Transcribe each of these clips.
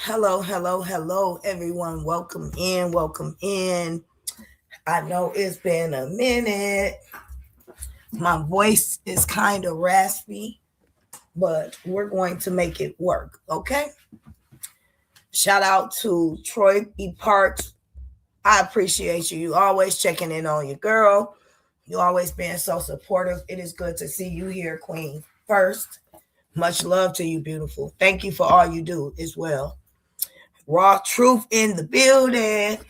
Hello, hello, hello, everyone. Welcome in, welcome in. I know it's been a minute. My voice is kind of raspy, but we're going to make it work, okay? Shout out to Troy E. Parks. I appreciate you. You always checking in on your girl. You always being so supportive. It is good to see you here, Queen. First, much love to you, beautiful. Thank you for all you do as well. Raw Truth in the building.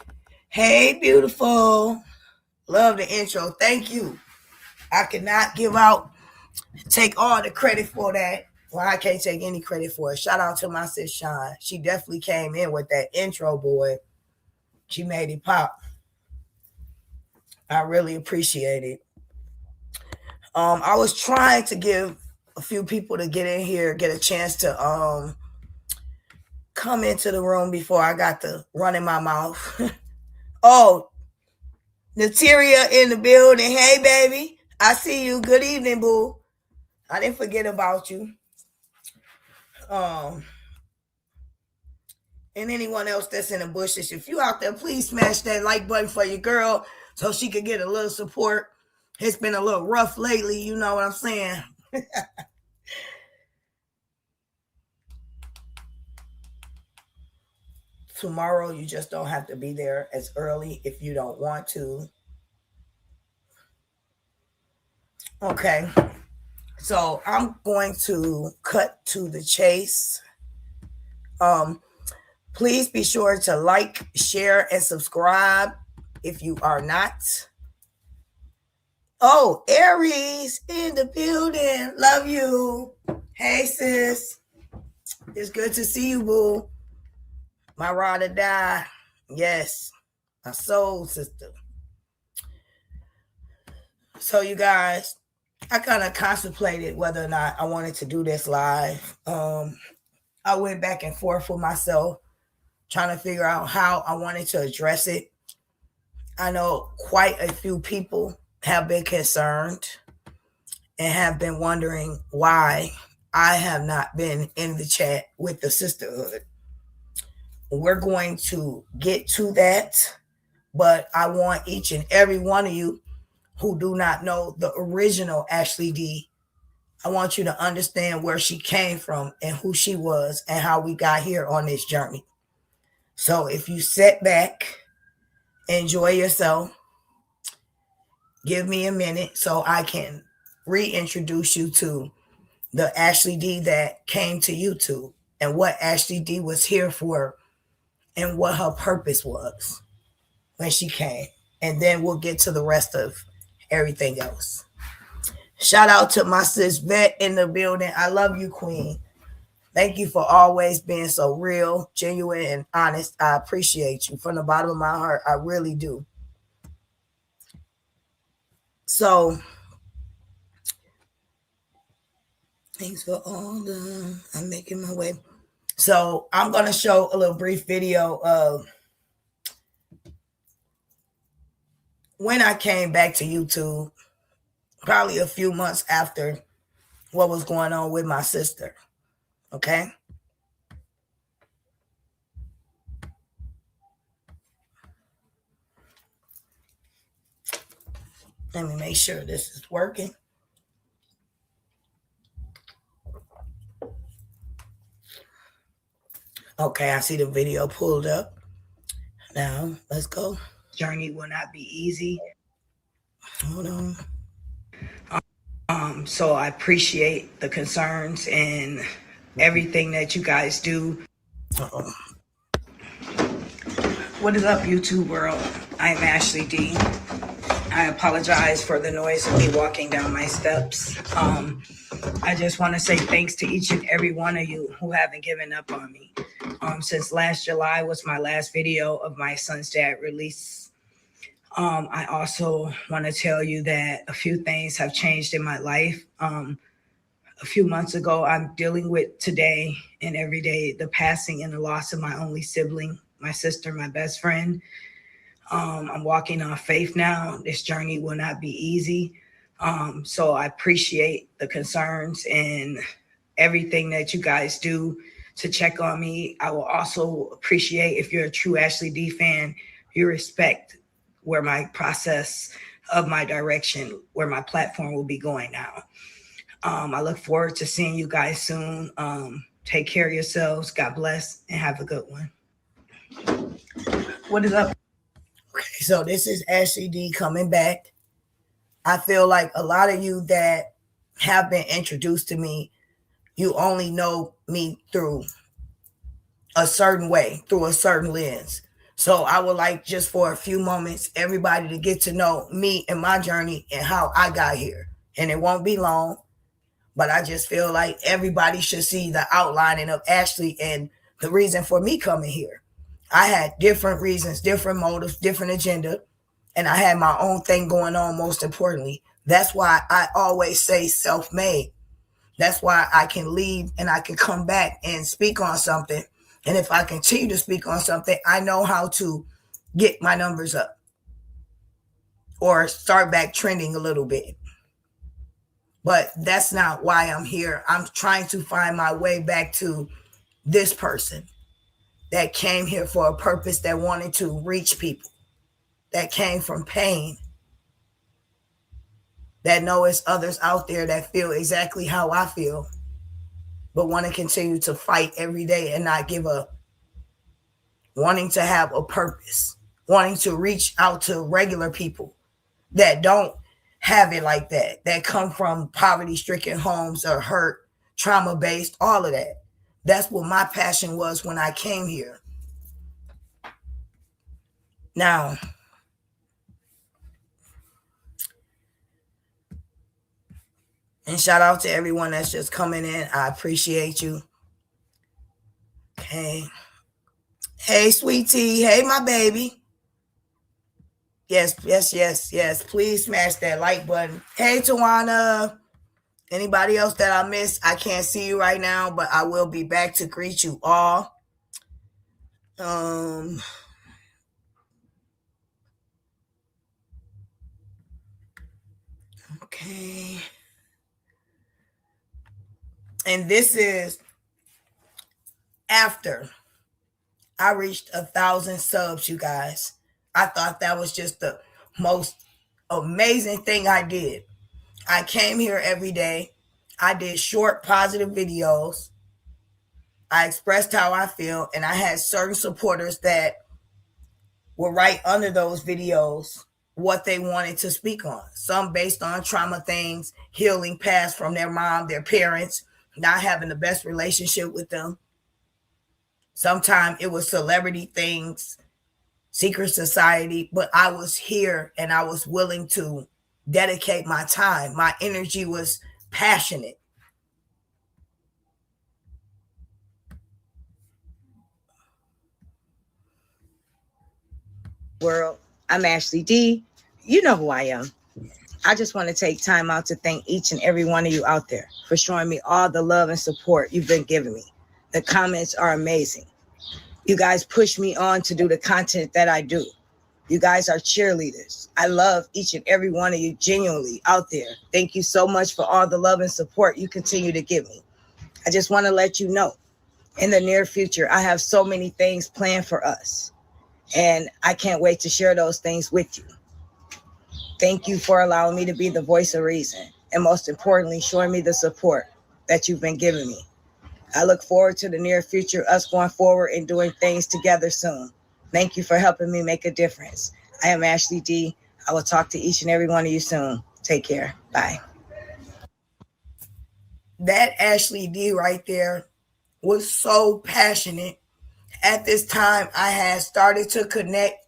Hey, beautiful. Love the intro. Thank you. I cannot take all the credit for that. Well, I can't take any credit for it. Shout out to my sis Sean. She definitely came in with that intro, boy. She made it pop. I really appreciate it. I was trying to give a few people to get in here, get a chance to come into the room before I got to run in my mouth. Oh, Nateria in the building. Hey, baby. I see you. Good evening, boo. I didn't forget about you. And anyone else that's in the bushes, if you out there, please smash that like button for your girl so she could get a little support. It's been a little rough lately, you know what I'm saying? Tomorrow, you just don't have to be there as early if you don't want to. Okay. So I'm going to cut to the chase. Please be sure to like, share, and subscribe if you are not. Oh, Aries in the building. Love you. Hey, sis. It's good to see you, boo. My ride or die. Yes. My soul sister. So, you guys, I kind of contemplated whether or not I wanted to do this live. I went back and forth with myself, trying to figure out how I wanted to address it. I know quite a few people have been concerned and have been wondering why I have not been in the chat with the Sisterhood. We're going to get to that, but I want each and every one of you who do not know the original Ashley D, I want you to understand where she came from and who she was and how we got here on this journey. So if you sit back, enjoy yourself, give me a minute so I can reintroduce you to the Ashley D that came to YouTube and what Ashley D was here for and what her purpose was when she came. And then we'll get to the rest of everything else. Shout out to my sis Vet in the building. I love you, Queen. Thank you for always being so real, genuine, and honest. I appreciate you from the bottom of my heart. I really do. So, thanks for all the. I'm making my way. So, I'm going to show a little brief video of when I came back to YouTube, probably a few months after what was going on with my sister. Okay. Let me make sure this is working. Okay, I see the video pulled up. Now, let's go. Journey will not be easy. Hold on. So I appreciate the concerns and everything that you guys do. Uh-oh. What is up, YouTube world? I'm Ashley D. I apologize for the noise of me walking down my steps. I just want to say thanks to each and every one of you who haven't given up on me. Since last July was my last video of my son's dad release. I also want to tell you that a few things have changed in my life. A few months ago, I'm dealing with today and every day the passing and the loss of my only sibling, my sister, my best friend. I'm walking on faith now. This journey will not be easy. So I appreciate the concerns and everything that you guys do to check on me. I will also appreciate if you're a true Ashley D fan, you respect where my process of my direction, where my platform will be going now. I look forward to seeing you guys soon. Take care of yourselves. God bless and have a good one. What is up? Okay, so this is Ashley D coming back. I feel like a lot of you that have been introduced to me, you only know me through a certain way, through a certain lens. So I would like just for a few moments, everybody to get to know me and my journey and how I got here. And it won't be long, but I just feel like everybody should see the outlining of Ashley and the reason for me coming here. I had different reasons, different motives, different agenda, and I had my own thing going on, most importantly. That's why I always say self-made. That's why I can leave and I can come back and speak on something. And if I continue to speak on something, I know how to get my numbers up or start back trending a little bit. But that's not why I'm here. I'm trying to find my way back to this person that came here for a purpose, that wanted to reach people, that came from pain, that knows others out there that feel exactly how I feel, but want to continue to fight every day and not give up. Wanting to have a purpose, wanting to reach out to regular people that don't have it like that, that come from poverty-stricken homes or hurt, trauma-based, all of that. That's what my passion was when I came here. Now, and shout out to everyone that's just coming in. I appreciate you. Okay. Hey, sweetie. Hey, my baby. Yes. Please smash that like button. Hey, Tawana. Anybody else that I missed? I can't see you right now, but I will be back to greet you all. Okay. And this is after I reached 1,000 subs, you guys. I thought that was just the most amazing thing I did. I came here every day. I did short positive videos. I expressed how I feel, and I had certain supporters that were right under those videos what they wanted to speak on. Some based on trauma things, healing past from their mom, their parents, not having the best relationship with them. Sometimes it was celebrity things, secret society, but I was here and I was willing to dedicate my time. My energy was passionate. World, I'm Ashley D. You know who I am. I just want to take time out to thank each and every one of you out there for showing me all the love and support you've been giving me. The comments are amazing. You guys push me on to do the content that I do. You guys are cheerleaders. I love each and every one of you genuinely out there. Thank you so much for all the love and support you continue to give me. I just want to let you know, in the near future, I have so many things planned for us, and I can't wait to share those things with you. Thank you for allowing me to be the voice of reason, and most importantly, showing me the support that you've been giving me. I look forward to the near future, us going forward and doing things together soon. Thank you for helping me make a difference. I am Ashley D. I will talk to each and every one of you soon. Take care. Bye. That Ashley D right there was so passionate. At this time, I had started to connect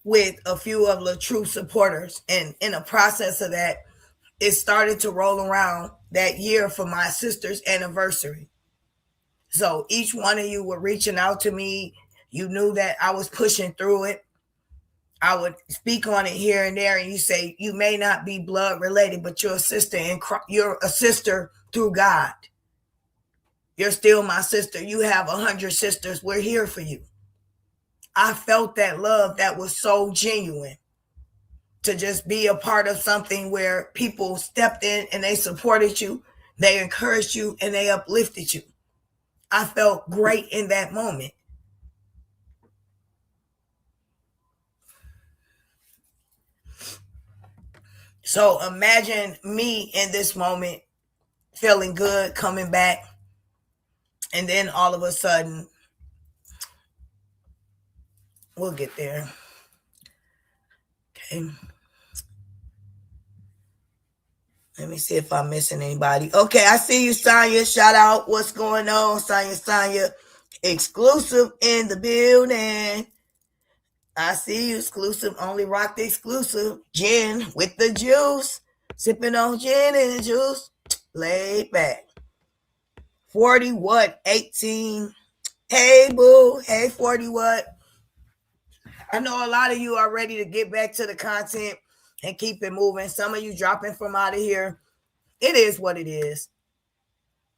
with a few of the true supporters. And in the process of that, it started to roll around that year for my sister's anniversary. So each one of you were reaching out to me. You knew that I was pushing through it. I would speak on it here and there, and you say, you may not be blood related, but you're a sister, and you're a sister through God. You're still my sister. You have 100 sisters. We're here for you. I felt that love that was so genuine, to just be a part of something where people stepped in and they supported you, they encouraged you, and they uplifted you. I felt great in that moment. So imagine me in this moment feeling good, coming back, and then all of a sudden, we'll get there. Okay. Let me see if I'm missing anybody. Okay, I see you, Sonya. Shout out. What's going on, Sonya? Exclusive in the building. I see you, exclusive. Only rock the exclusive. Gin with the juice. Sipping on gin and juice. Laid back. 40 what? 18. Hey, boo. Hey, 40 what? I know a lot of you are ready to get back to the content and keep it moving. Some of you dropping from out of here. It is what it is.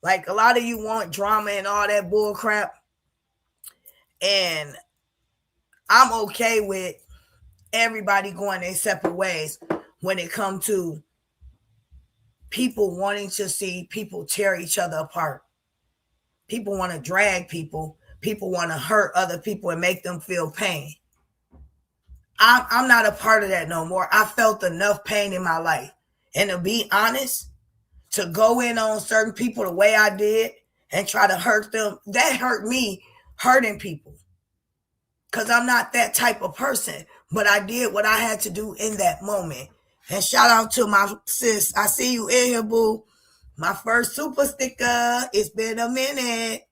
Like, a lot of you want drama and all that bull crap. And I'm okay with everybody going their separate ways when it comes to people wanting to see people tear each other apart. People want to drag people. People want to hurt other people and make them feel pain. I'm not a part of that no more. I felt enough pain in my life. And to be honest, to go in on certain people the way I did and try to hurt them, that hurt me hurting people. Because I'm not that type of person. But I did what I had to do in that moment. And shout out to my sis. I see you in here, boo. My first super sticker. It's been a minute.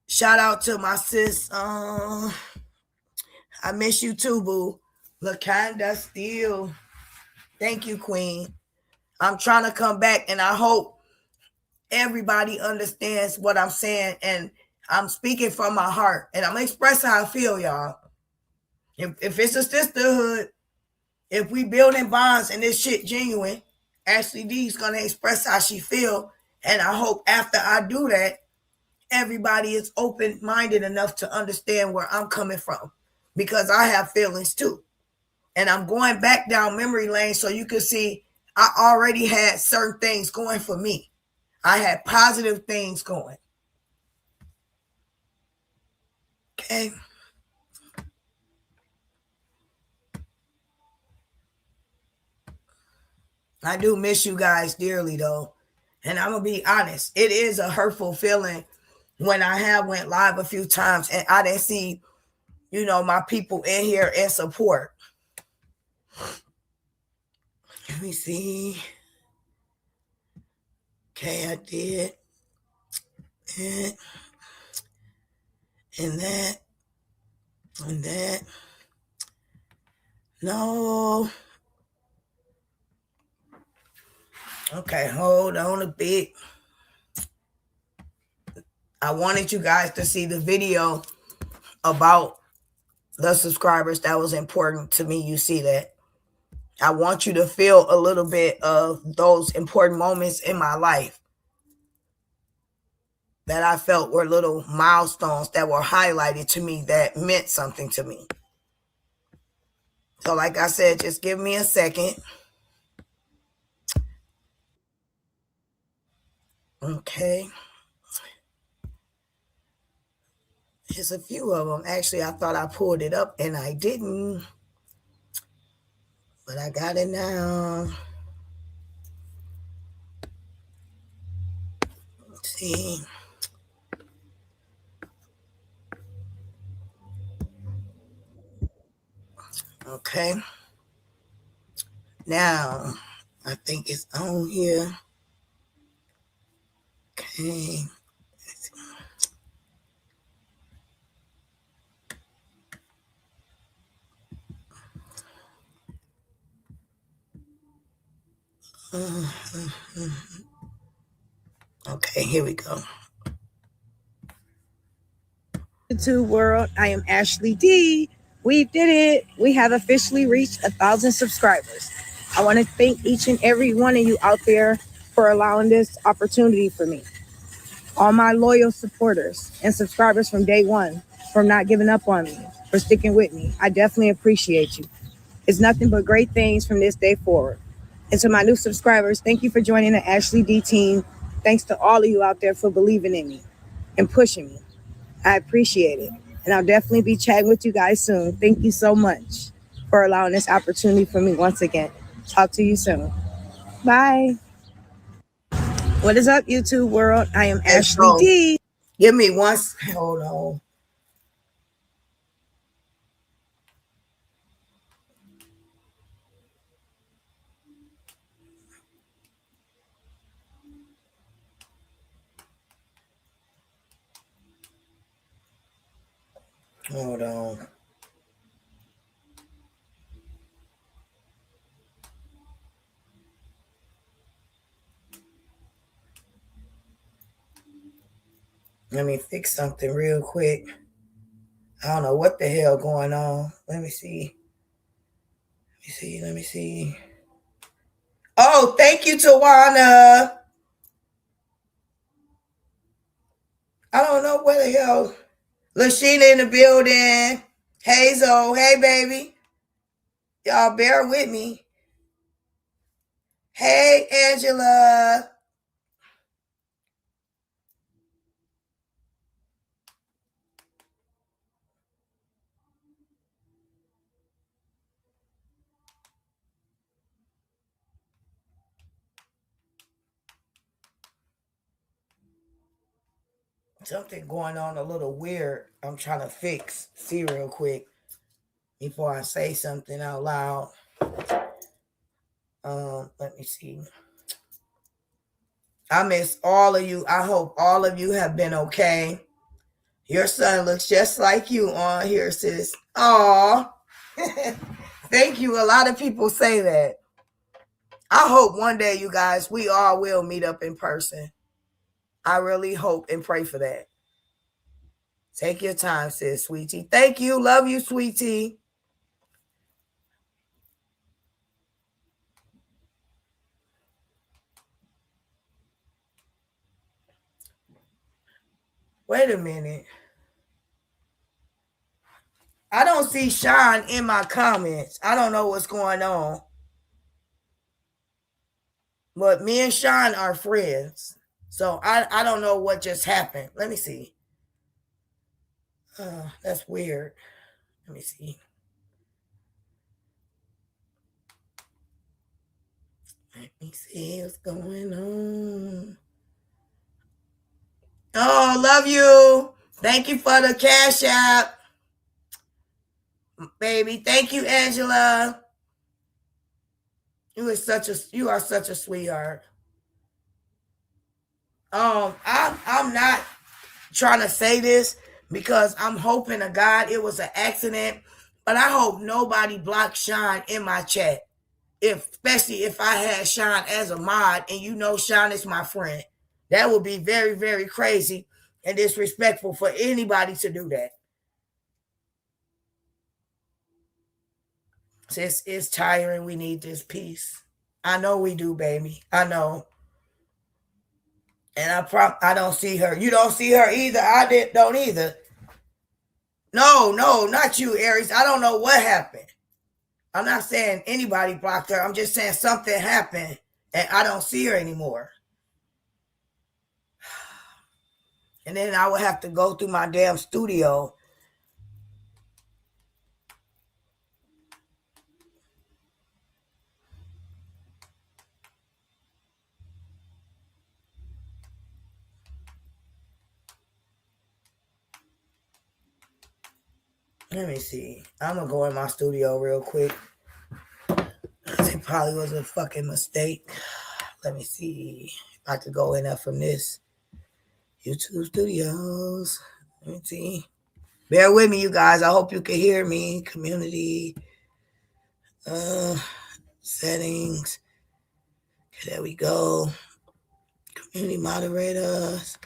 Shout out to my sis. I miss you too, boo. LaKinda Steele. Thank you, Queen. I'm trying to come back, and I hope everybody understands what I'm saying. And I'm speaking from my heart. And I'm expressing how I feel, y'all. If it's a sisterhood, if we building bonds and this shit genuine, Ashley D is going to express how she feel. And I hope after I do that, everybody is open-minded enough to understand where I'm coming from. Because I have feelings too. And I'm going back down memory lane so you can see I already had certain things going for me. I had positive things going. Okay. I do miss you guys dearly though. And I'm going to be honest. It is a hurtful feeling when I have went live a few times and I didn't see, my people in here in support. Let me see. Okay, I did. And that. And that. No. Okay, hold on a bit. I wanted you guys to see the video about the subscribers. That was important to me. You see that. I want you to feel a little bit of those important moments in my life that I felt were little milestones that were highlighted to me that meant something to me. So like I said, just give me a second. Okay. There's a few of them. Actually, I thought I pulled it up and I didn't. But I got it now. Let's see. Okay. Now, I think it's on here. Okay. Okay, here we go. YouTube world, I am Ashley D. We did it. We have officially reached 1,000 subscribers. I want to thank each and every one of you out there for allowing this opportunity for me. All my loyal supporters and subscribers from day one, for not giving up on me, for sticking with me. I definitely appreciate you. It's nothing but great things from this day forward. And to my new subscribers, thank you for joining the Ashley D team. Thanks to all of you out there for believing in me. and pushing me. I appreciate it. And I'll definitely be chatting with you guys soon. Thank you so much for allowing this opportunity for me once again. Talk to you soon. Bye. What is up, YouTube world? I am Hey, Ashley D. give me one. Hold on. Hold on. Let me fix something real quick. I don't know what the hell going on. Let me see. Let me see. Oh, thank you, Tawana. I don't know where the hell. Lashina in the building. Hazel, hey baby. Y'all bear with me. Hey, Angela. Something going on a little weird. I'm trying to fix. See real quick before I say something out loud. Let me see. I miss all of you. I hope all of you have been okay. Your son looks just like you on here, sis. Aw. Thank you. A lot of people say that. I hope one day, you guys, we all will meet up in person. I really hope and pray for that. Take your time, sis, sweetie. Thank you. Love you, sweetie. Wait a minute. I don't see Sean in my comments. I don't know what's going on. But me and Sean are friends. So I don't know what just happened. Let me see. That's weird. Let me see. Let me see what's going on. Oh, love you. Thank you for the cash app, baby. Thank you, Angela. You are such a sweetheart. I'm not trying to say this because I'm hoping to God it was an accident, but I hope nobody blocked Sean in my chat. Especially if I had Sean as a mod and you know Sean is my friend. That would be very, very crazy and disrespectful for anybody to do that. It's tiring. We need this peace. I know we do, baby. I know. And I don't see her. You don't see her either. Don't either. No, not you, Aries. I don't know what happened. I'm not saying anybody blocked her. I'm just saying something happened and I don't see her anymore. And then I would have to go through my damn studio. Let me see. I'm going to go in my studio real quick. It probably was a fucking mistake. Let me see if I could go in there from this YouTube studios. Let me see. Bear with me, you guys. I hope you can hear me. Community. Settings. Okay, there we go. Community moderators.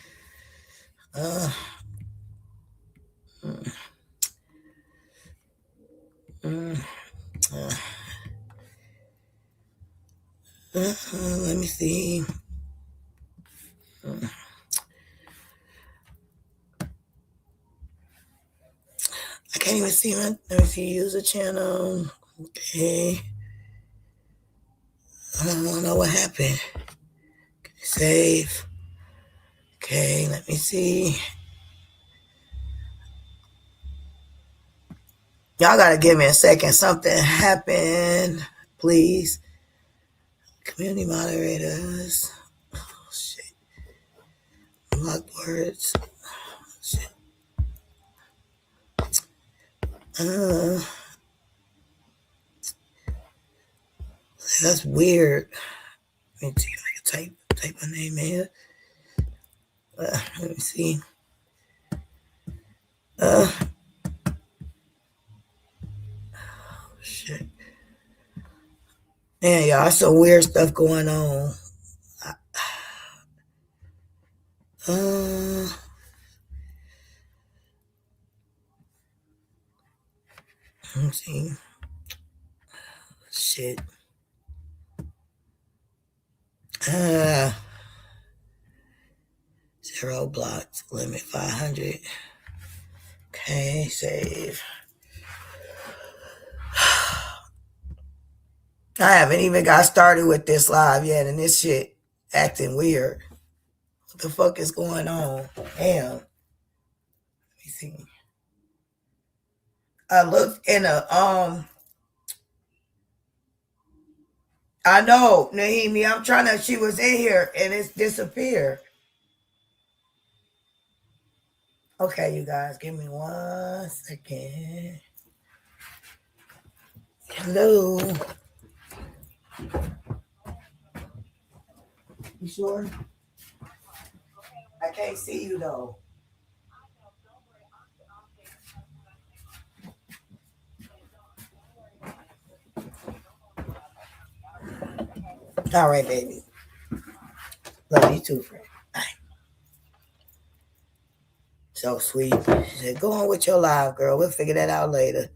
Let me see. I can't even see my. Let me see. User channel. Okay. I don't know what happened. Save. Okay, let me see. Y'all gotta give me a second. Something happened. Please. Community moderators. Oh, shit. Block words. Shit. That's weird. Let me see if I can type my name in here. Let me see. Shit. Man, y'all, some weird stuff going on. Let me see. Shit. Zero blocks. Limit 500. Okay, save. I haven't even got started with this live yet, and this shit acting weird. What the fuck is going on? Damn. Let me see. I looked in a I know, Naomi, I'm trying to, she was in here and it's disappeared. Okay, you guys, give me 1 second. Hello. You sure? I can't see you though. All right, baby. Love you too, friend. Bye. So sweet. She said, go on with your live, girl. We'll figure that out later.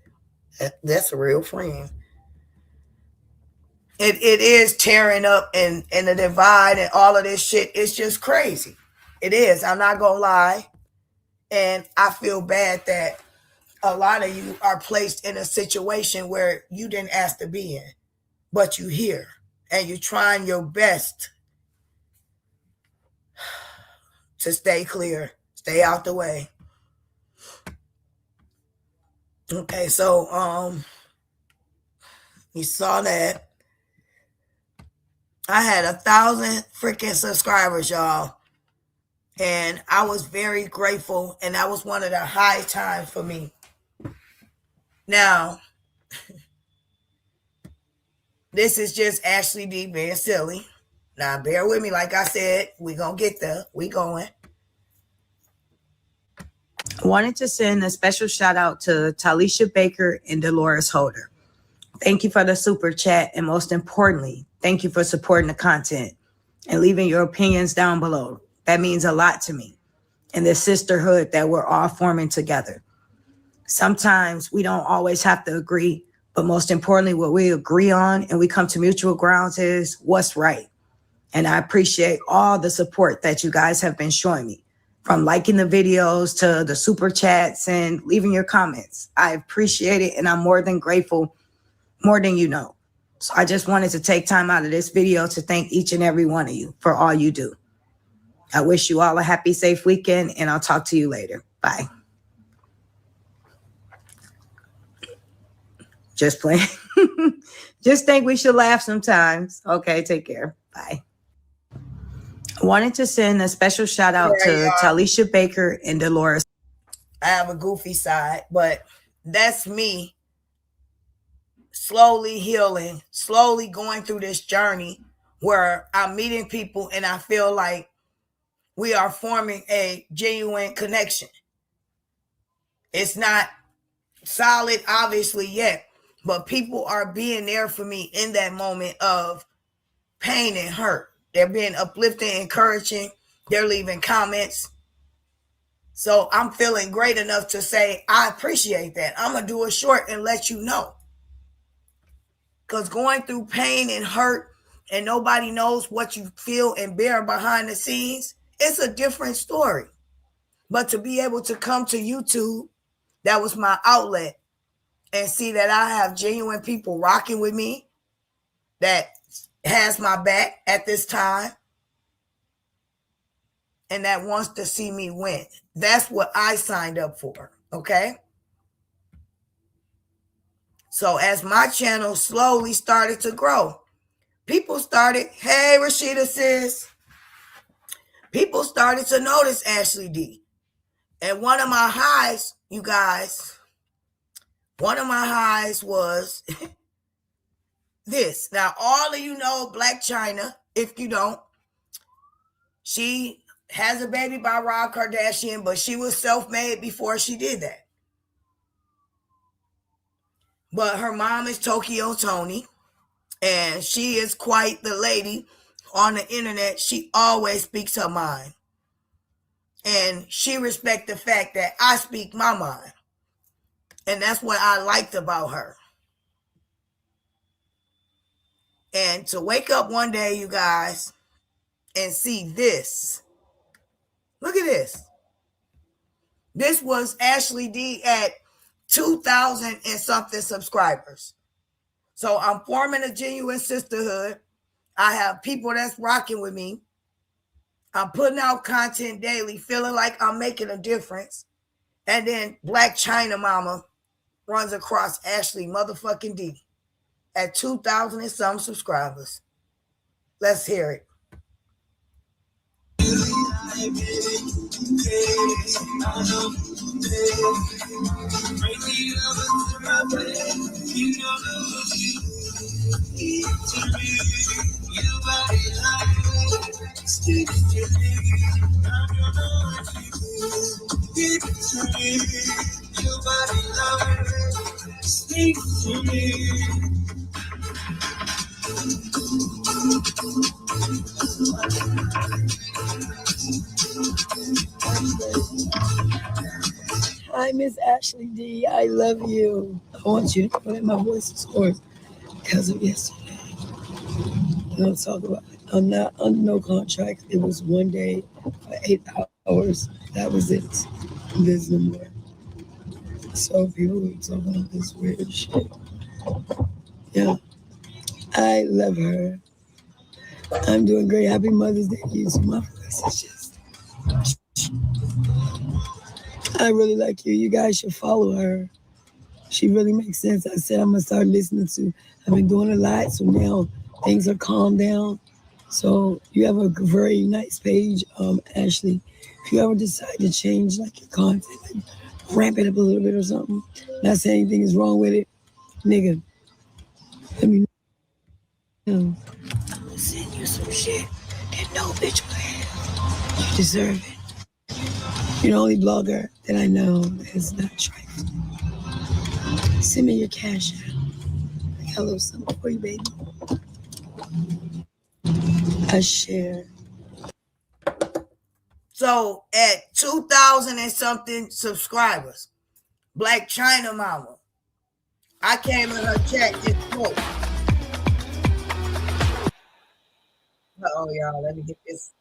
That's a real friend. It is tearing up and the divide and all of this shit. It's just crazy. It is. I'm not gonna lie. And I feel bad that a lot of you are placed in a situation where you didn't ask to be in, but you here and you're trying your best to stay clear, stay out the way. Okay, so you saw that. I had 1,000 freaking subscribers, y'all. And I was very grateful, and that was one of the high times for me. Now, this is just Ashley D being silly. Now, bear with me. Like I said, we're going to get there. We going. I wanted to send a special shout out to Talisha Baker and Dolores Holder. Thank you for the super chat. And most importantly, thank you for supporting the content and leaving your opinions down below. That means a lot to me and the sisterhood that we're all forming together. Sometimes we don't always have to agree, but most importantly, what we agree on and we come to mutual grounds is what's right. And I appreciate all the support that you guys have been showing me, from liking the videos to the super chats and leaving your comments. I appreciate it, and I'm more than grateful, more than you know. So I just wanted to take time out of this video to thank each and every one of you for all you do. I wish you all a happy, safe weekend, and I'll talk to you later. Bye. Just playing. Just think we should laugh sometimes. Okay, take care. Bye. I wanted to send a special shout out to Talisha Baker and Dolores. I have a goofy side, but that's me slowly healing, slowly going through this journey where I'm meeting people and I feel like we are forming a genuine connection. It's not solid, obviously, yet, but people are being there for me in that moment of pain and hurt. They're being uplifting, encouraging. They're leaving comments. So I'm feeling great enough to say, I appreciate that. I'm going to do a short and let you know. Because going through pain and hurt and nobody knows what you feel and bear behind the scenes, it's a different story. But to be able to come to YouTube, that was my outlet, and see that I have genuine people rocking with me that has my back at this time and that wants to see me win. That's what I signed up for, okay? So as my channel slowly started to grow, people started, hey, Rashida sis, people started to notice Ashley D. And one of my highs, you guys, one of my highs was this. Now, all of you know Black China. If you don't, she has a baby by Rob Kardashian, but she was self-made before she did that. But her mom is Tokyo Tony, and she is quite the lady on the internet. She always speaks her mind. And she respects the fact that I speak my mind. And that's what I liked about her. And to wake up one day, you guys, and see this. Look at this. This was Ashley D at 2,000 and something subscribers. So I'm forming a genuine sisterhood. I have people that's rocking with me. I'm putting out content daily, feeling like I'm making a difference. And then Black China Mama runs across Ashley motherfucking D at 2,000 and some subscribers. Let's hear it. Hi, Miss Ashley D. I love you. I want you to know that my voice is hoarse because of yesterday. Don't talk about it. I'm not under no contract. It was one day for 8 hours. That was it. There's no more. So people were talking about this weird shit. Yeah. I love her. I'm doing great. Happy Mother's Day to you. So my voice is just... I really like you. You guys should follow her. She really makes sense. I said I'm gonna start listening to. I've been doing a lot, so now things are calmed down. So you have a very nice page, Ashley. If you ever decide to change like your content, like ramp it up a little bit or something, not saying anything is wrong with it, nigga. Let me know. I'm gonna send you some shit that no bitch will have. You deserve it. You're the only blogger that I know that is not trifling. Send me your cash app. I got a little something for you, baby. I share. So at 2,000 and something subscribers, Black China Mama, I came in her chat and spoke. Oh, y'all, let me get this.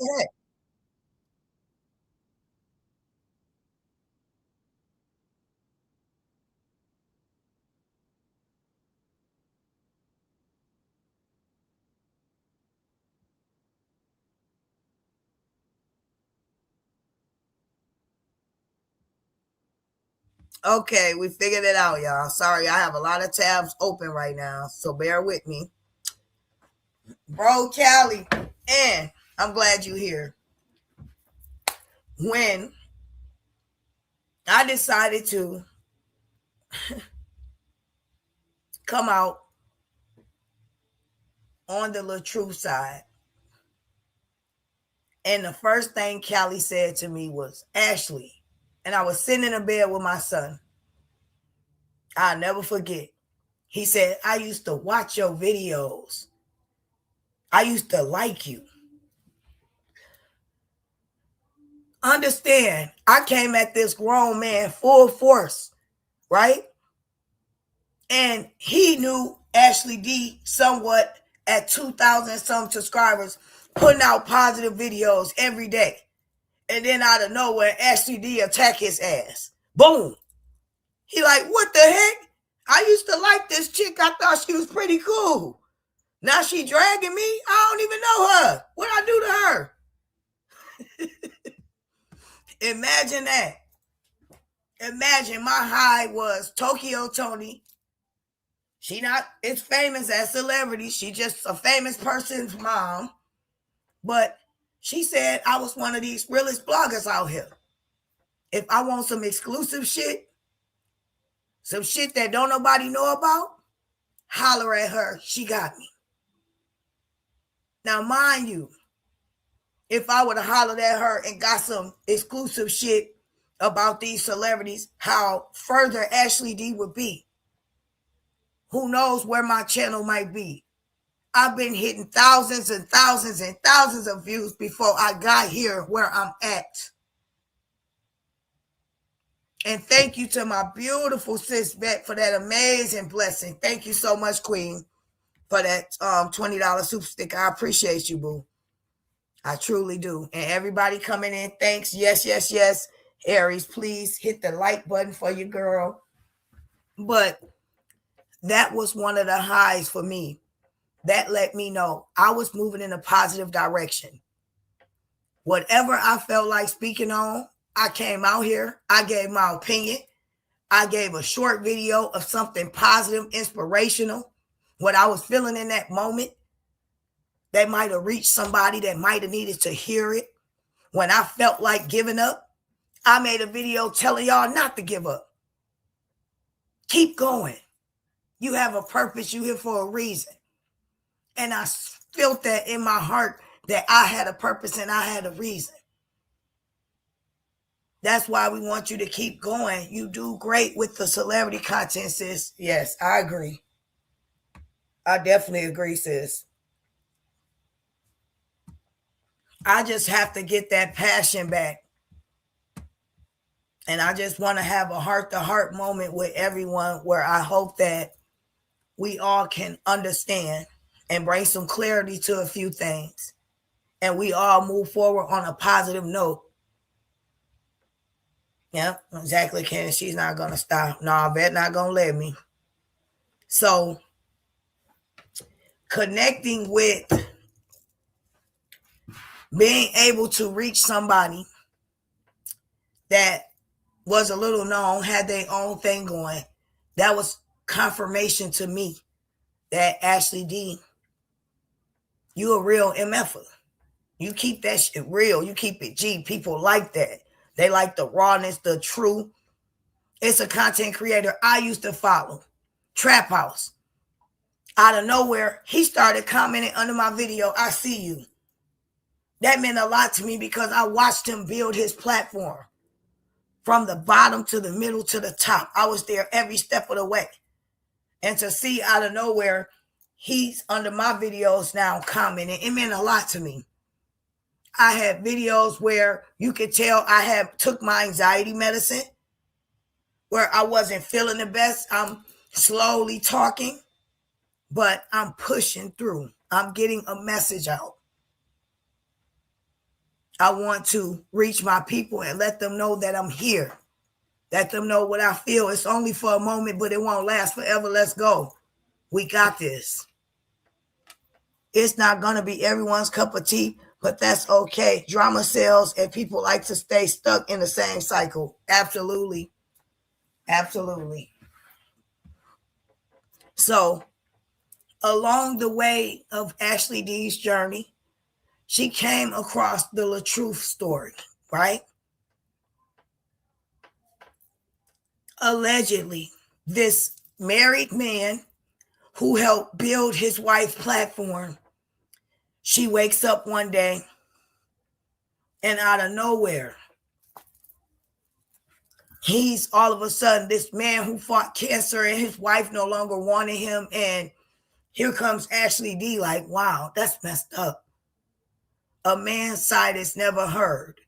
Yeah. Okay, we figured it out, y'all. Sorry, I have a lot of tabs open right now, so bear with me. Bro, Callie, and I'm glad you're here. When I decided to come out on the LaTruth side, and the first thing Callie said to me was, Ashley, and I was sitting in a bed with my son. I'll never forget. He said, I used to watch your videos. I used to like you. Understand, I came at this grown man full force, right? And he knew Ashley D somewhat at 2,000 some subscribers putting out positive videos every day. And then out of nowhere, Ashley D attack his ass. Boom. He like, what the heck? I used to like this chick. I thought she was pretty cool. Now she dragging me? I don't even know her. What I do to her? Imagine that. Imagine my high was Tokyo Tony. She not as famous as celebrity. She just a famous person's mom. But she said I was one of these realest bloggers out here. If I want some exclusive shit, some shit that don't nobody know about, holler at her. She got me. Now, mind you, if I would have hollered at her and got some exclusive shit about these celebrities, how further Ashley D would be. Who knows where my channel might be. I've been hitting thousands and thousands and thousands of views before I got here where I'm at. And thank you to my beautiful sis Vet for that amazing blessing. Thank you so much, Queen, for that $20 super sticker. I appreciate you, boo. I truly do. And everybody coming in, thanks. Yes, yes, yes. Aries, please hit the like button for your girl. But that was one of the highs for me. That let me know I was moving in a positive direction. Whatever I felt like speaking on, I came out here. I gave my opinion. I gave a short video of something positive, inspirational, what I was feeling in that moment that might have reached somebody that might have needed to hear it. When I felt like giving up, I made a video telling y'all not to give up. Keep going. You have a purpose. You're here for a reason. And I felt that in my heart that I had a purpose and I had a reason. That's why we want you to keep going. You do great with the celebrity content, sis. Yes, I agree. I definitely agree, sis. I just have to get that passion back. And I just want to have a heart-to-heart moment with everyone where I hope that we all can understand and bring some clarity to a few things. And we all move forward on a positive note. Yeah, exactly, Ken. She's not going to stop. No, I bet not going to let me. So, connecting with being able to reach somebody that was a little known, had their own thing going, that was confirmation to me that Ashley D, you a real MFer. You keep that shit real. You keep it G. People like that. They like the rawness, the true. It's a content creator I used to follow. Trap House. Out of nowhere, he started commenting under my video, I see you. That meant a lot to me because I watched him build his platform from the bottom to the middle to the top. I was there every step of the way. And to see out of nowhere, he's under my videos now commenting. It meant a lot to me. I had videos where you could tell I had took my anxiety medicine, where I wasn't feeling the best. I'm slowly talking, but I'm pushing through. I'm getting a message out. I want to reach my people and let them know that I'm here. Let them know what I feel. It's only for a moment, but it won't last forever. Let's go. We got this. It's not going to be everyone's cup of tea, but that's okay. Drama sells and people like to stay stuck in the same cycle. Absolutely. Absolutely. So along the way of Ashley D's journey, she came across the LaTruth story, right? Allegedly, this married man who helped build his wife's platform, she wakes up one day and out of nowhere, he's all of a sudden this man who fought cancer and his wife no longer wanted him. And here comes Ashley D like, wow, that's messed up. A man's side is never heard.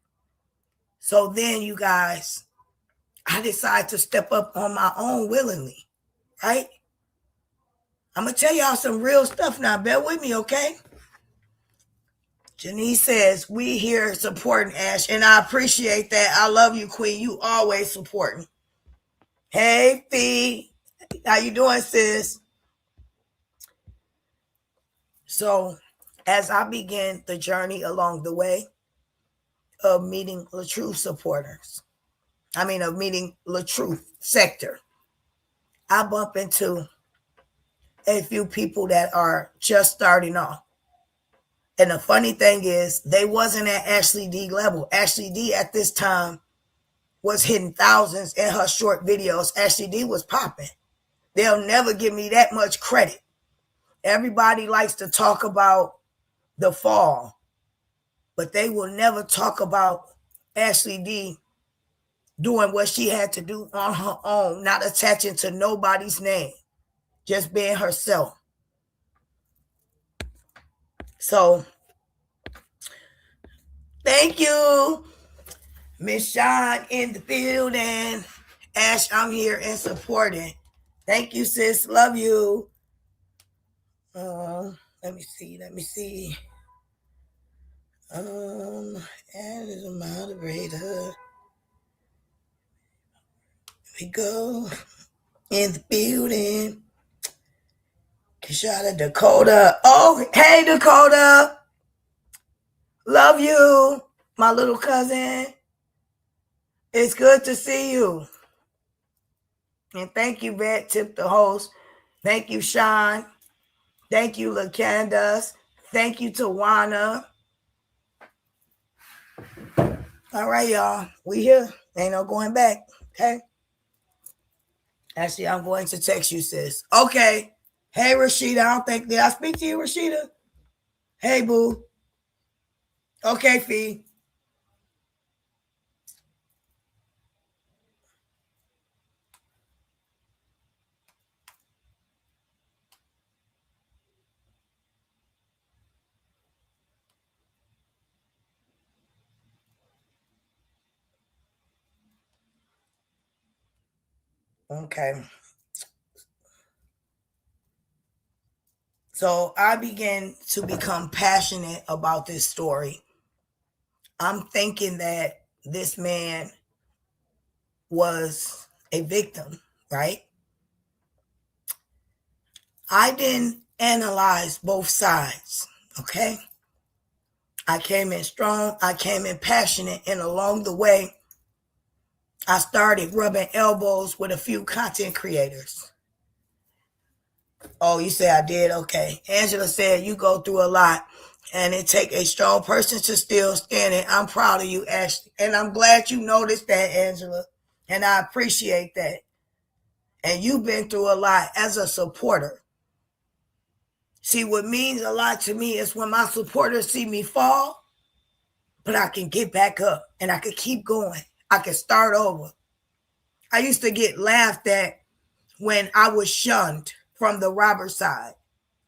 So then you guys, I decided to step up on my own willingly, right? I'm going to tell y'all some real stuff now. Bear with me, okay? Janice says, we here supporting Ash, and I appreciate that. I love you, Queen. You always supporting. Hey, Fee. How you doing, sis? So, as I begin the journey along the way of meeting LaTruth supporters, of meeting LaTruth sector, I bump into a few people that are just starting off. And the funny thing is, they wasn't at Ashley D level. Ashley D at this time was hitting thousands in her short videos. Ashley D was popping. They'll never give me that much credit. Everybody likes to talk about the fall, but they will never talk about Ashley D doing what she had to do on her own, not attaching to nobody's name, just being herself. So, thank you, Miss Sean in the building. Ash, I'm here and supporting. Thank you, sis. Love you. Let me see. Add as a moderator. Here we go. In the building. Shout out Dakota. Oh, hey, Dakota. Love you, my little cousin. It's good to see you. And thank you, Vet Tip, the host. Thank you, Sean. Thank you, LaCandace. Thank you, Tawana. All right, y'all. We here. Ain't no going back. Okay. Actually, I'm going to text you, sis. Okay. Hey, Rashida. Did I speak to you, Rashida? Hey, boo. Okay, Fee. Okay. So I began to become passionate about this story. I'm thinking that this man was a victim, right? I didn't analyze both sides, okay? I came in strong, I came in passionate, and along the way, I started rubbing elbows with a few content creators. Oh, you say I did? Okay. Angela said you go through a lot and it take a strong person to still stand it. I'm proud of you, Ashley. And I'm glad you noticed that, Angela. And I appreciate that. And you've been through a lot as a supporter. See, what means a lot to me is when my supporters see me fall, but I can get back up and I can keep going. I can start over. I used to get laughed at when I was shunned from the robber side.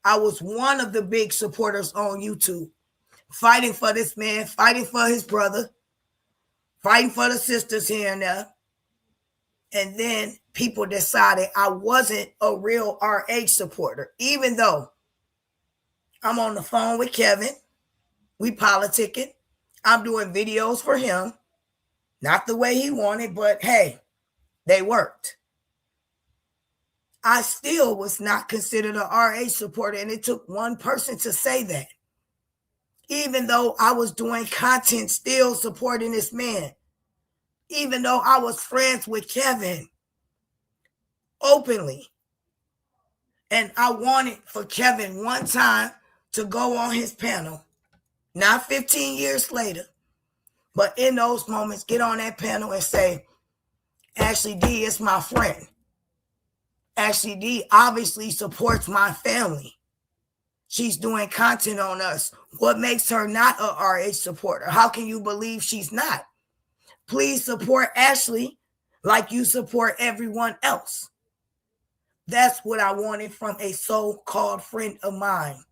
I was one of the big supporters on YouTube, fighting for this man, fighting for his brother, fighting for the sisters here and there. And then people decided I wasn't a real RH supporter, even though I'm on the phone with Kevin. We politicking. I'm doing videos for him. Not the way he wanted, but hey, they worked. I still was not considered a RH supporter, and it took one person to say that. Even though I was doing content still supporting this man. Even though I was friends with Kevin openly. And I wanted for Kevin one time to go on his panel, not 15 years later, but in those moments, get on that panel and say, Ashley D is my friend. Ashley D obviously supports my family. She's doing content on us. What makes her not a RH supporter? How can you believe she's not? Please support Ashley like you support everyone else. That's what I wanted from a so-called friend of mine.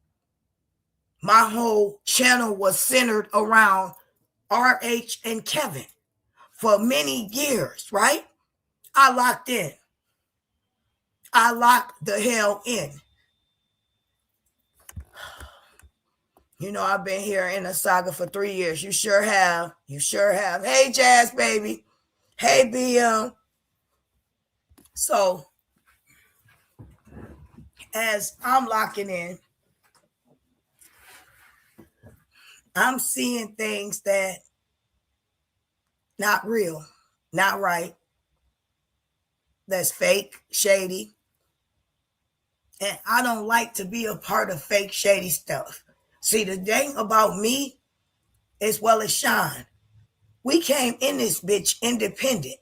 My whole channel was centered around RH and Kevin for many years, right? I locked in. I locked the hell in. You know, I've been here in a saga for 3 years. You sure have. You sure have. Hey, Jazz, baby. Hey, BM. So, as I'm locking in, I'm seeing things that not real, not right, that's fake, shady. And I don't like to be a part of fake, shady stuff. See, the thing about me, as well as Sean, we came in this bitch independent.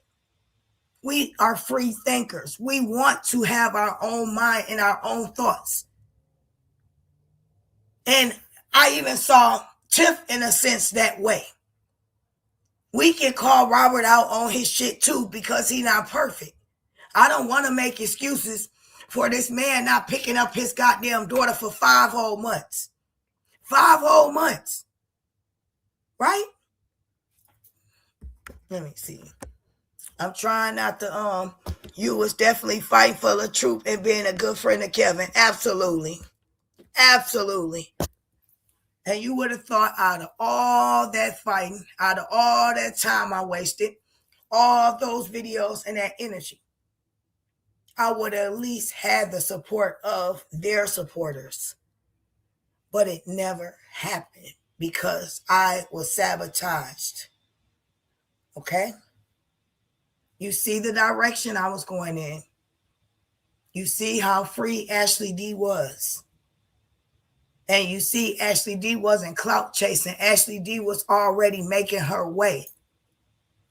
We are free thinkers. We want to have our own mind and our own thoughts. And I even saw Tiff in a sense that way. We can call Robert out on his shit too because he's not perfect. I don't want to make excuses for this man not picking up his goddamn daughter for 5 whole months. 5 whole months. Right? Let me see. I'm trying not to, you was definitely fighting for the truth and being a good friend of Kevin. Absolutely. Absolutely. And you would have thought out of all that fighting, out of all that time I wasted, all those videos and that energy, I would at least have the support of their supporters. But it never happened because I was sabotaged. Okay? You see the direction I was going in. You see how free Ashley D was. And you see Ashley D wasn't clout chasing. Ashley D was already making her way.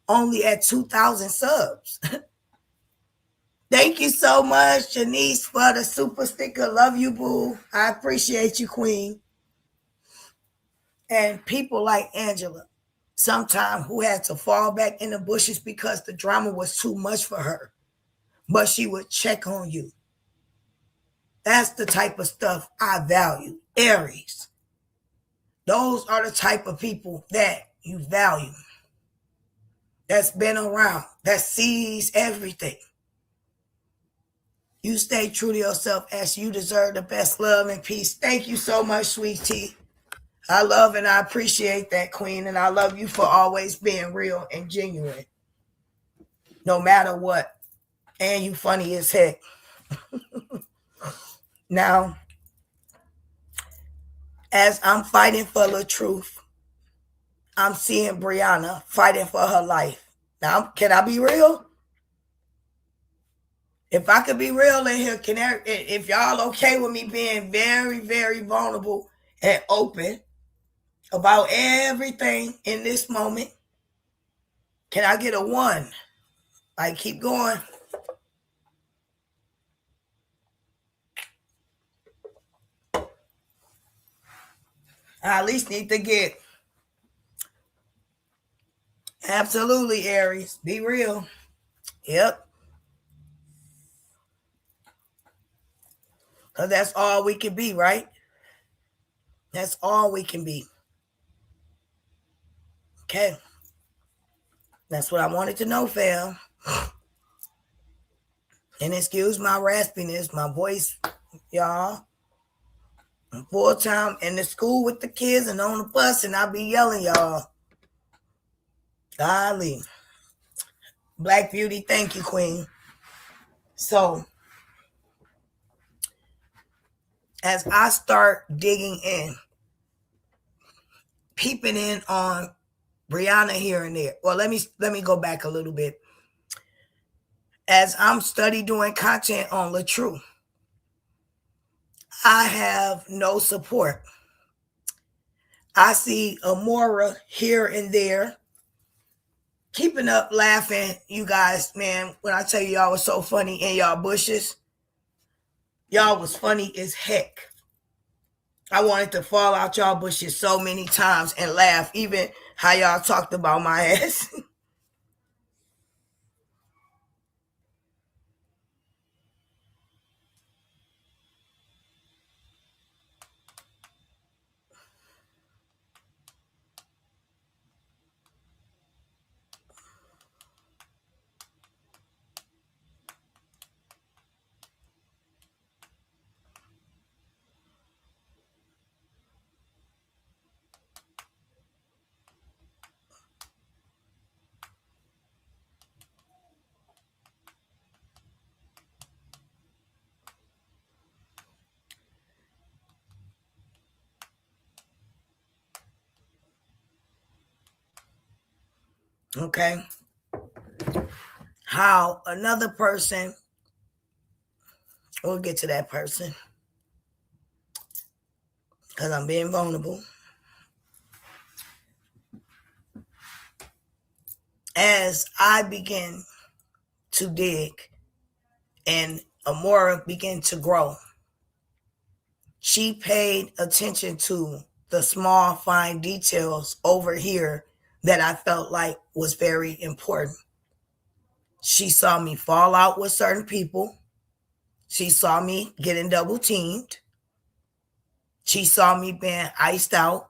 Only at 2,000 subs. Thank you so much, Janice, for the super sticker. Love you, boo. I appreciate you, queen. And people like Angela, sometimes who had to fall back in the bushes because the drama was too much for her. But she would check on you. That's the type of stuff I value. Aries. Those are the type of people that you value. That's been around. That sees everything. You stay true to yourself as you deserve the best love and peace. Thank you so much, sweet tea. I love and I appreciate that, queen. And I love you for always being real and genuine. No matter what. And you funny as heck. Now, as I'm fighting for the truth, I'm seeing Brianna fighting for her life. Now, can I be real? If I could be real in here, if y'all okay with me being very, very vulnerable and open about everything in this moment, can I get a 1? Like, keep going. I at least need to get. Absolutely, Aries. Be real. Yep. Because that's all we can be, right? That's all we can be. Okay. That's what I wanted to know, fam. And excuse my raspiness, my voice, y'all. I'm full time in the school with the kids and on the bus, and I be yelling, y'all. Golly. Black Beauty, thank you, queen. So, as I start digging in, peeping in on Brianna here and there. Well, let me go back a little bit. As I'm doing content on LaTrue, I have no support. I see Amora here and there, keeping up laughing. You guys, man, when I tell you y'all was so funny in y'all bushes, y'all was funny as heck. I wanted to fall out y'all bushes so many times and laugh, even how y'all talked about my ass. Okay. How another person, we'll get to that person because I'm being vulnerable. As I begin to dig and Amora began to grow, she paid attention to the small, fine details over here that I felt like was very important. She saw me fall out with certain people. She saw me getting double teamed. She saw me being iced out.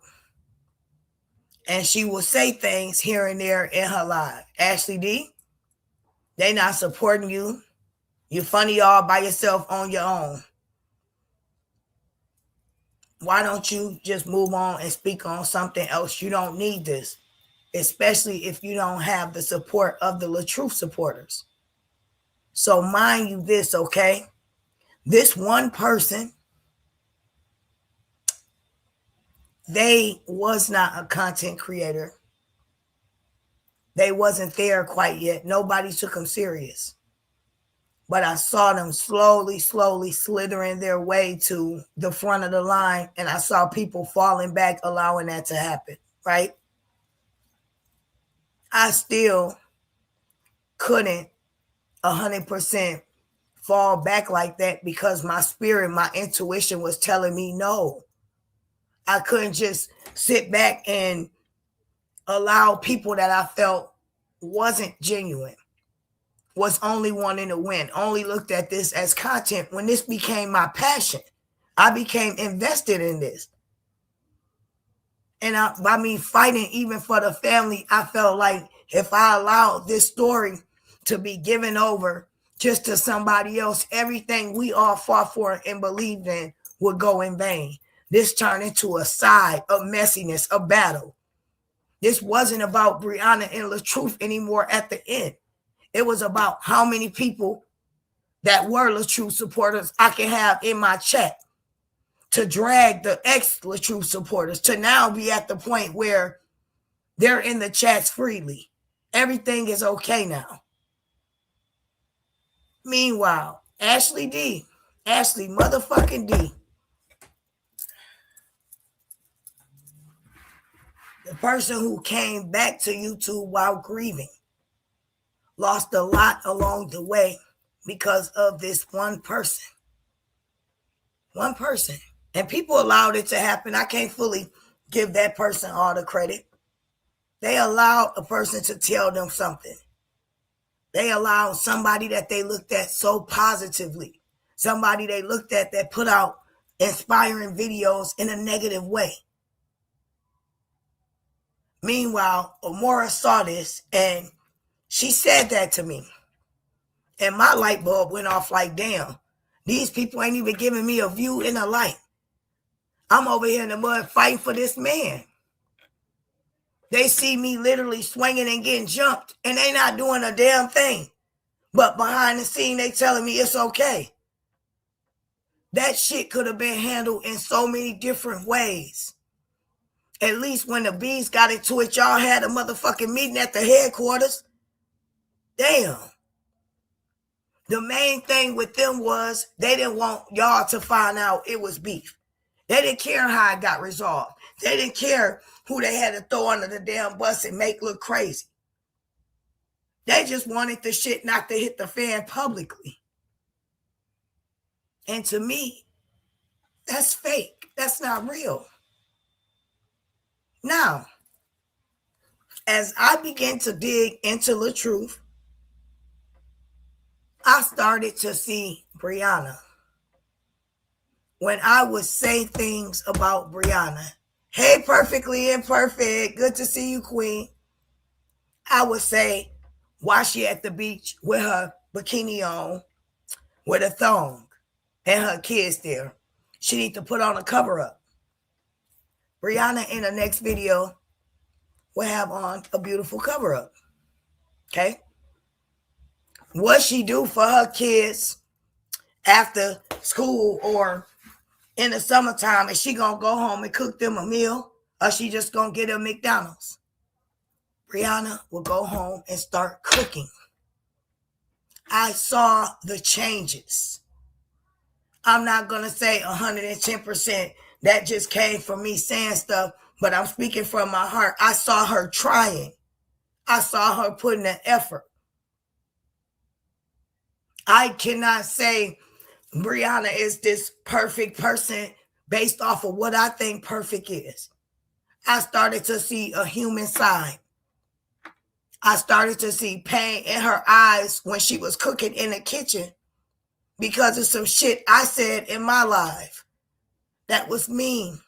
And she will say things here and there in her life. Ashley D, they not supporting you. You're funny all by yourself on your own. Why don't you just move on and speak on something else? You don't need this, especially if you don't have the support of the LaTruth supporters. So mind you this, okay? This one person, they was not a content creator. They wasn't there quite yet. Nobody took them serious. But I saw them slowly slithering their way to the front of the line. And I saw people falling back, allowing that to happen, right? I still couldn't 100% fall back like that because my spirit, my intuition was telling me no. I couldn't just sit back and allow people that I felt wasn't genuine, was only wanting to win, only looked at this as content. When this became my passion, I became invested in this. And by me fighting even for the family, I felt like if I allowed this story to be given over just to somebody else, everything we all fought for and believed in would go in vain. This turned into a side of messiness, a battle. This wasn't about Brianna and LaTruth anymore at the end. It was about how many people that were LaTruth supporters I can have in my chat to drag the ex-LaTruth supporters to now be at the point where they're in the chats freely. Everything is okay now. Meanwhile, Ashley D, Ashley motherfucking D, the person who came back to YouTube while grieving, lost a lot along the way because of this one person. One person. And people allowed it to happen. I can't fully give that person all the credit. They allowed a person to tell them something. They allowed somebody that they looked at so positively, somebody they looked at that put out inspiring videos in a negative way. Meanwhile, Amora saw this and she said that to me. And my light bulb went off like, damn, these people ain't even giving me a view in the light. I'm over here in the mud fighting for this man. They see me literally swinging and getting jumped, and they not doing a damn thing. But behind the scene, they telling me it's okay. That shit could have been handled in so many different ways. At least when the bees got into it, y'all had a motherfucking meeting at the headquarters. Damn. The main thing with them was they didn't want y'all to find out it was beef. They didn't care how it got resolved. They didn't care who they had to throw under the damn bus and make look crazy. They just wanted the shit not to hit the fan publicly. And to me, that's fake. That's not real. Now, as I began to dig into LaTruth, I started to see Brianna. When I would say things about Brianna, hey, perfectly imperfect, good to see you, queen. I would say, why she at the beach with her bikini on, with a thong, and her kids there. She need to put on a cover up. Brianna in the next video will have on a beautiful cover up. Okay? What she do for her kids after school or in the summertime, is she gonna go home and cook them a meal, or she just gonna get them McDonald's? Brianna would go home and start cooking. I saw the changes. I'm not going to say 110% that just came from me saying stuff, but I'm speaking from my heart. I saw her trying. I saw her putting an effort. I cannot say Brianna is this perfect person based off of what I think perfect is. I started to see a human side. I started to see pain in her eyes when she was cooking in the kitchen because of some shit I said in my life that was mean.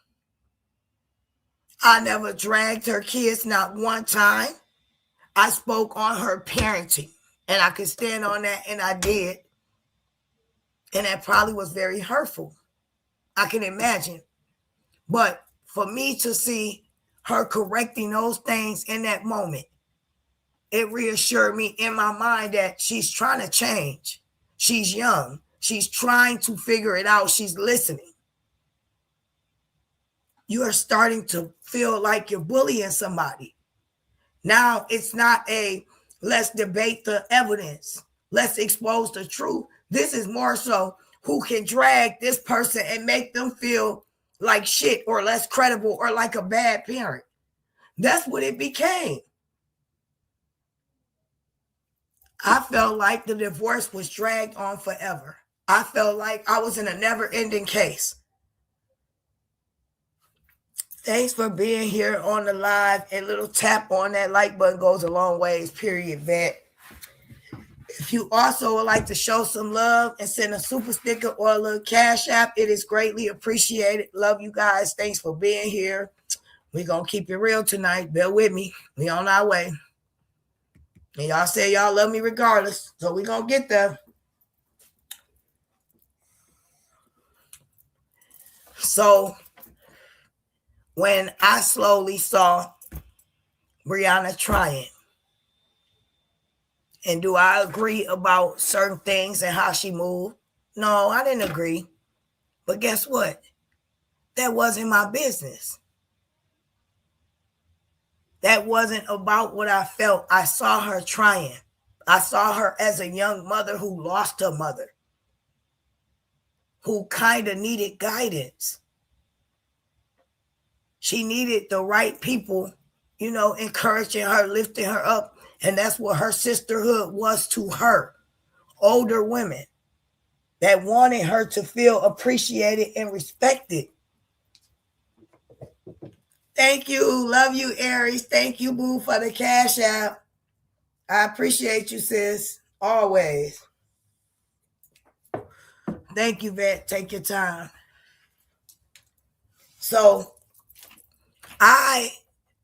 I never dragged her kids, not one time. I spoke on her parenting, and I could stand on that, and I did. And that probably was very hurtful. I can imagine. But for me to see her correcting those things in that moment, it reassured me in my mind that she's trying to change. She's young. She's trying to figure it out. She's listening. You are starting to feel like you're bullying somebody. Now it's not a let's debate the evidence. Let's expose the truth. This is more so who can drag this person and make them feel like shit or less credible or like a bad parent. That's what it became. I felt like the divorce was dragged on forever. I felt like I was in a never-ending case. Thanks for being here on the live. A little tap on that like button goes a long ways, period, vet. If you also would like to show some love and send a super sticker or a little cash app, it is greatly appreciated. Love you guys. Thanks for being here. We're going to keep it real tonight. Bear with me. We on our way. And y'all say y'all love me regardless. So we're going to get there. So when I slowly saw Brianna trying, and do I agree about certain things and how she moved? No, I didn't agree. But guess what? That wasn't my business. That wasn't about what I felt. I saw her trying. I saw her as a young mother who lost her mother, who kind of needed guidance. She needed the right people, encouraging her, lifting her up. And that's what her sisterhood was to her. Older women that wanted her to feel appreciated and respected. Thank you. Love you, Aries. Thank you, boo, for the cash app. I appreciate you, sis. Always. Thank you, Vet. Take your time. So I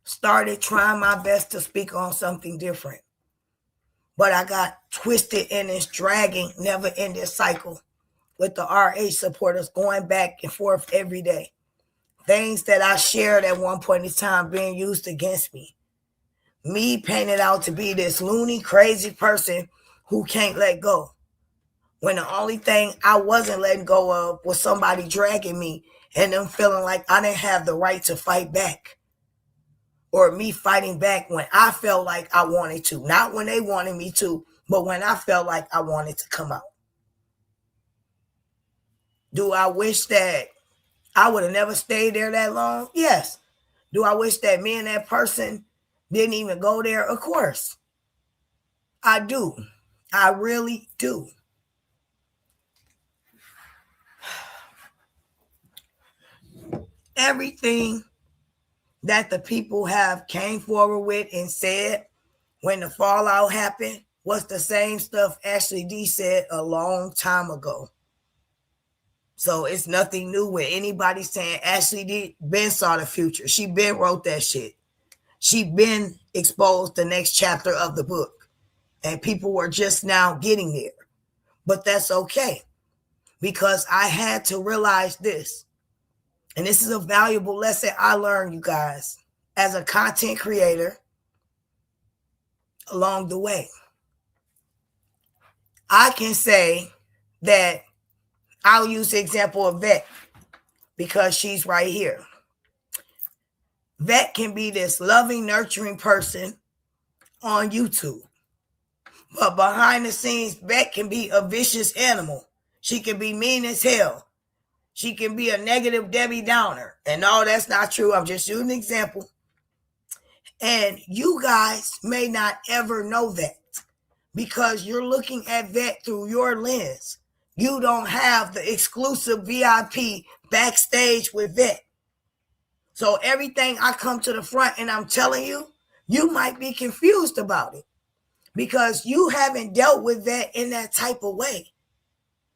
started trying my best to speak on something different. But I got twisted in this dragging, never-ending cycle with the RH supporters going back and forth every day. Things that I shared at one point in time being used against me. Me painted out to be this loony, crazy person who can't let go. When the only thing I wasn't letting go of was somebody dragging me and them feeling like I didn't have the right to fight back. Or me fighting back when I felt like I wanted to. Not when they wanted me to, but when I felt like I wanted to come out. Do I wish that I would have never stayed there that long? Yes. Do I wish that me and that person didn't even go there? Of course. I do. I really do. Everything that the people have came forward with and said when the fallout happened was the same stuff Ashley D said a long time ago. So it's nothing new with anybody saying Ashley D been saw the future. She been wrote that shit. She been exposed the next chapter of the book. And people were just now getting there. But that's okay. Because I had to realize this. And this is a valuable lesson I learned, you guys, as a content creator along the way. I can say that I'll use the example of Vet because she's right here. Vet can be this loving, nurturing person on YouTube. But behind the scenes, Beck can be a vicious animal. She can be mean as hell. She can be a negative Debbie Downer. And no, that's not true. I'm just using an example. And you guys may not ever know that because you're looking at Vet through your lens. You don't have the exclusive VIP backstage with Vet. So everything I come to the front and I'm telling you, you might be confused about it because you haven't dealt with Vet in that type of way.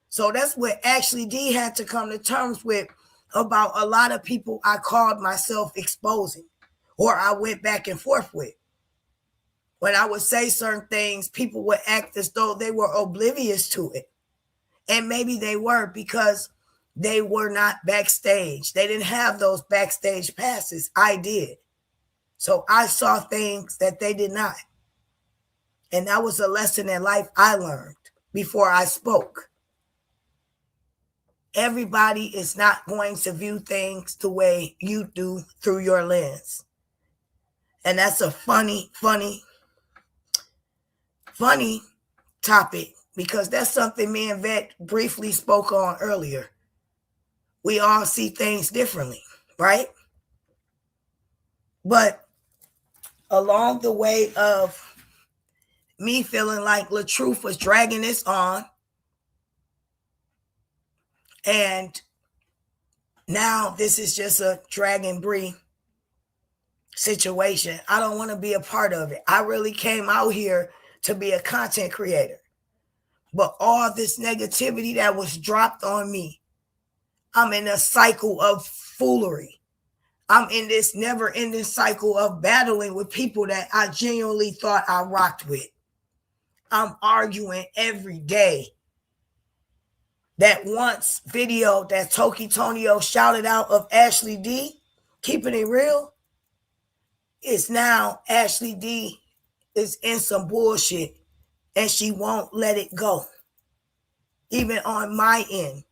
So that's what Ashley D had to come to terms with about a lot of people I called myself exposing or I went back and forth with. When I would say certain things, people would act as though they were oblivious to it. And maybe they were because they were not backstage. They didn't have those backstage passes. I did. So I saw things that they did not. And that was a lesson in life I learned before I spoke. Everybody is not going to view things the way you do through your lens. And that's a funny topic because that's something me and Vet briefly spoke on earlier. We all see things differently, right? But along the way of me feeling like LaTruth was dragging this on, and now this is just a drag and Bree situation. I don't want to be a part of it. I really came out here to be a content creator. But all this negativity that was dropped on me, I'm in a cycle of foolery. I'm in this never-ending cycle of battling with people that I genuinely thought I rocked with. I'm arguing every day. That once video that Toki Tonio shouted out of Ashley D, keeping it real, is now Ashley D is in some bullshit and she won't let it go. Even on my end.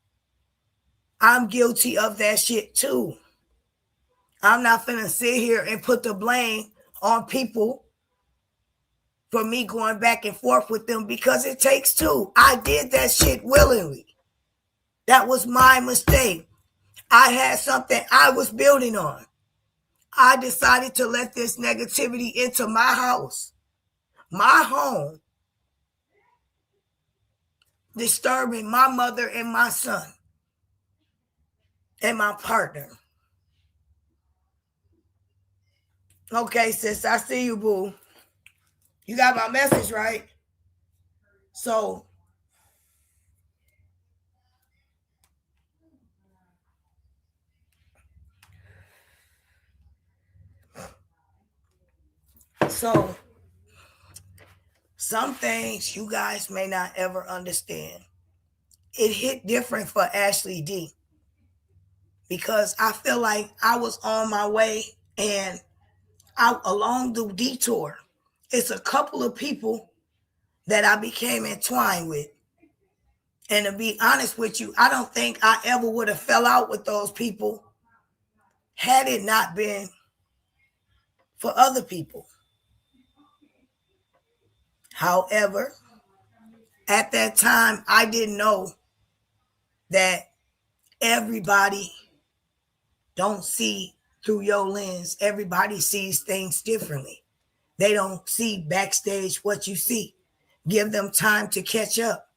I'm guilty of that shit too. I'm not finna sit here and put the blame on people for me going back and forth with them because it takes two. I did that shit willingly. That was my mistake. I had something I was building on. I decided to let this negativity into my house, my home, disturbing my mother and my son and my partner. Okay, sis, I see you, boo. You got my message, right? So some things you guys may not ever understand. It hit different for Ashley D because I feel like I was on my way and along the detour, it's a couple of people that I became entwined with. And to be honest with you, I don't think I ever would have fell out with those people had it not been for other people. However, at that time, I didn't know that everybody don't see through your lens. Everybody sees things differently. They don't see backstage what you see. Give them time to catch up.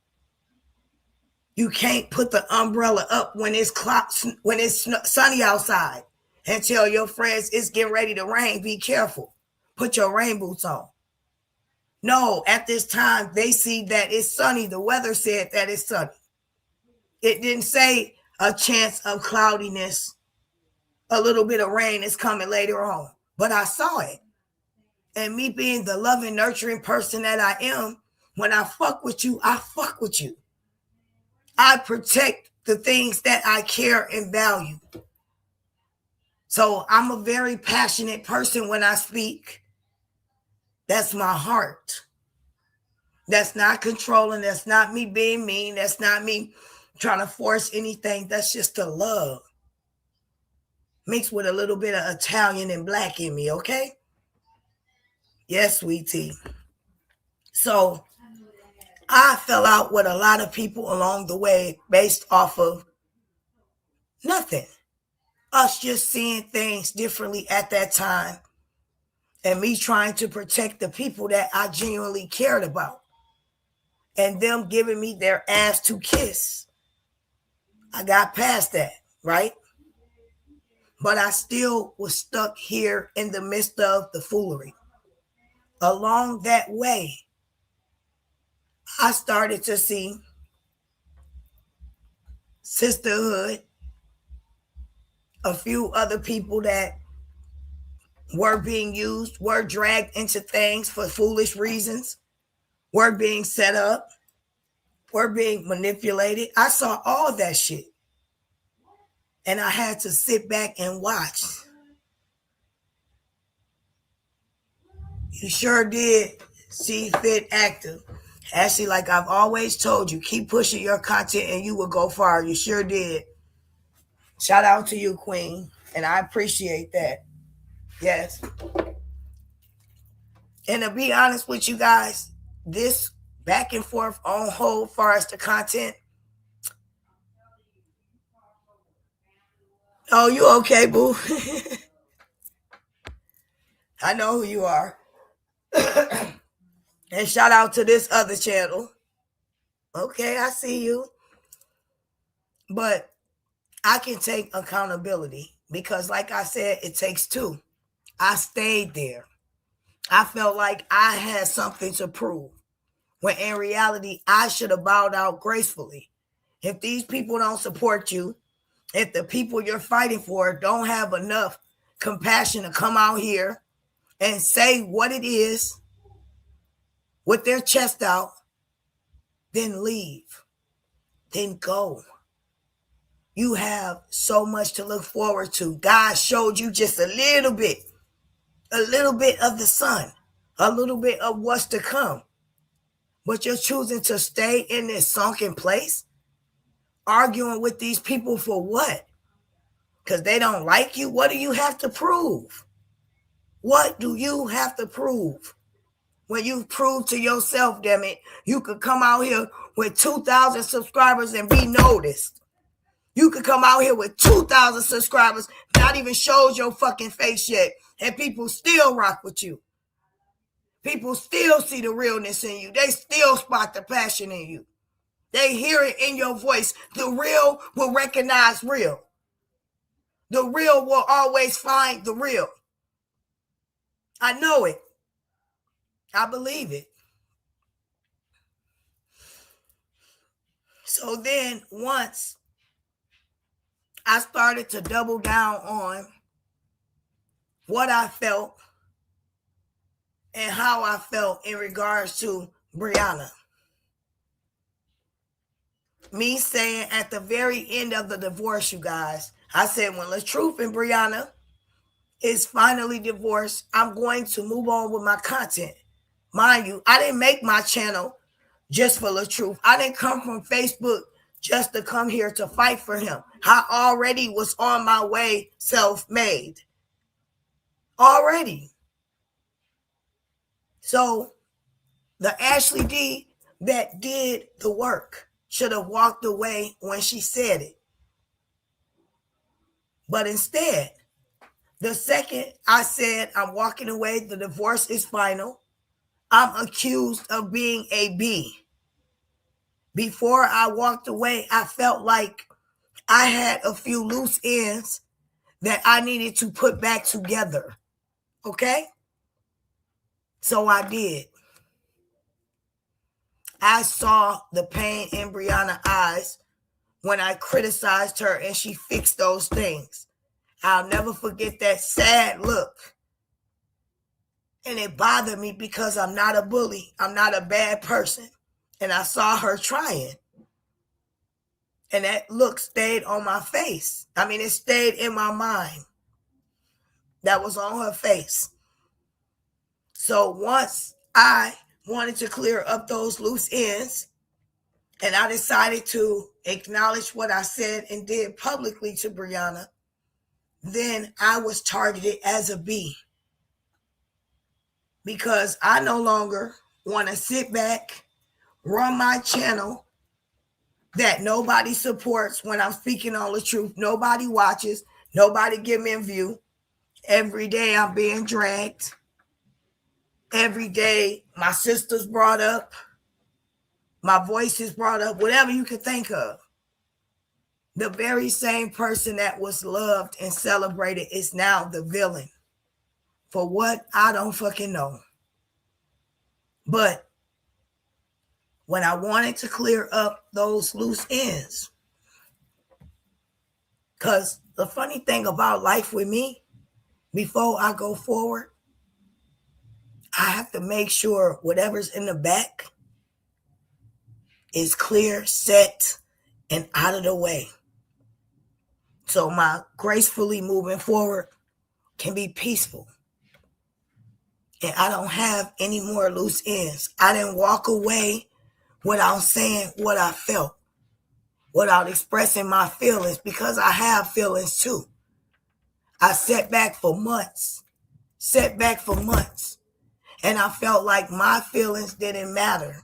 You can't put the umbrella up when it's sunny outside and tell your friends it's getting ready to rain. Be careful. Put your rain boots on. No, at this time, they see that it's sunny. The weather said that it's sunny. It didn't say a chance of cloudiness. A little bit of rain is coming later on. But I saw it. And me being the loving, nurturing person that I am, when I fuck with you, I fuck with you. I protect the things that I care and value. So I'm a very passionate person when I speak. That's my heart. That's not controlling. That's not me being mean. That's not me trying to force anything. That's just the love. Mixed with a little bit of Italian and black in me, okay? Yes, sweetie. So I fell out with a lot of people along the way based off of nothing. Us just seeing things differently at that time and me trying to protect the people that I genuinely cared about and them giving me their ass to kiss. I got past that, right? But I still was stuck here in the midst of the foolery. Along that way, I started to see Sisterhood, a few other people that were being used, were dragged into things for foolish reasons, were being set up, were being manipulated. I saw all that shit. And I had to sit back and watch. You sure did see fit active. Ashley, like I've always told you, keep pushing your content and you will go far. You sure did. Shout out to you, Queen. And I appreciate that. Yes. And to be honest with you guys, this back and forth on hold far as the content. Oh, you okay, boo? I know who you are. And shout out to this other channel. Okay, I see you. But I can take accountability because, like I said, it takes two. I stayed there. I felt like I had something to prove, when in reality, I should have bowed out gracefully. If these people don't support you, if the people you're fighting for don't have enough compassion to come out here and say what it is with their chest out, then leave, then go. You have so much to look forward to. God showed you just a little bit of the sun, a little bit of what's to come. But you're choosing to stay in this sunken place, arguing with these people for what? Because they don't like you? What do you have to prove? What do you have to prove? When you've proved to yourself, damn it, you could come out here with 2,000 subscribers and be noticed. You could come out here with 2,000 subscribers, not even showed your fucking face yet, and people still rock with you. People still see the realness in you. They still spot the passion in you. They hear it in your voice. The real will recognize real. The real will always find the real. I know it. I believe it. So then once I started to double down on what I felt and how I felt in regards to Brianna. Me saying at the very end of the divorce, you guys, I said when LaTruth and Brianna is finally divorced, I'm going to move on with my content. Mind you, I didn't make my channel just for LaTruth. I didn't come from Facebook just to come here to fight for him. I already was on my way self-made. Already. So the Ashley D that did the work should have walked away when she said it. But instead, the second I said I'm walking away, the divorce is final, I'm accused of being a B. Before I walked away, I felt like I had a few loose ends that I needed to put back together. Okay? So I did. I saw the pain in Brianna's eyes when I criticized her and she fixed those things. I'll never forget that sad look. And it bothered me because I'm not a bully. I'm not a bad person. And I saw her trying. And that look stayed on my face. I mean, it stayed in my mind. That was on her face. So once I wanted to clear up those loose ends, and I decided to acknowledge what I said and did publicly to Brianna, then I was targeted as a B. because I no longer want to sit back, run my channel that nobody supports when I'm speaking all the truth. Nobody watches. Nobody give me a view. Every day I'm being dragged. Every day my sister's brought up. My voice is brought up. Whatever you can think of. The very same person that was loved and celebrated is now the villain. For what? I don't fucking know. But when I wanted to clear up those loose ends, because the funny thing about life with me, before I go forward, I have to make sure whatever's in the back is clear, set, and out of the way. So my gracefully moving forward can be peaceful. And I don't have any more loose ends. I didn't walk away without saying what I felt, without expressing my feelings, because I have feelings too. I sat back for months, and I felt like my feelings didn't matter.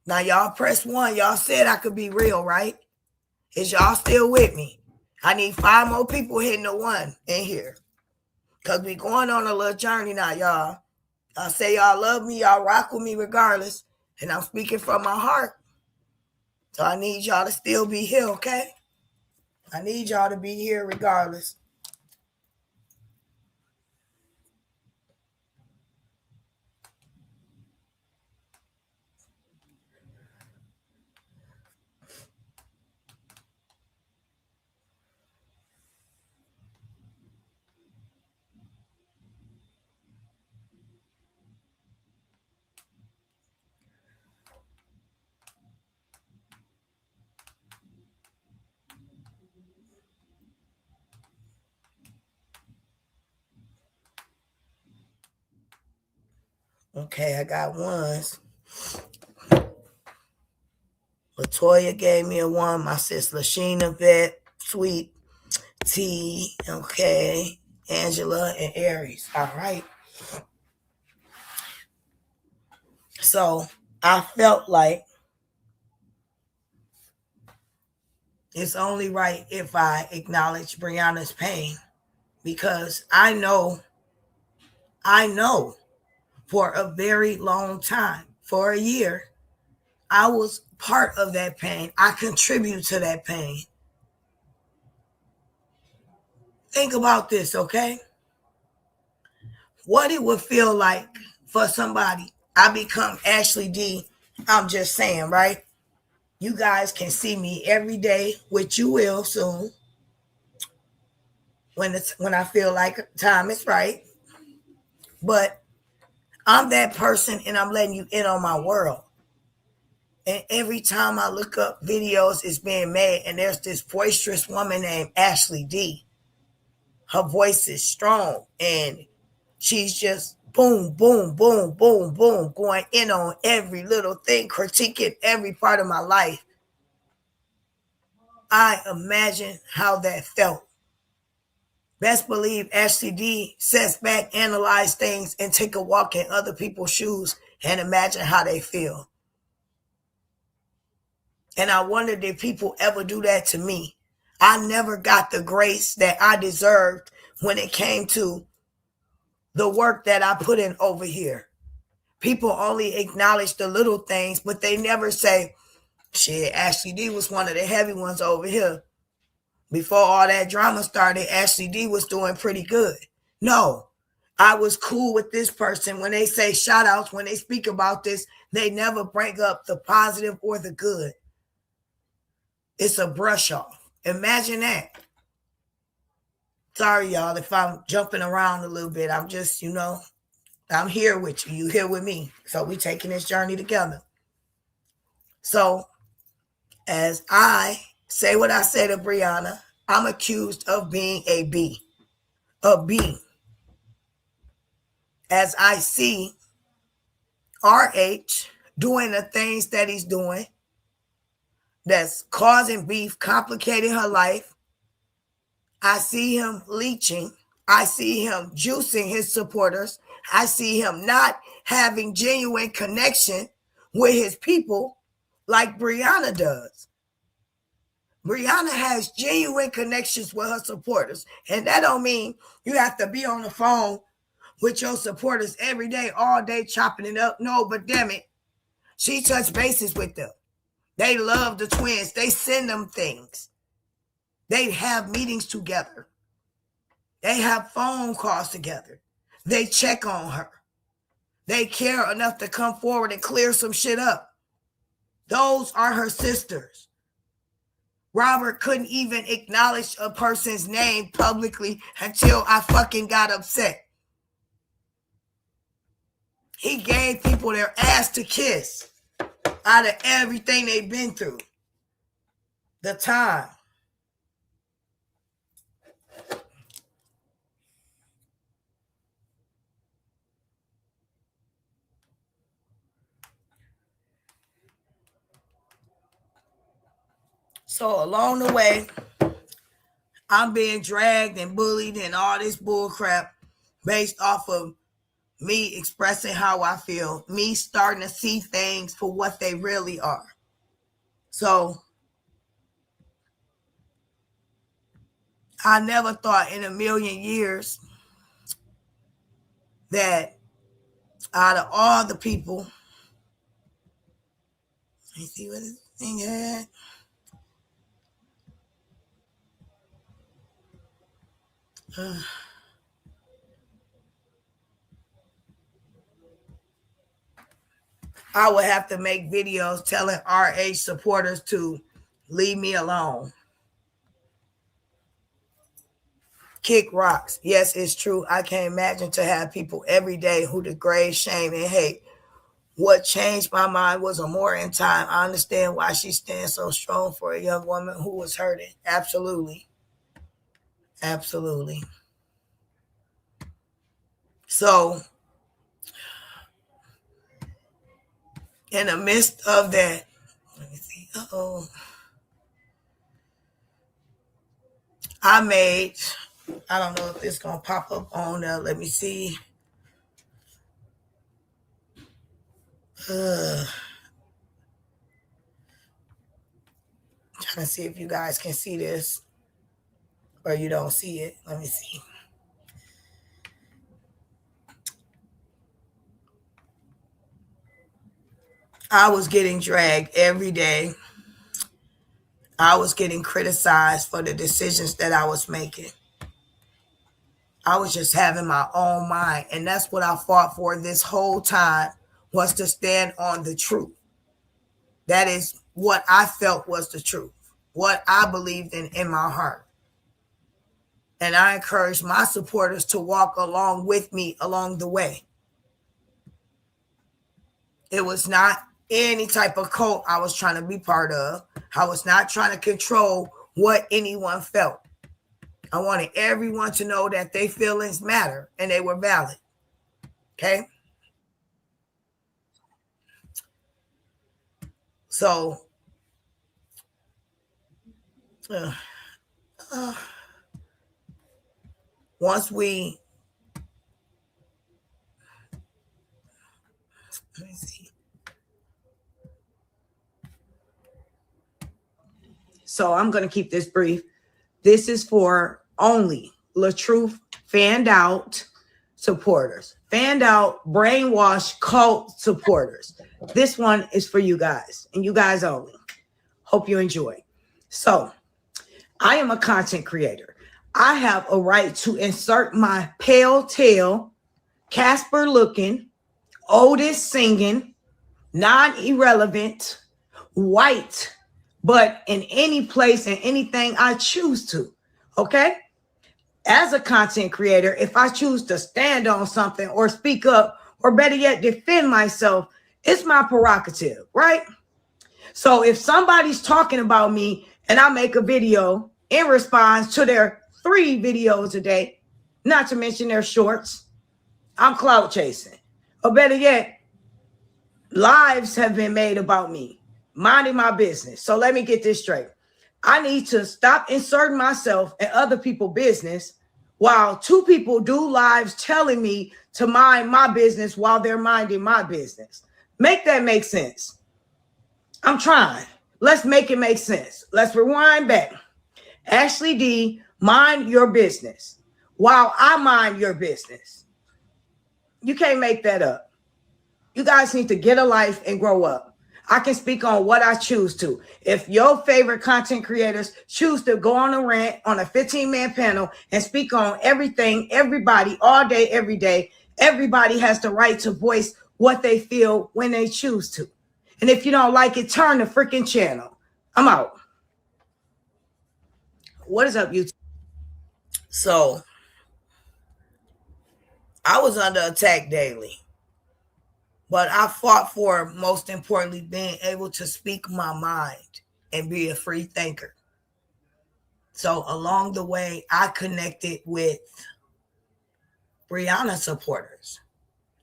Now, y'all press 1. Y'all said I could be real, right? Is y'all still with me? I need 5 more people hitting the 1 in here. Because we going on a little journey now, y'all. I say y'all love me. Y'all rock with me regardless. And I'm speaking from my heart. So I need y'all to still be here, okay? I need y'all to be here regardless. Okay, I got ones. Latoya gave me a 1. My sis Lashina, Vet, Sweet, T, okay, Angela, and Aries. All right. So I felt like it's only right if I acknowledge Brianna's pain, because I know for a very long time, for a year, I was part of that pain. I contribute to that pain. Think about this, okay? What it would feel like for somebody. I become Ashley D. I'm just saying, right? You guys can see me every day, which you will soon, when I feel like time is right. But I'm that person, and I'm letting you in on my world. And every time I look up videos, it's being made, and there's this boisterous woman named Ashley D. Her voice is strong, and she's just boom, boom, boom, boom, boom, going in on every little thing, critiquing every part of my life. I imagine how that felt. Best believe Ashley D sits back, analyze things, and take a walk in other people's shoes and imagine how they feel. And I wondered if people ever do that to me. I never got the grace that I deserved when it came to the work that I put in over here. People only acknowledge the little things, but they never say, shit, Ashley D was one of the heavy ones over here. Before all that drama started, Ashley D was doing pretty good. No, I was cool with this person. When they say shout outs, when they speak about this, they never bring up the positive or the good. It's a brush off. Imagine that. Sorry, y'all, if I'm jumping around a little bit. I'm just, I'm here with you. You here with me. So we taking this journey together. So as I say what I say to Brianna, I'm accused of being a B. As I see RH doing the things that he's doing, that's causing beef, complicating her life. I see him leeching I see him juicing his supporters. I see him not having genuine connection with his people like Brianna does. Brianna has genuine connections with her supporters. And that don't mean you have to be on the phone with your supporters every day, all day, chopping it up. No, but damn it, she touched bases with them. They love the twins. They send them things. They have meetings together. They have phone calls together. They check on her. They care enough to come forward and clear some shit up. Those are her sisters. Robert couldn't even acknowledge a person's name publicly until I fucking got upset. He gave people their ass to kiss out of everything they've been through. The time. So along the way, I'm being dragged and bullied and all this bull crap based off of me expressing how I feel, me starting to see things for what they really are. So I never thought in a million years that out of all the people, let me see what this thing had. I would have to make videos telling RH supporters to leave me alone. Kick rocks. Yes, it's true. I can't imagine to have people every day who degrade, shame, and hate. What changed my mind was a more in time. I understand why she stands so strong for a young woman who was hurting. Absolutely. Absolutely. So, in the midst of that, let me see. I don't know if it's going to pop up on there. Let me see. Trying to see if you guys can see this or you don't see it. Let me see. I was getting dragged every day. I was getting criticized for the decisions that I was making. I was just having my own mind. And that's what I fought for this whole time, was to stand on the truth. That is what I felt was the truth, what I believed in my heart. And I encouraged my supporters to walk along with me along the way. It was not any type of cult I was trying to be part of. I was not trying to control what anyone felt. I wanted everyone to know that their feelings matter and they were valid. Okay? So, once we, let me see. So I'm going to keep this brief. This is for only LaTruth fanned out supporters, fanned out brainwashed cult supporters. This one is for you guys and you guys only. Hope you enjoy. So I am a content creator. I have a right to insert my pale tail, Casper looking, Otis singing, non-irrelevant, white, but in any place and anything I choose to. Okay? As a content creator, if I choose to stand on something or speak up, or better yet, defend myself, it's my prerogative, right? So if somebody's talking about me and I make a video in response to their 3 videos a day, not to mention their shorts, I'm clout chasing. Or better yet, lives have been made about me, minding my business. So let me get this straight. I need to stop inserting myself in other people's business while two people do lives telling me to mind my business while they're minding my business. Make that make sense. I'm trying. Let's make it make sense. Let's rewind back. Ashley D, mind your business while I mind your business. You can't make that up. You guys need to get a life and grow up. I can speak on what I choose to. If your favorite content creators choose to go on a rant on a 15-man panel and speak on everything, everybody, all day, every day, everybody has the right to voice what they feel when they choose to. And if you don't like it, turn the freaking channel. I'm out. What is up, YouTube? So, I was under attack daily. But I fought for, most importantly, being able to speak my mind and be a free thinker. So along the way, I connected with Brianna supporters.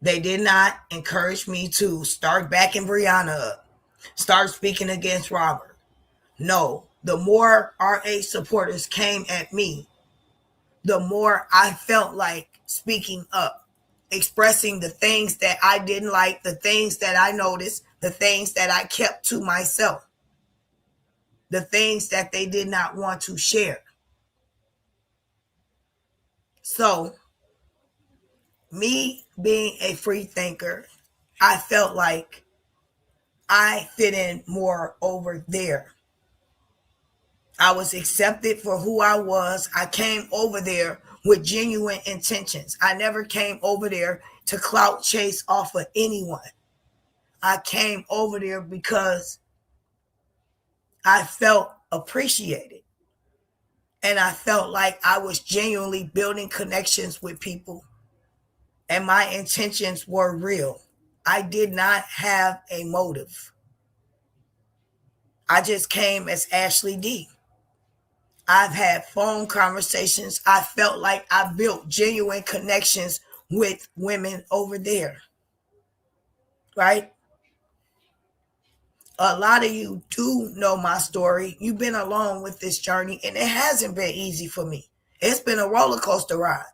They did not encourage me to start backing Brianna up, start speaking against Robert. No, the more RA supporters came at me, the more I felt like speaking up, expressing the things that I didn't like, the things that I noticed, the things that I kept to myself, the things that they did not want to share. So, me being a free thinker, I felt like I fit in more over there. I was accepted for who I was. I came over there with genuine intentions. I never came over there to clout chase off of anyone. I came over there because I felt appreciated. And I felt like I was genuinely building connections with people. And my intentions were real. I did not have a motive. I just came as Ashley D. I've had phone conversations. I felt like I built genuine connections with women over there. Right? A lot of you do know my story. You've been along with this journey, and it hasn't been easy for me. It's been a roller coaster ride.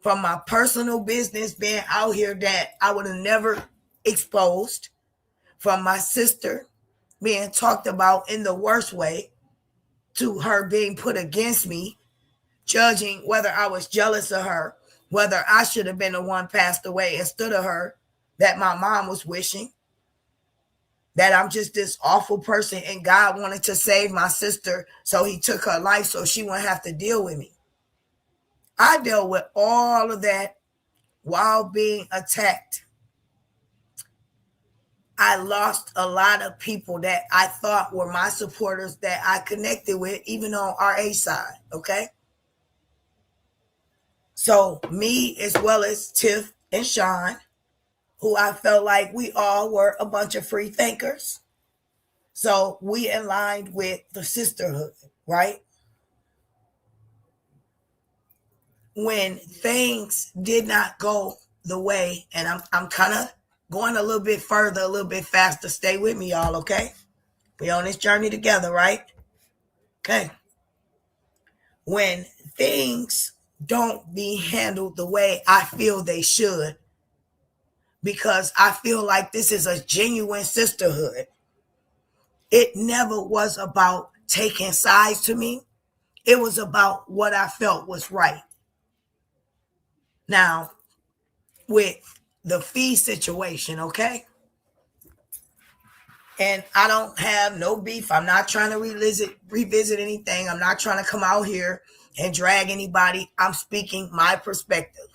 From my personal business being out here that I would have never exposed, from my sister being talked about in the worst way, to her being put against me, judging whether I was jealous of her, whether I should have been the one passed away instead of her, that my mom was wishing, that I'm just this awful person and God wanted to save my sister, so he took her life so she wouldn't have to deal with me. I dealt with all of that while being attacked. I lost a lot of people that I thought were my supporters that I connected with, even on RA side, okay? So me, as well as Tiff and Sean, who I felt like we all were a bunch of free thinkers. So we aligned with the Sisterhood, right? When things did not go the way, and I'm kind of going a little bit further, a little bit faster. Stay with me, y'all, okay? We on this journey together, right? Okay. When things don't be handled the way I feel they should, because I feel like this is a genuine sisterhood. It never was about taking sides to me. It was about what I felt was right. Now, with the fee situation, okay? And I don't have no beef. I'm not trying to revisit anything. I'm not trying to come out here and drag anybody. I'm speaking my perspective.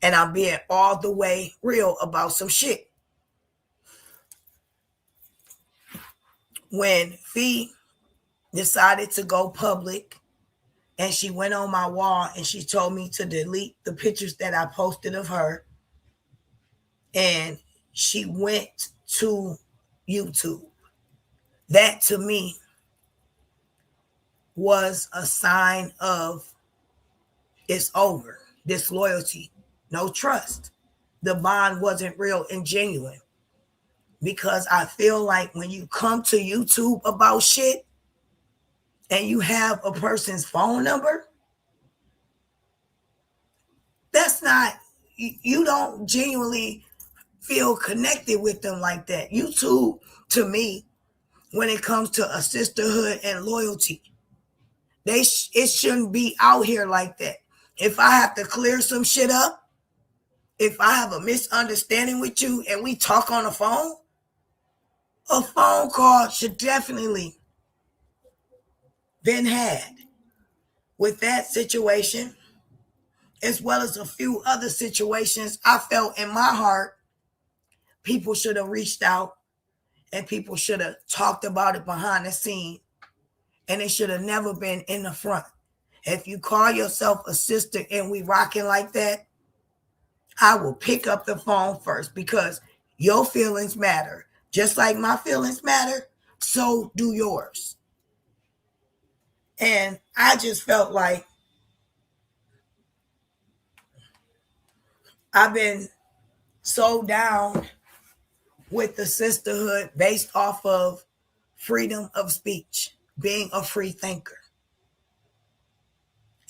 And I'm being all the way real about some shit. When Fee decided to go public and she went on my wall and she told me to delete the pictures that I posted of her, and she went to YouTube, that to me was a sign of it's over, disloyalty, no trust. The bond wasn't real and genuine, because I feel like when you come to YouTube about shit and you have a person's phone number, that's not, you don't genuinely feel connected with them like that. You too, to me, when it comes to a sisterhood and loyalty, it shouldn't be out here like that. If I have to clear some shit up, if I have a misunderstanding with you and we talk on the phone, a phone call should definitely been had. With that situation, as well as a few other situations, I felt in my heart people should have reached out and people should have talked about it behind the scene, and it should have never been in the front. If you call yourself a sister and we rocking like that, I will pick up the phone first, because your feelings matter. Just like my feelings matter, so do yours. And I just felt like I've been so down with the sisterhood based off of freedom of speech, being a free thinker.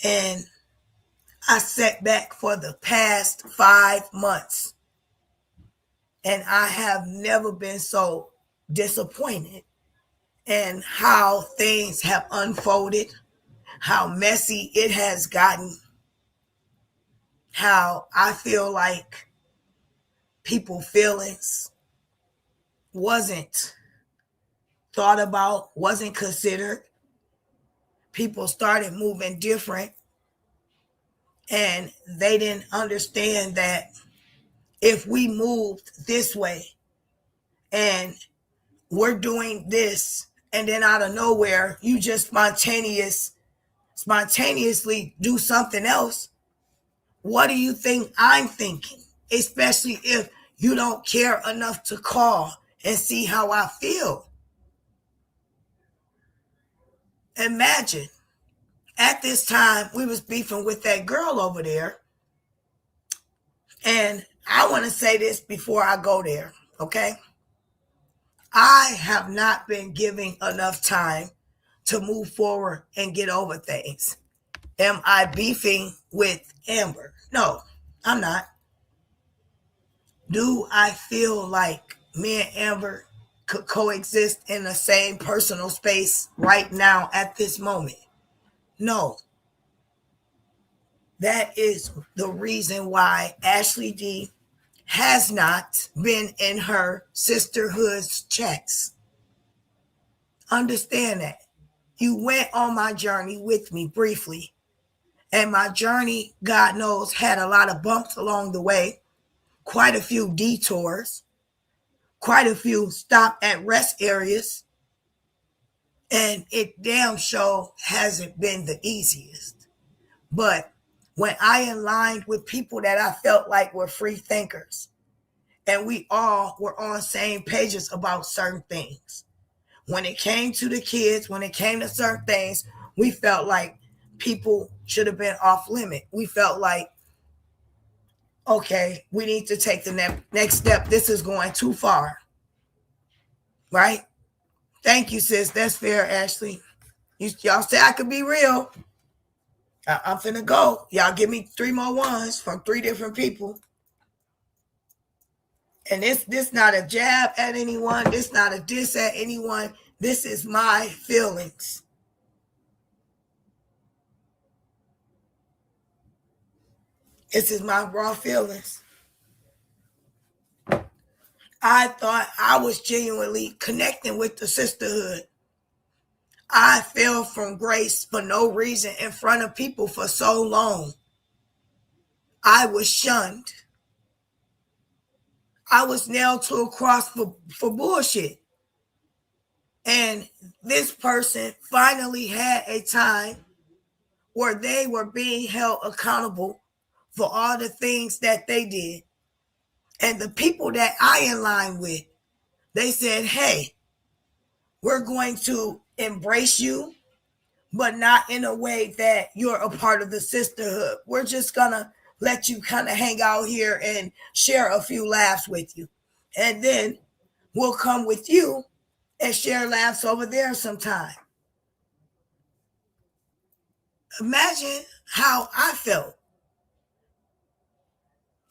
And I sat back for the past 5 months, and I have never been so disappointed in how things have unfolded, how messy it has gotten, how I feel like people's feelings wasn't thought about, wasn't considered. People started moving different, and they didn't understand that if we moved this way and we're doing this, and then out of nowhere you just spontaneously do something else, what do you think I'm thinking? Especially if you don't care enough to call and see how I feel. Imagine at this time we was beefing with that girl over there. And I want to say this before I go there, okay? I have not been giving enough time to move forward and get over things. Am I beefing with Amber? No, I'm not. Do I feel like me and Amber could coexist in the same personal space right now at this moment? No. That is the reason why Ashley D has not been in her sisterhood's checks. Understand that. You went on my journey with me briefly, and my journey, God knows, had a lot of bumps along the way, quite a few detours, quite a few stop at rest areas, and it damn sure hasn't been the easiest. But when I aligned with people that I felt like were free thinkers, and we all were on same pages about certain things, when it came to the kids, when it came to certain things, we felt like people should have been off limit. We felt like, okay, we need to take the next step. This is going too far. Right? Thank you, sis. That's fair, Ashley. Y'all say I could be real. I'm finna go. Y'all give me 3 more ones from 3 different people. And this not a jab at anyone. This not a diss at anyone. This is my feelings. This is my raw feelings. I thought I was genuinely connecting with the sisterhood. I fell from grace for no reason in front of people for so long. I was shunned. I was nailed to a cross for bullshit. And this person finally had a time where they were being held accountable for all the things that they did. And the people that I align with, they said, hey, we're going to embrace you, but not in a way that you're a part of the sisterhood. We're just going to let you kind of hang out here and share a few laughs with you. And then we'll come with you and share laughs over there sometime. Imagine how I felt.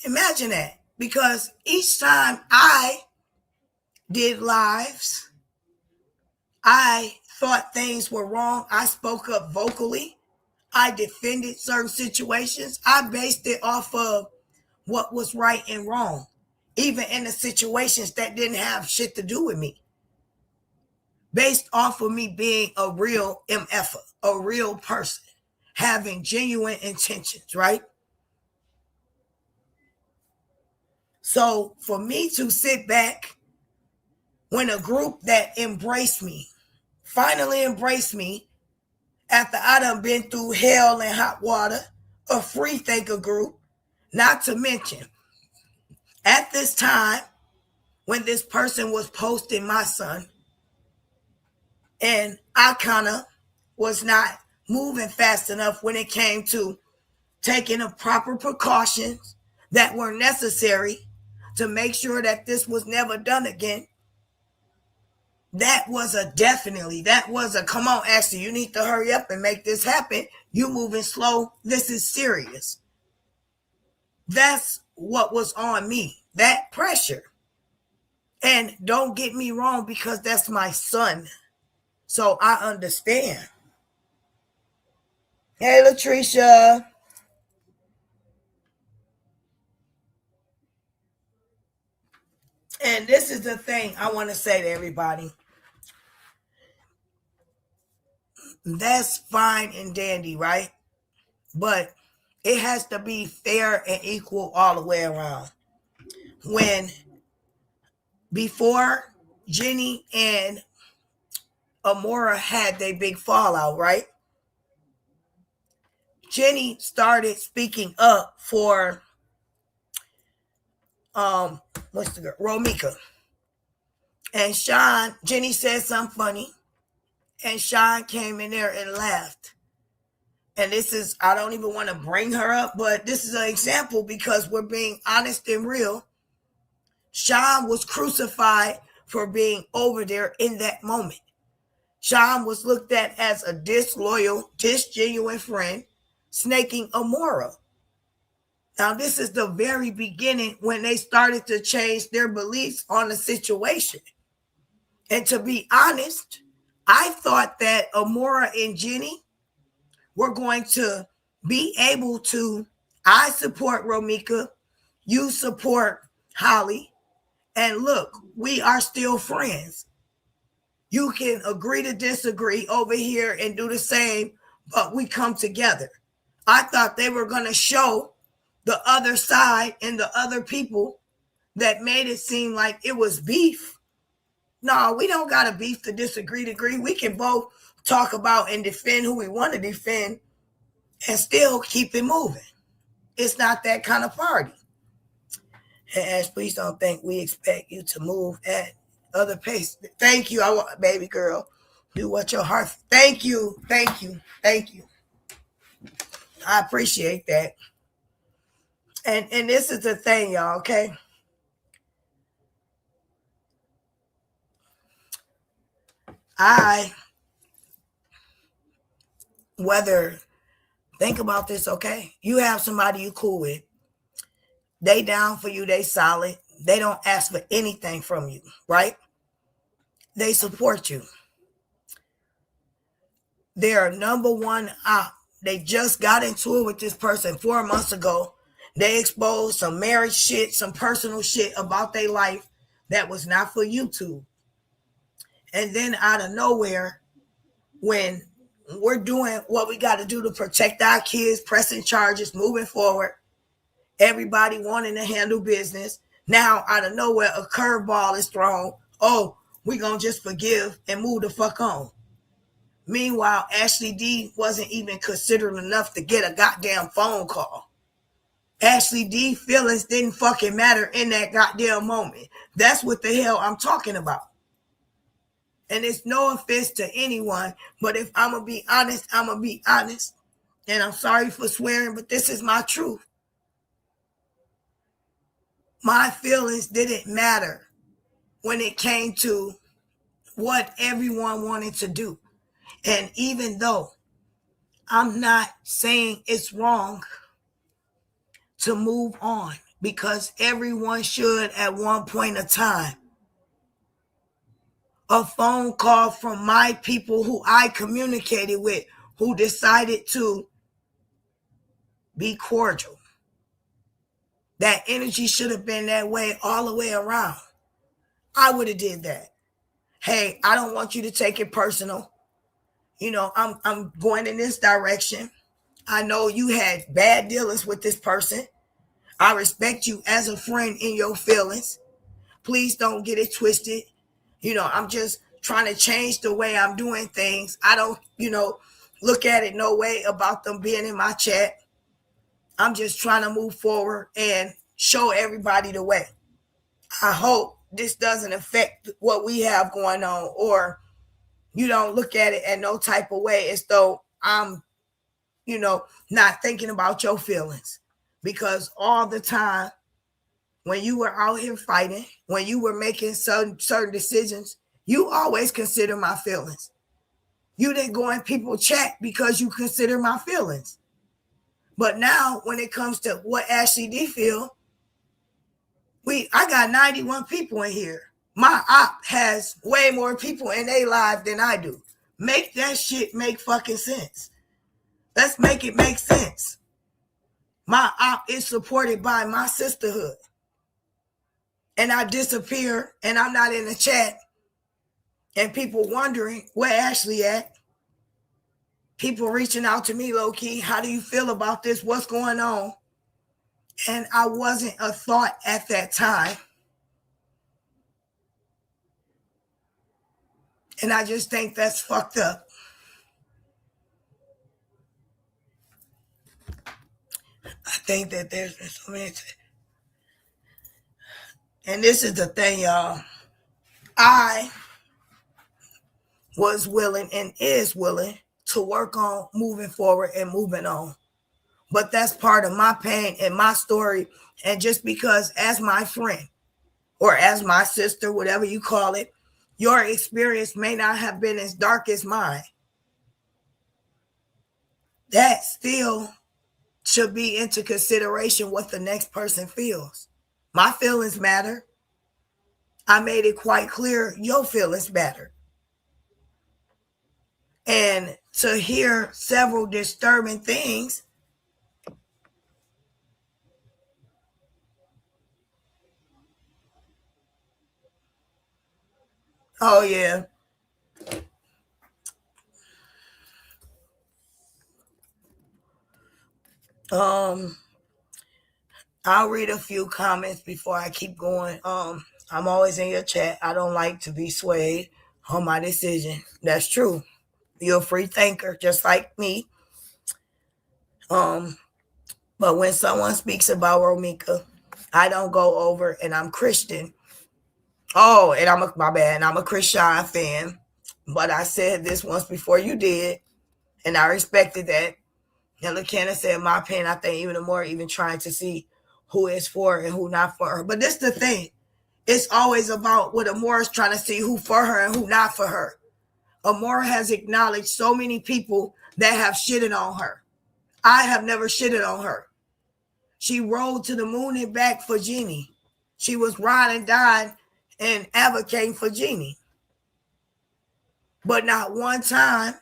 Imagine that. Because each time I did lives, I thought things were wrong. I spoke up vocally. I defended certain situations. I based it off of what was right and wrong, even in the situations that didn't have shit to do with me. Based off of me being a real MFer, a real person, having genuine intentions, right? So for me to sit back when a group that embraced me, finally embraced me, after I done been through hell and hot water, a free thinker group, not to mention, at this time, when this person was posting my son, and I kind of was not moving fast enough when it came to taking the proper precautions that were necessary to make sure that this was never done again. That was a come on, Ashley, you need to hurry up and make this happen. You moving slow. This is serious. That's what was on me, that pressure. And don't get me wrong, because that's my son. So I understand. Hey, Latricia. And this is the thing I want to say to everybody. That's fine and dandy, right? But it has to be fair and equal all the way around. When before Jenny and Amora had their big fallout, right? Jenny started speaking up for what's the girl? Romika. And Jenny said something funny, and Sean came in there and laughed. And this is, I don't even want to bring her up, but this is an example because we're being honest and real. Sean was crucified for being over there in that moment. Sean was looked at as a disloyal, disgenuine friend, snaking Amora. Now, this is the very beginning when they started to change their beliefs on the situation. And to be honest, I thought that Amora and Jenny were going to be able to, I support Romika, you support Holly, and look, we are still friends. You can agree to disagree over here and do the same, but we come together. I thought they were going to show the other side and the other people that made it seem like it was beef. No, we don't got a beef to disagree to agree. We can both talk about and defend who we want to defend and still keep it moving. It's not that kind of party. And Ash, please don't think we expect you to move at other pace. Thank you, baby girl. Do what your heart. Thank you. I appreciate that. And this is the thing, y'all, okay? Think about this, okay? You have somebody you cool with. They down for you, they solid. They don't ask for anything from you, right? They support you. They're number one out. They just got into it with this person 4 months ago. They exposed some marriage shit, some personal shit about their life that was not for YouTube. And then out of nowhere, when we're doing what we got to do to protect our kids, pressing charges, moving forward, everybody wanting to handle business. Now, out of nowhere, a curveball is thrown. Oh, we're going to just forgive and move the fuck on. Meanwhile, Ashley D wasn't even considered enough to get a goddamn phone call. Ashley D feelings didn't fucking matter in that goddamn moment. That's what the hell I'm talking about. And it's no offense to anyone, but if I'm going to be honest, I'm going to be honest. And I'm sorry for swearing, but this is my truth. My feelings didn't matter when it came to what everyone wanted to do. And even though I'm not saying it's wrong to move on, because everyone should at one point of time. A phone call from my people who I communicated with, who decided to be cordial. That energy should have been that way all the way around. I would have did that. Hey, I don't want you to take it personal. You know, I'm going in this direction. I know you had bad dealings with this person. I respect you as a friend in your feelings. Please don't get it twisted. You know, I'm just trying to change the way I'm doing things. I don't, look at it no way about them being in my chat. I'm just trying to move forward and show everybody the way. I hope this doesn't affect what we have going on, or you don't look at it in no type of way as though I'm, not thinking about your feelings. Because all the time, when you were out here fighting, when you were making certain decisions, you always consider my feelings. You didn't go in people's chat because you consider my feelings. But now, when it comes to what Ashley D feel, I got 91 people in here. My op has way more people in their life than I do. Make that shit make fucking sense. Let's make it make sense. My op is supported by my sisterhood. And I disappear and I'm not in the chat. And people wondering where Ashley at. People reaching out to me low-key. How do you feel about this? What's going on? And I wasn't a thought at that time. And I just think that's fucked up. I think that there's been so many. And this is the thing, y'all. I was willing and is willing to work on moving forward and moving on. But that's part of my pain and my story. And just because as my friend or as my sister, whatever you call it, your experience may not have been as dark as mine. That still should be into consideration what the next person feels. My feelings matter. I made it quite clear your feelings matter. And to hear several disturbing things, oh yeah. I'll read a few comments before I keep going. I'm always in your chat. I don't like to be swayed on my decision. That's true. You're a free thinker, just like me. But when someone speaks about Romika, I don't go over, and I'm Christian. Oh, and I'm a Christian fan. But I said this once before you did, and I respected that. And LaKenna said, in my opinion, I think even more, even trying to see who is for her and who not for her. But this is the thing. It's always about what Amora is trying to see who for her and who not for her. Amora has acknowledged so many people that have shitted on her. I have never shitted on her. She rode to the moon and back for Jeannie. She was ride and die and advocating for Jeannie. But not one time,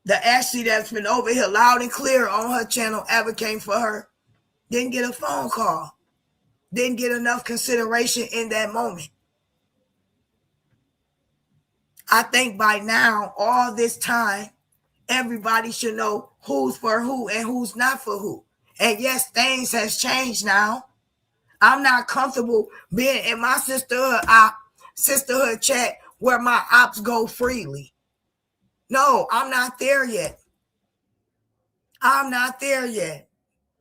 the Ashley that's been over here loud and clear on her channel advocating for her didn't get a phone call. Didn't get enough consideration in that moment. I think by now, all this time, everybody should know who's for who and who's not for who. And yes, things has changed now. I'm not comfortable being in my sisterhood chat where my ops go freely. No, I'm not there yet. I'm not there yet.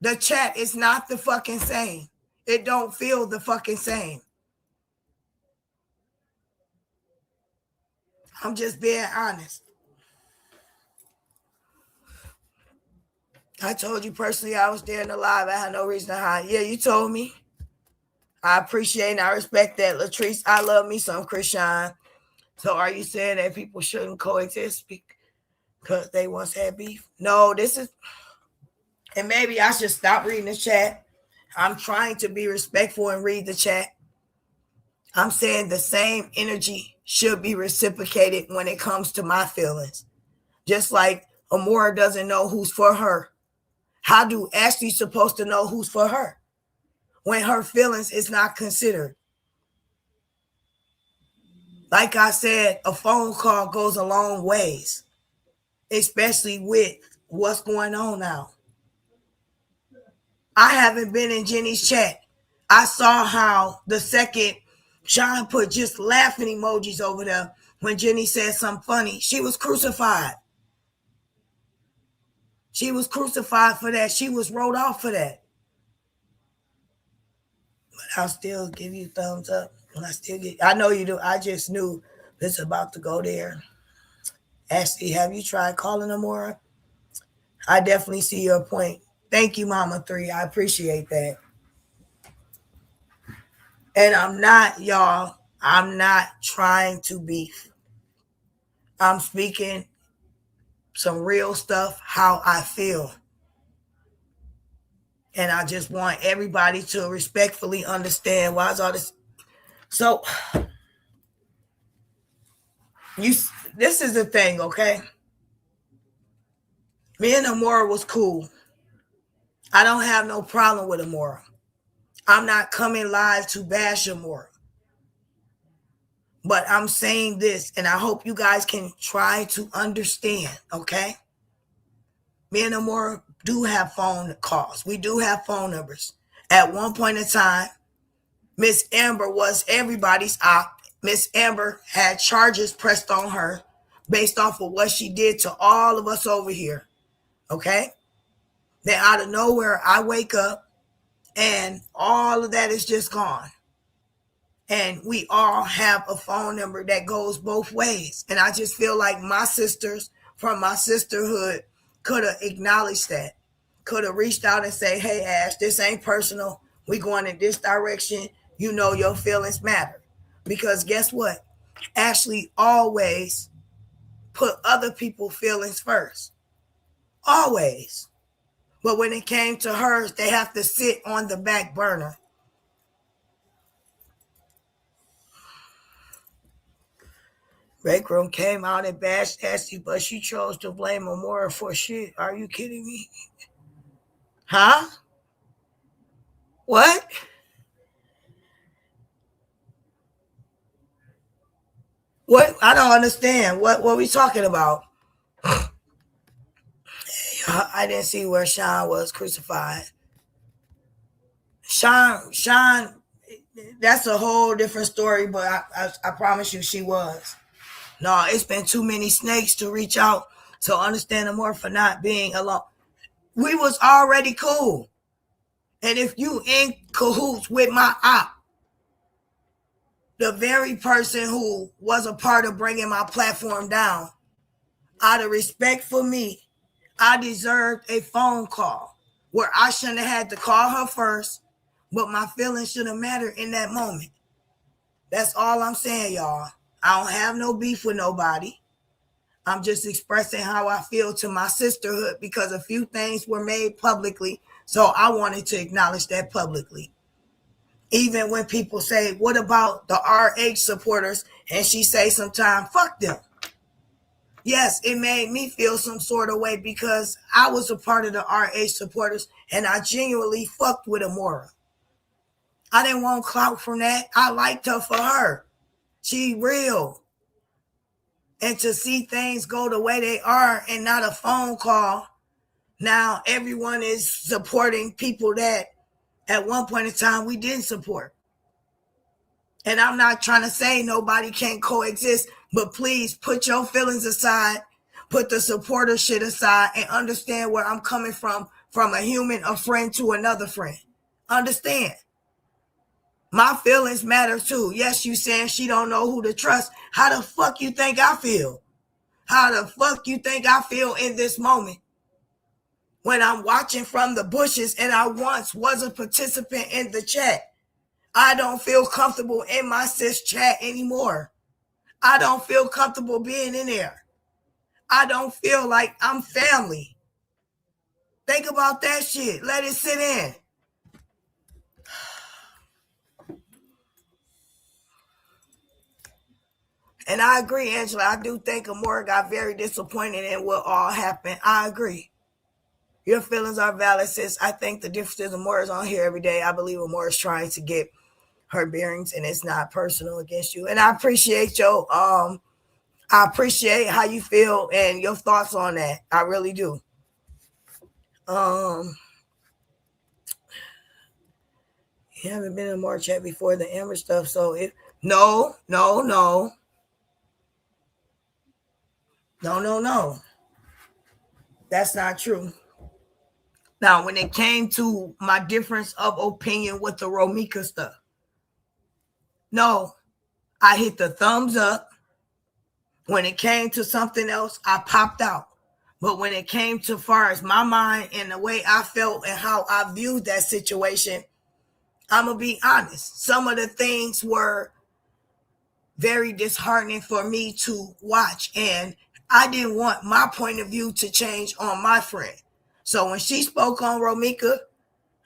The chat is not the fucking same. It don't feel the fucking same. I'm just being honest. I told you personally I was there in the live. I had no reason to hide. Yeah, you told me. I appreciate and I respect that. Latrice, I love me some Christian. So are you saying that people shouldn't coexist because they once had beef? No, this is, and maybe I should stop reading the chat. I'm trying to be respectful and read the chat. I'm saying the same energy should be reciprocated when it comes to my feelings. Just like Amora doesn't know who's for her. How do Ashley supposed to know who's for her when her feelings is not considered? Like I said, a phone call goes a long ways, especially with what's going on now. I haven't been in Jenny's chat. I saw how the second Sean put just laughing emojis over there when Jenny said something funny. She was crucified. She was crucified for that. She was wrote off for that. But I'll still give you thumbs up. I know you do. I just knew it's about to go there. Ashley, have you tried calling them more? I definitely see your point. Thank you, Mama 3. I appreciate that. And I'm not trying to beef. I'm speaking some real stuff, how I feel. And I just want everybody to respectfully understand why is all this. So this is the thing, okay? Me and Amora was cool. I don't have no problem with Amora. I'm not coming live to bash Amora. But I'm saying this, and I hope you guys can try to understand, okay? Me and Amora do have phone calls. We do have phone numbers. At one point in time, Miss Amber was everybody's op. Miss Amber had charges pressed on her based off of what she did to all of us over here, okay? Then out of nowhere, I wake up and all of that is just gone. And we all have a phone number that goes both ways. And I just feel like my sisters from my sisterhood could have acknowledged that, could have reached out and say, hey, Ash, this ain't personal. We going in this direction. You know your feelings matter. Because guess what? Ashley always put other people's feelings first. Always. But when it came to hers, they have to sit on the back burner. Break Room came out and bashed Ashley, but she chose to blame Amora for shit. Are you kidding me? Huh? What? What? I don't understand. What we talking about? I didn't see where Sean was crucified. Sean, that's a whole different story, but I promise you she was. No, it's been too many snakes to reach out to understand Amora for not being alone. We was already cool. And if you in cahoots with my op, the very person who was a part of bringing my platform down, out of respect for me, I deserved a phone call where I shouldn't have had to call her first, but my feelings shouldn't matter in that moment. That's all I'm saying, y'all. I don't have no beef with nobody. I'm just expressing how I feel to my sisterhood because a few things were made publicly, so I wanted to acknowledge that publicly. Even when people say, what about the RH supporters? And she say sometimes, fuck them. Yes, it made me feel some sort of way because I was a part of the RH supporters and I genuinely fucked with Amora. I didn't want clout from that. I liked her for her. She real. And to see things go the way they are and not a phone call, now everyone is supporting people that at one point in time we didn't support. And I'm not trying to say nobody can't coexist, but please put your feelings aside, put the supporter shit aside, and understand where I'm coming from a human, a friend to another friend. Understand. My feelings matter too. Yes, you saying she don't know who to trust. How the fuck you think I feel? How the fuck you think I feel in this moment? When I'm watching from the bushes and I once was a participant in the chat. I don't feel comfortable in my sis chat anymore. I don't feel comfortable being in there. I don't feel like I'm family. Think about that shit. Let it sit in. And I agree, Angela. I do think Amora got very disappointed in what all happened. I agree. Your feelings are valid, sis. I think the difference is Amora's on here every day. I believe Amora's trying to get her bearings, and it's not personal against you. And I appreciate I appreciate how you feel and your thoughts on that. I really do. You haven't been in March yet before the Amber stuff, so no. That's not true. Now, when it came to my difference of opinion with the Romika stuff, no, I hit the thumbs up. When it came to something else, I popped out. But when it came to far as my mind and the way I felt and how I viewed that situation, I'm going to be honest. Some of the things were very disheartening for me to watch. And I didn't want my point of view to change on my friend. So when she spoke on Romika,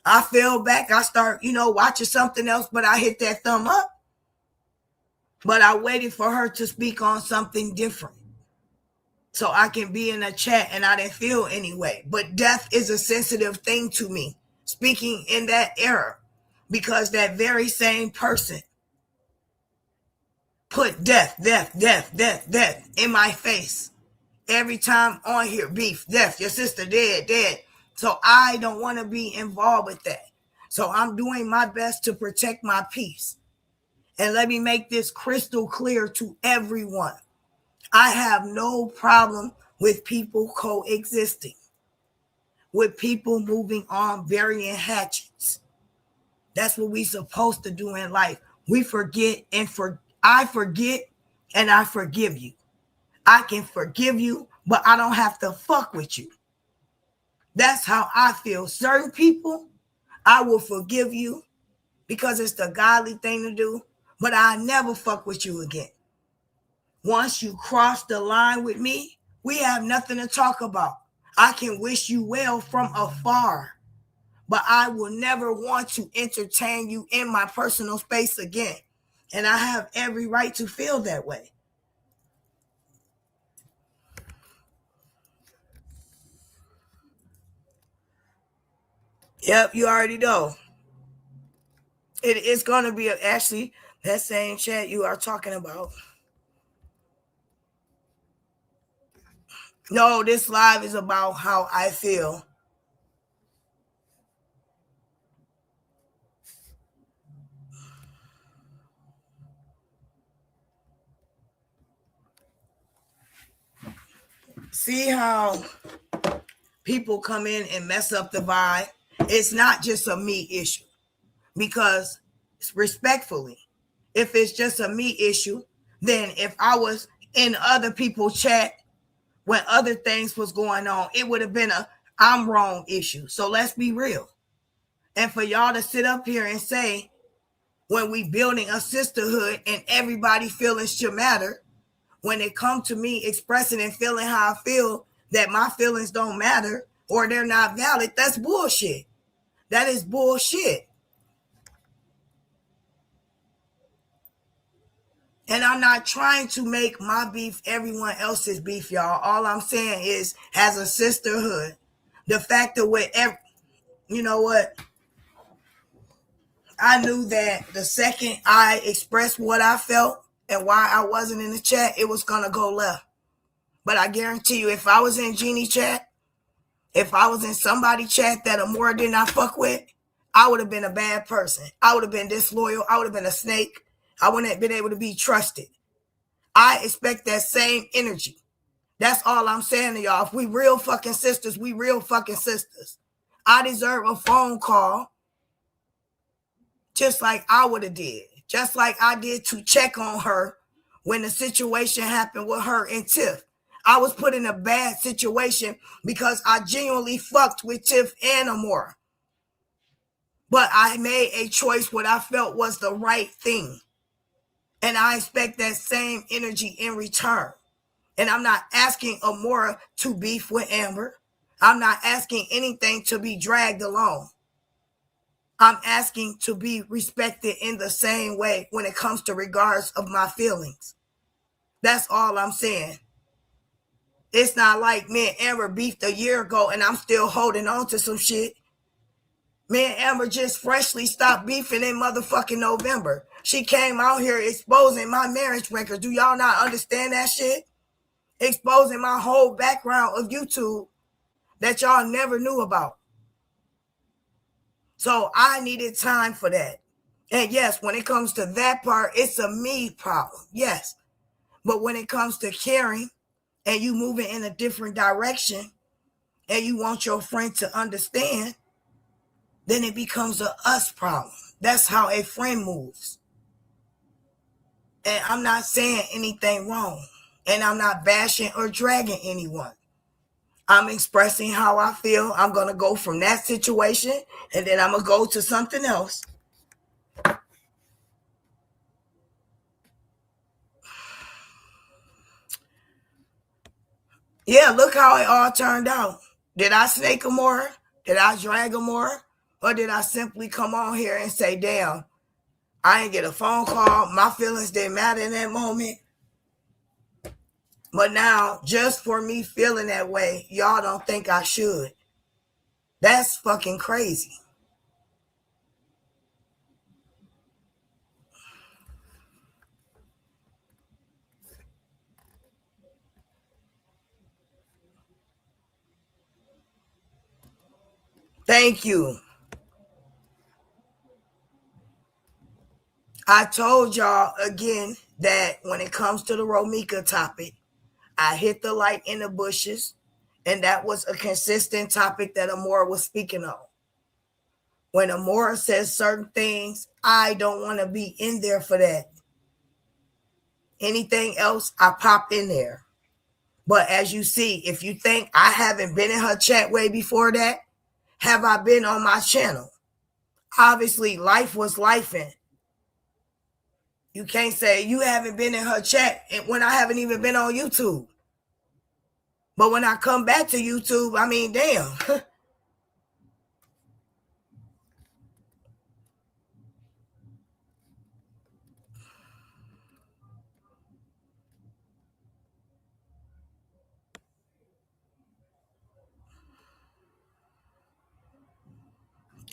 I fell back. I start, watching something else, but I hit that thumb up. But I waited for her to speak on something different so I can be in a chat, and I didn't feel anyway. But death is a sensitive thing to me, speaking in that era, because that very same person put death in my face. Every time on here, beef, death, your sister dead. So I don't want to be involved with that. So I'm doing my best to protect my peace. And let me make this crystal clear to everyone. I have no problem with people coexisting, with people moving on, burying hatchets. That's what we're supposed to do in life. We forget I forget and I forgive you. I can forgive you, but I don't have to fuck with you. That's how I feel. Certain people, I will forgive you because it's the godly thing to do, but I never fuck with you again. Once you cross the line with me, we have nothing to talk about. I can wish you well from afar, but I will never want to entertain you in my personal space again. And I have every right to feel that way. Yep, you already know. It's going to be actually that same chat you are talking about. No, this live is about how I feel. See how people come in and mess up the vibe? It's not just a me issue. Because respectfully, if it's just a me issue, then if I was in other people's chat when other things was going on, it would have been a I'm wrong issue. So let's be real. And for y'all to sit up here and say, when we building a sisterhood and everybody feelings should matter, when it comes to me expressing and feeling how I feel, that my feelings don't matter or they're not valid, that's bullshit. That is bullshit. And I'm not trying to make my beef everyone else's beef, y'all. All I'm saying is, as a sisterhood, the fact that you know what? I knew that the second I expressed what I felt and why I wasn't in the chat, it was going to go left. But I guarantee you, if I was in Jeannie chat, if I was in somebody chat that Amora did not fuck with, I would have been a bad person. I would have been disloyal. I would have been a snake. I wouldn't have been able to be trusted. I expect that same energy. That's all I'm saying to y'all. If we real fucking sisters, we real fucking sisters. I deserve a phone call just like I would have did. Just like I did to check on her when the situation happened with her and Tiff. I was put in a bad situation because I genuinely fucked with Tiff and Amora. But I made a choice what I felt was the right thing. And I expect that same energy in return. And I'm not asking Amora to beef with Amber. I'm not asking anything to be dragged along. I'm asking to be respected in the same way when it comes to regards of my feelings. That's all I'm saying. It's not like me and Amber beefed a year ago and I'm still holding on to some shit. Me and Amber just freshly stopped beefing in motherfucking November. She came out here exposing my marriage record. Do y'all not understand that shit? Exposing my whole background of YouTube that y'all never knew about. So I needed time for that. And yes, when it comes to that part, it's a me problem. Yes. But when it comes to caring and you moving in a different direction and you want your friend to understand, then it becomes a us problem. That's how a friend moves. And I'm not saying anything wrong. And I'm not bashing or dragging anyone. I'm expressing how I feel. I'm going to go from that situation and then I'm going to go to something else. Yeah, look how it all turned out. Did I snake him more? Did I drag him more? Or did I simply come on here and say, damn, I didn't get a phone call. My feelings didn't matter in that moment. But now, just for me feeling that way, y'all don't think I should. That's fucking crazy. Thank you. I told y'all again that when it comes to the Romika topic, I hit the light in the bushes, and that was a consistent topic that Amora was speaking on. When Amora says certain things, I don't want to be in there for that. Anything else, I pop in there. But as you see, if you think I haven't been in her chat way before that, have I been on my channel? Obviously, life was lifing. You can't say you haven't been in her chat when I haven't even been on YouTube. But when I come back to YouTube, I mean, damn.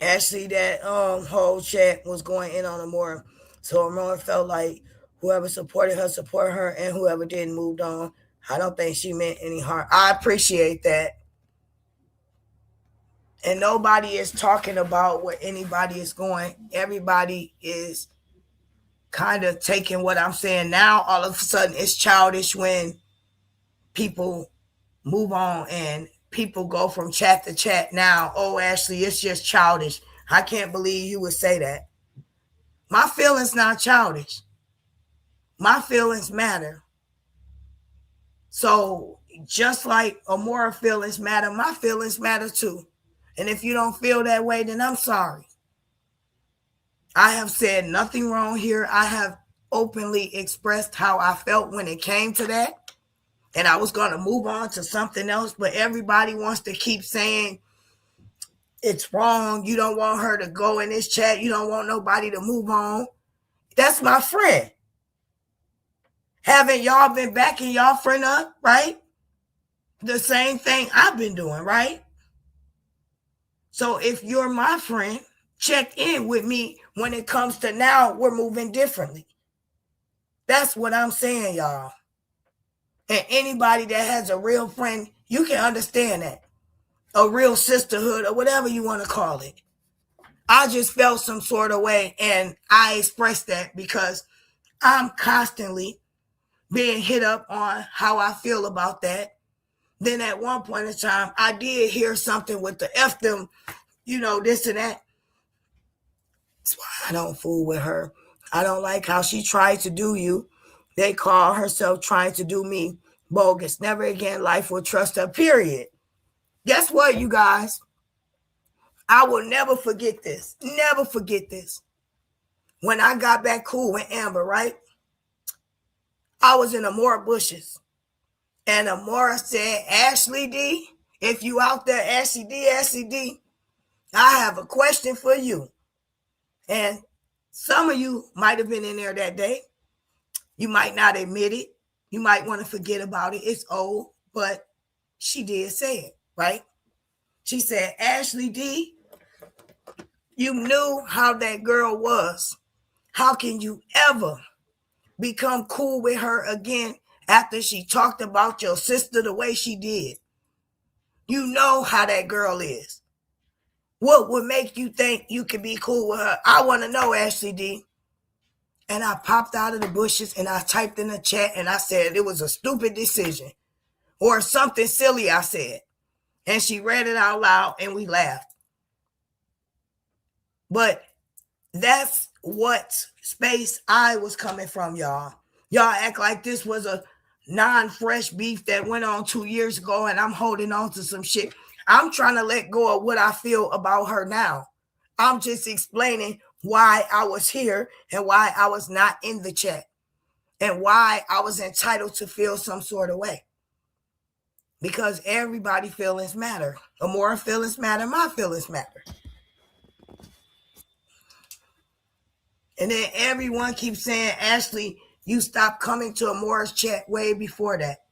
Actually, that whole chat was going in on Amora. So Amora felt like whoever supported her, support her, and whoever didn't moved on. I don't think she meant any harm. I appreciate that. And nobody is talking about where anybody is going. Everybody is kind of taking what I'm saying now. All of a sudden, it's childish when people move on and people go from chat to chat now. Oh, Ashley, it's just childish. I can't believe you would say that. My feelings not childish. My feelings matter. So just like Amora feelings matter, my feelings matter too. And if you don't feel that way, then I'm sorry. I have said nothing wrong here. I have openly expressed how I felt when it came to that. And I was going to move on to something else. But everybody wants to keep saying it's wrong. You don't want her to go in this chat. You don't want nobody to move on. That's my friend. Haven't y'all been backing y'all friend up, right? The same thing I've been doing, right? So if you're my friend, check in with me when it comes to now we're moving differently. That's what I'm saying, y'all. And anybody that has a real friend, you can understand that. A real sisterhood or whatever you want to call it. I just felt some sort of way and I expressed that because I'm constantly being hit up on how I feel about that. Then at one point in time, I did hear something with the F them, this and that. That's why I don't fool with her. I don't like how she tried to do you. They call herself trying to do me bogus. Never again life will trust her, period. Guess what, you guys? I will never forget this. Never forget this. When I got back cool with Amber, right? I was in Amora bushes. And Amora said, Ashley D, if you out there, Ashley D, I have a question for you. And some of you might have been in there that day. You might not admit it. You might want to forget about it. It's old, but she did say it, right? She said, Ashley D, you knew how that girl was. How can you ever become cool with her again after she talked about your sister the way she did? You know how that girl is. What would make you think you could be cool with her? I want to know, Ashley D. And I popped out of the bushes and I typed in the chat and I said it was a stupid decision or something silly I said. And she read it out loud and we laughed. But that's what space I was coming from, y'all. Y'all act like this was a non-fresh beef that went on 2 years ago and I'm holding on to some shit. I'm trying to let go of what I feel about her now. I'm just explaining why I was here and why I was not in the chat and why I was entitled to feel some sort of way. Because everybody's feelings matter. Amora feelings matter. My feelings matter. And then everyone keeps saying, Ashley, you stopped coming to Amora's chat way before that.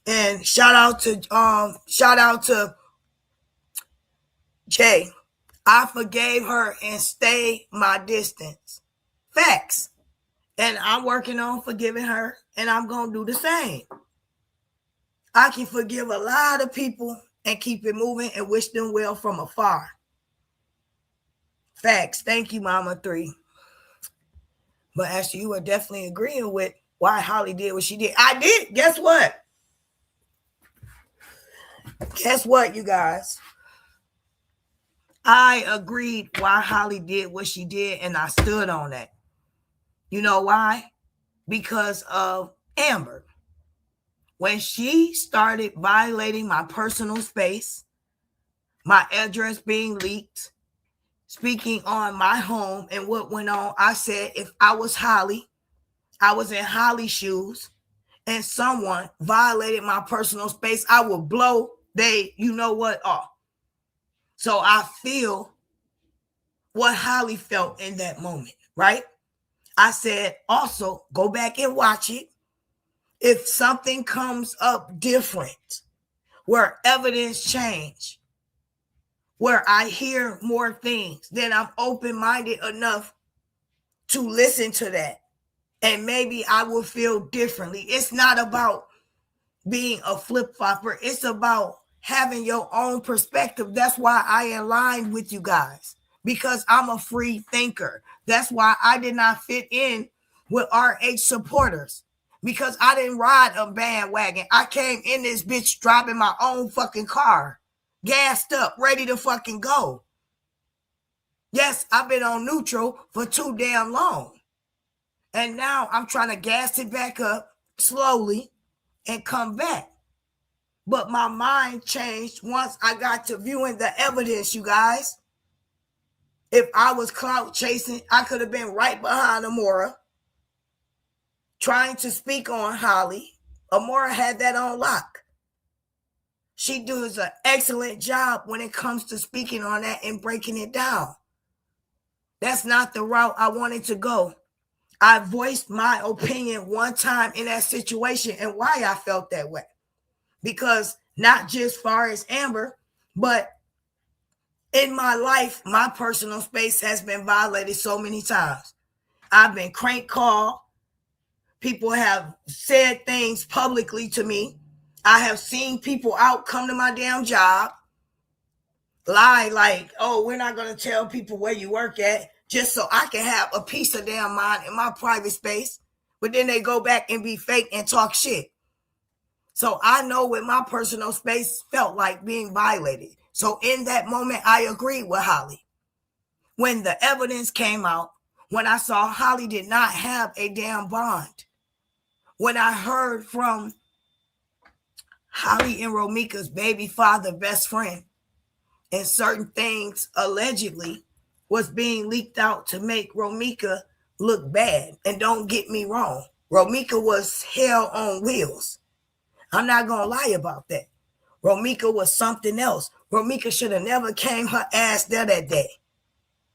And shout out to Jay. I forgave her and stayed my distance. Facts. And I'm working on forgiving her, and I'm going to do the same. I can forgive a lot of people and keep it moving and wish them well from afar. Facts. Thank you, Mama 3. But Ashley, you were definitely agreeing with why Holly did what she did. I did. Guess what? Guess what, you guys? I agreed why Holly did what she did, and I stood on that. You know why? Because of Amber. When she started violating my personal space, my address being leaked, speaking on my home and what went on, I said if I was Holly, I was in Holly's shoes, and someone violated my personal space, I would blow off. So I feel what Holly felt in that moment, right? I said, also, go back and watch it. If something comes up different, where evidence change, where I hear more things, then I'm open-minded enough to listen to that. And maybe I will feel differently. It's not about being a flip-flopper. It's about having your own perspective. That's why I aligned with you guys, because I'm a free thinker. That's why I did not fit in with RH supporters, because I didn't ride a bandwagon. I came in this bitch driving my own fucking car, gassed up, ready to fucking go. Yes, I've been on neutral for too damn long. And now I'm trying to gas it back up slowly and come back. But my mind changed once I got to viewing the evidence, you guys. If I was clout chasing, I could have been right behind Amora, trying to speak on Holly. Amora had that on lock. She does an excellent job when it comes to speaking on that and breaking it down. That's not the route I wanted to go. I voiced my opinion one time in that situation and why I felt that way. Because not just far as Amber, but in my life, my personal space has been violated so many times. I've been crank called. People have said things publicly to me. I have seen people out come to my damn job, lie like, oh, we're not going to tell people where you work at just so I can have a piece of damn mind in my private space. But then they go back and be fake and talk shit. So I know what my personal space felt like being violated. So in that moment, I agreed with Holly. When the evidence came out, when I saw Holly did not have a damn bond, when I heard from Holly and Romika's baby father, best friend, and certain things allegedly was being leaked out to make Romika look bad. And don't get me wrong, Romika was hell on wheels. I'm not going to lie about that. Romika was something else. Romika should have never came her ass there that day.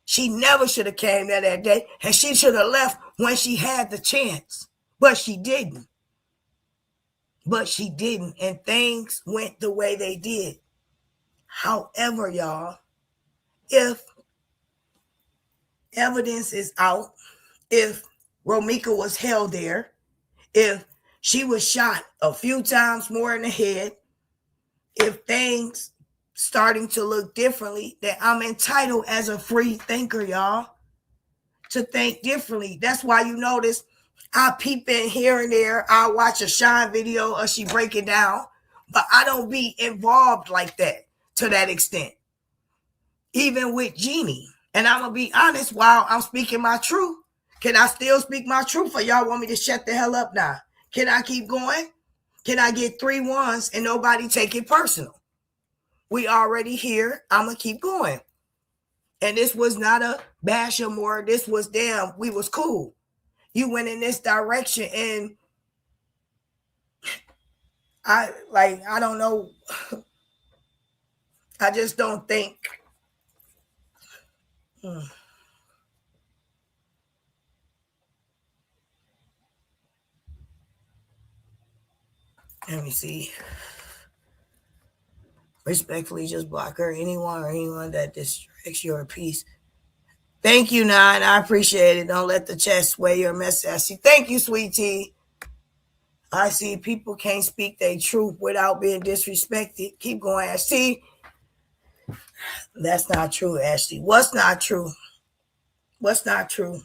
She never should have came there that day. And she should have left when she had the chance. But she didn't. but she didn't, and things went the way they did. However, y'all, if evidence is out, if Romika was held there, if she was shot a few times more in the head, if things starting to look differently, then I'm entitled as a free thinker, y'all, to think differently. That's why you notice I peep in here and there. I watch a Shine video or she break it down, but I don't be involved like that to that extent. Even with Jeannie. And I'm going to be honest, while I'm speaking my truth, can I still speak my truth, or y'all want me to shut the hell up now? Can I keep going? Can I get 3 ones and nobody take it personal? We already here. I'm going to keep going. And this was not a bash or more. This was damn, we was cool. You went in this direction, and I don't know. I just don't think. Let me see. Respectfully, just block her. Anyone that distracts your peace. Thank you, Nine. I appreciate it. Don't let the chat sway your message. I see. Thank you, sweetie. I see people can't speak their truth without being disrespected. Keep going, Ashley. That's not true, Ashley. What's not true? What's not true?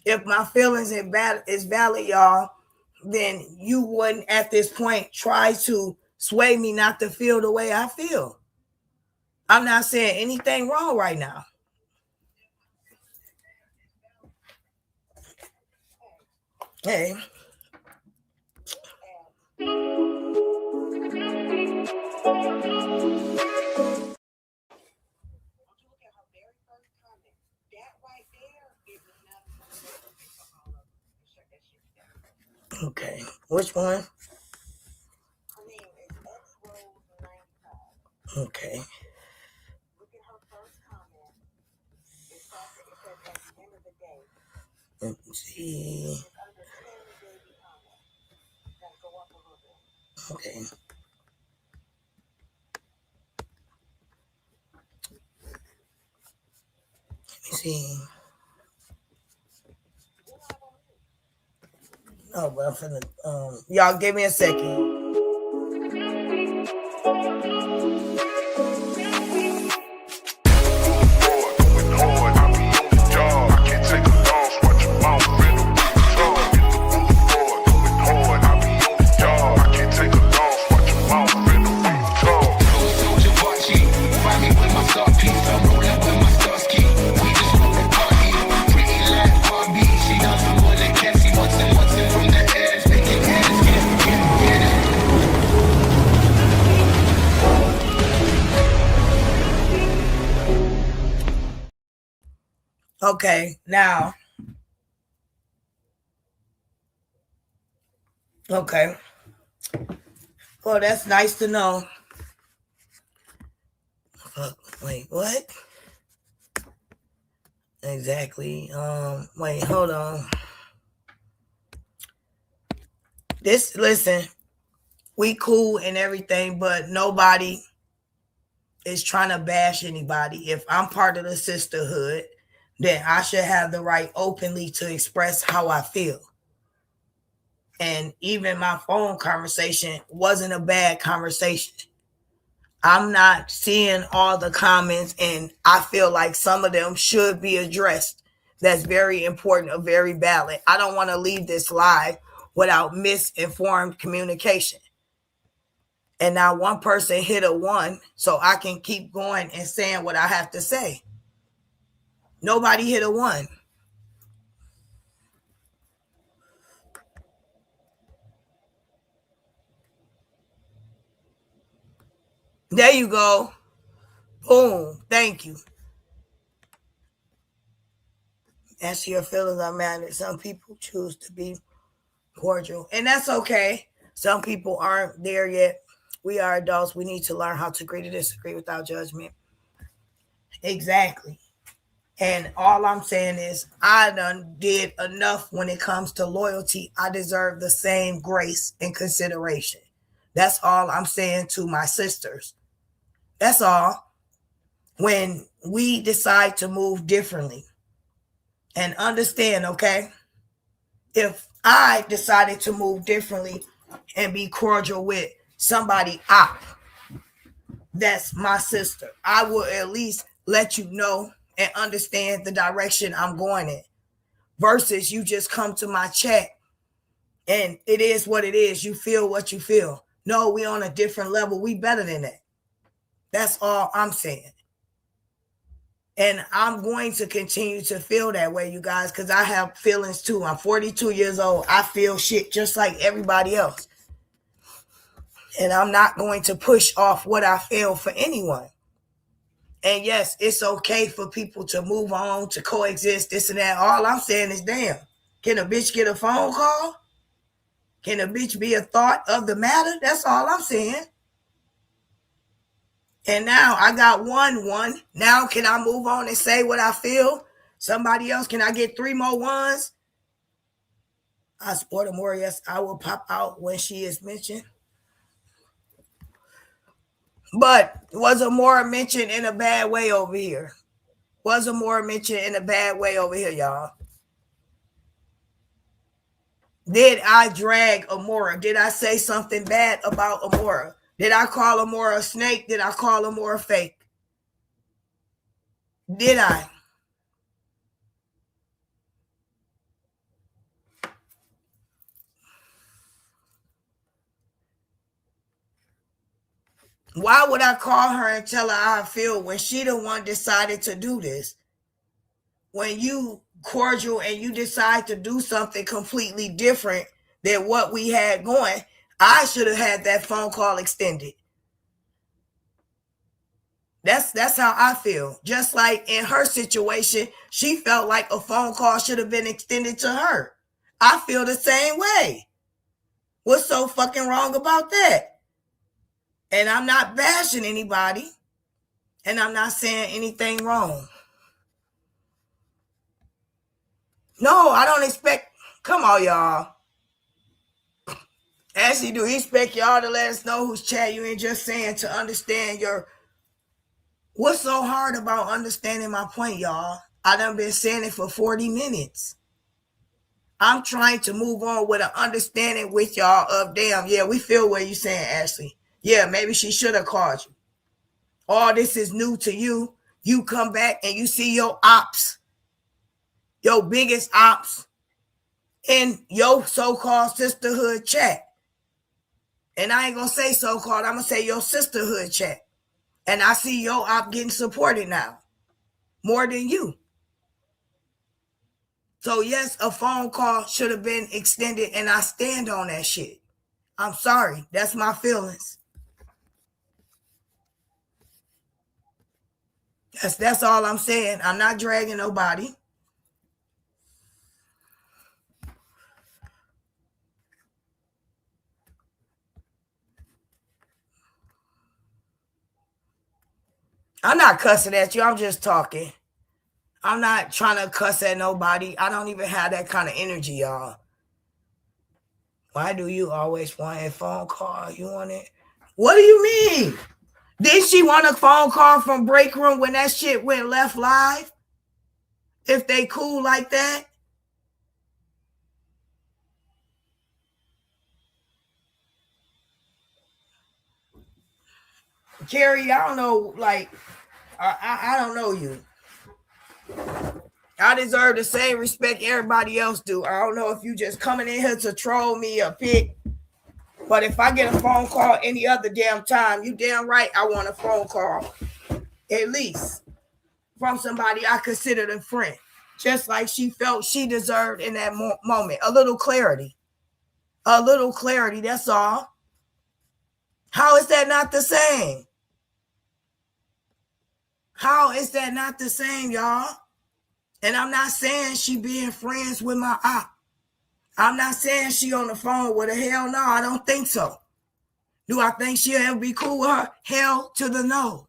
If my feelings is valid, y'all, then you wouldn't at this point try to sway me not to feel the way I feel. I'm not saying anything wrong right now. Hey. Okay, which one? Okay. Let me see. Okay. Let me see. Oh, but I'm finna, y'all give me a second. Okay, now. Okay. Well, that's nice to know. Wait, what? Exactly. Wait, hold on. Listen, we cool and everything, but nobody is trying to bash anybody. If I'm part of the sisterhood, then I should have the right openly to express how I feel. And even my phone conversation wasn't a bad conversation. I'm not seeing all the comments, and I feel like some of them should be addressed. That's very important or very valid. I don't want to leave this live without misinformed communication. And now one person hit a 1, so I can keep going and saying what I have to say. Nobody hit a 1. There you go. Boom. Thank you. As to your feelings are matter. Some people choose to be cordial, and that's okay. Some people aren't there yet. We are adults. We need to learn how to agree to disagree without judgment. Exactly. And all I'm saying is I done did enough when it comes to loyalty. I deserve the same grace and consideration. That's all I'm saying to my sisters. That's all. When we decide to move differently, and understand, okay, if I decided to move differently and be cordial with somebody that's my sister, I will at least let you know and understand the direction I'm going in, versus you just come to my chat and it is what it is. You feel what you feel. No, we on a different level. We better than that. That's all I'm saying. And I'm going to continue to feel that way, you guys, because I have feelings too. I'm 42 years old. I feel shit just like everybody else. And I'm not going to push off what I feel for anyone. And yes, it's okay for people to move on, to coexist, this and that. All I'm saying is, damn, can a bitch get a phone call? Can a bitch be a thought of the matter? That's all I'm saying. And now I got one. Now can I move on and say what I feel? Somebody else, can I get 3 more ones? I support Amora. Yes, I will pop out when she is mentioned. But was Amora mentioned in a bad way over here? Was Amora mentioned in a bad way over here, y'all? Did I drag Amora? Did I say something bad about Amora? Did I call Amora a snake? Did I call Amora fake? Did I? Why would I call her and tell her how I feel when she the one decided to do this? When you cordial and you decide to do something completely different than what we had going, I should have had that phone call extended. That's how I feel. Just like in her situation, she felt like a phone call should have been extended to her. I feel the same way. What's so fucking wrong about that? And I'm not bashing anybody, and I'm not saying anything wrong. No, I don't expect, come on, y'all. Ashley, do you expect y'all to let us know who's chat you in, just saying to understand your, what's so hard about understanding my point, y'all? I done been saying it for 40 minutes. I'm trying to move on with an understanding with y'all of, damn, yeah, we feel what you're saying, Ashley. Yeah, maybe she should have called you. All this is new to you. You come back and you see your ops, your biggest ops in your so-called sisterhood chat. And I ain't going to say so-called, I'm going to say your sisterhood chat. And I see your op getting supported now more than you. So yes, a phone call should have been extended, and I stand on that shit. I'm sorry. That's my feelings. That's all I'm saying. I'm not dragging nobody. I'm not cussing at you. I'm just talking. I'm not trying to cuss at nobody. I don't even have that kind of energy, y'all. Why do you always want a phone call? You want it? What do you mean? Did she want a phone call from break room when that shit went left live? If they cool like that? Carrie, I don't know, like, I don't know you. I deserve the same respect everybody else do. I don't know if you just coming in here to troll me or pick. But if I get a phone call any other damn time, you damn right I want a phone call. At least from somebody I considered a friend. Just like she felt she deserved in that moment. A little clarity. A little clarity, that's all. How is that not the same? How is that not the same, y'all? And I'm not saying she being friends with my op. I'm not saying she on the phone with her. Hell no, I don't think so. Do I think she'll ever be cool with her? Hell to the no.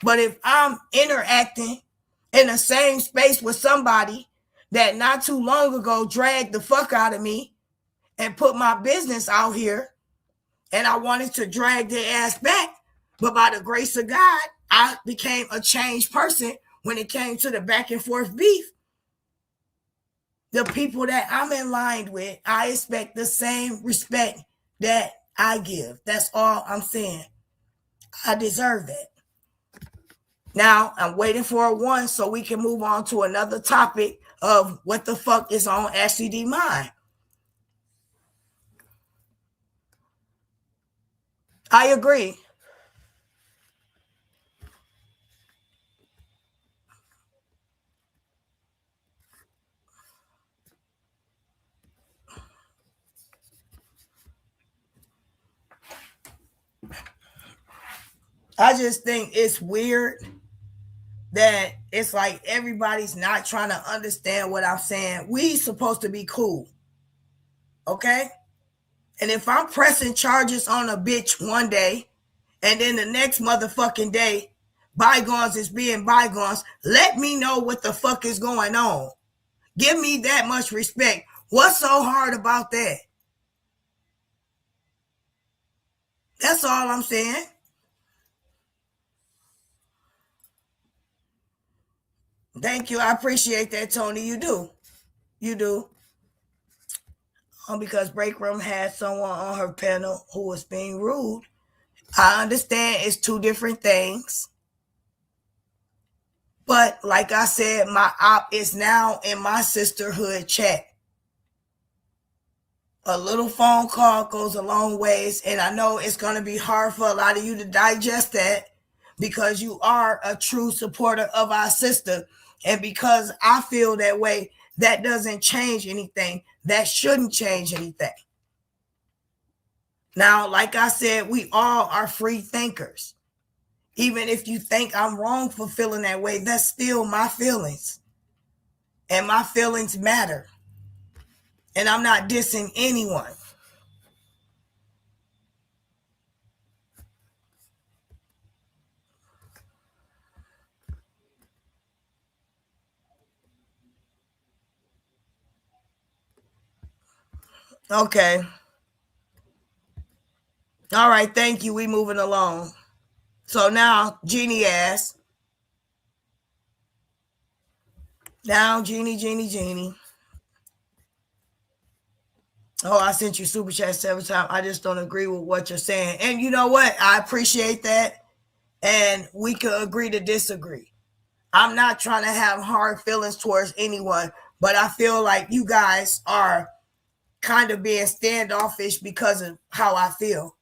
But if I'm interacting in the same space with somebody that not too long ago dragged the fuck out of me and put my business out here, and I wanted to drag their ass back. But by the grace of God, I became a changed person when it came to the back and forth beef. The people that I'm in line with, I expect the same respect that I give. That's all I'm saying. I deserve that. Now, I'm waiting for a one so we can move on to another topic of what the fuck is on Ashley D mind. I agree. I just think it's weird that it's like everybody's not trying to understand what I'm saying. We supposed to be cool. Okay? And if I'm pressing charges on a bitch one day, and then the next motherfucking day, bygones is being bygones, let me know what the fuck is going on. Give me that much respect. What's so hard about that? That's all I'm saying. Thank you. I appreciate that, Tony. You do. You do. Because Break Room had someone on her panel who was being rude. I understand it's two different things. But like I said, my op is now in my sisterhood chat. A little phone call goes a long ways. And I know it's going to be hard for a lot of you to digest that because you are a true supporter of our sister. And because I feel that way, that doesn't change anything. That shouldn't change anything. Now, like I said, we all are free thinkers. Even if you think I'm wrong for feeling that way, that's still my feelings. And my feelings matter. And I'm not dissing anyone. Okay. All right, thank you. We moving along. So now, Jeannie asks. Now, Jeannie. Oh, I sent you super chat 7 times. I just don't agree with what you're saying. And you know what? I appreciate that. And we could agree to disagree. I'm not trying to have hard feelings towards anyone, but I feel like you guys are kind of being standoffish because of how I feel.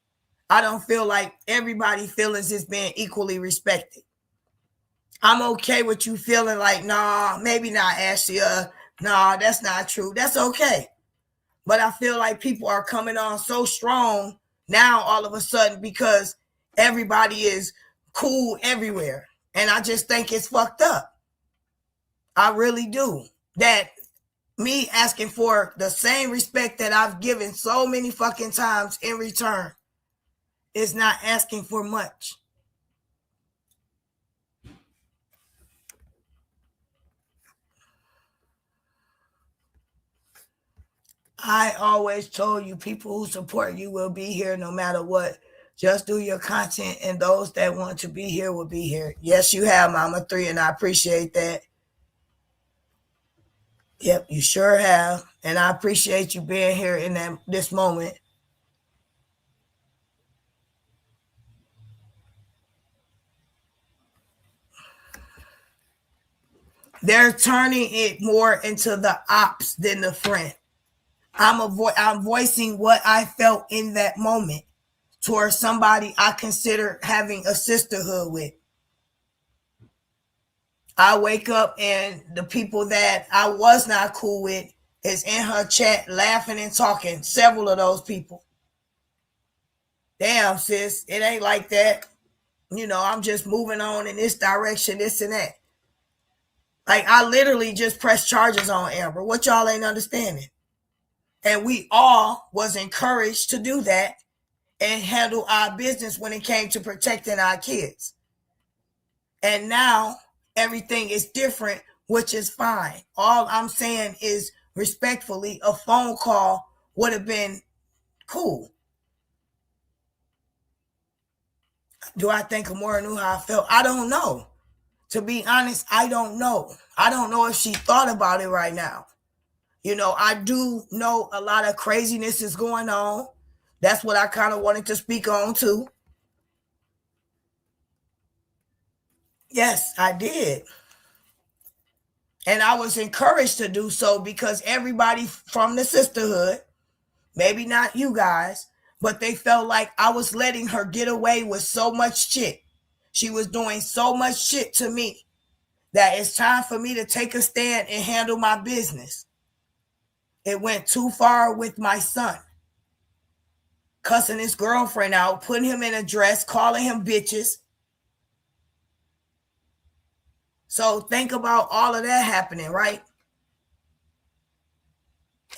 I don't feel like everybody's feelings is being equally respected. I'm okay with you feeling like, nah, maybe not, Ashley. Nah, that's not true. That's okay. But I feel like people are coming on so strong now all of a sudden because everybody is cool everywhere. And I just think it's fucked up. I really do. That me asking for the same respect that I've given so many fucking times in return is not asking for much. I always told you people who support you will be here no matter what. Just do your content and those that want to be here will be here. Yes, you have, Mama 3, and I appreciate that. Yep, you sure have. And I appreciate you being here in this moment. They're turning it more into the ops than the friend. I'm voicing what I felt in that moment towards somebody I consider having a sisterhood with. I wake up and the people that I was not cool with is in her chat laughing and talking. Several of those people. Damn, sis, it ain't like that. You know, I'm just moving on in this direction, this and that. Like, I literally just pressed charges on Amber. What y'all ain't understanding? And we all was encouraged to do that and handle our business when it came to protecting our kids. And now Everything is different, which is fine. All I'm saying is respectfully, a phone call would have been cool. Do I think Amora knew how I felt? I don't know. To be honest, I don't know. I don't know if she thought about it right now. You know, I do know a lot of craziness is going on. That's what I kind of wanted to speak on too. Yes, I did. And I was encouraged to do so because everybody from the sisterhood, maybe not you guys, but they felt like I was letting her get away with so much shit. She was doing so much shit to me that it's time for me to take a stand and handle my business. It went too far with my son. Cussing his girlfriend out, putting him in a dress, calling him bitches. So think about all of that happening, right?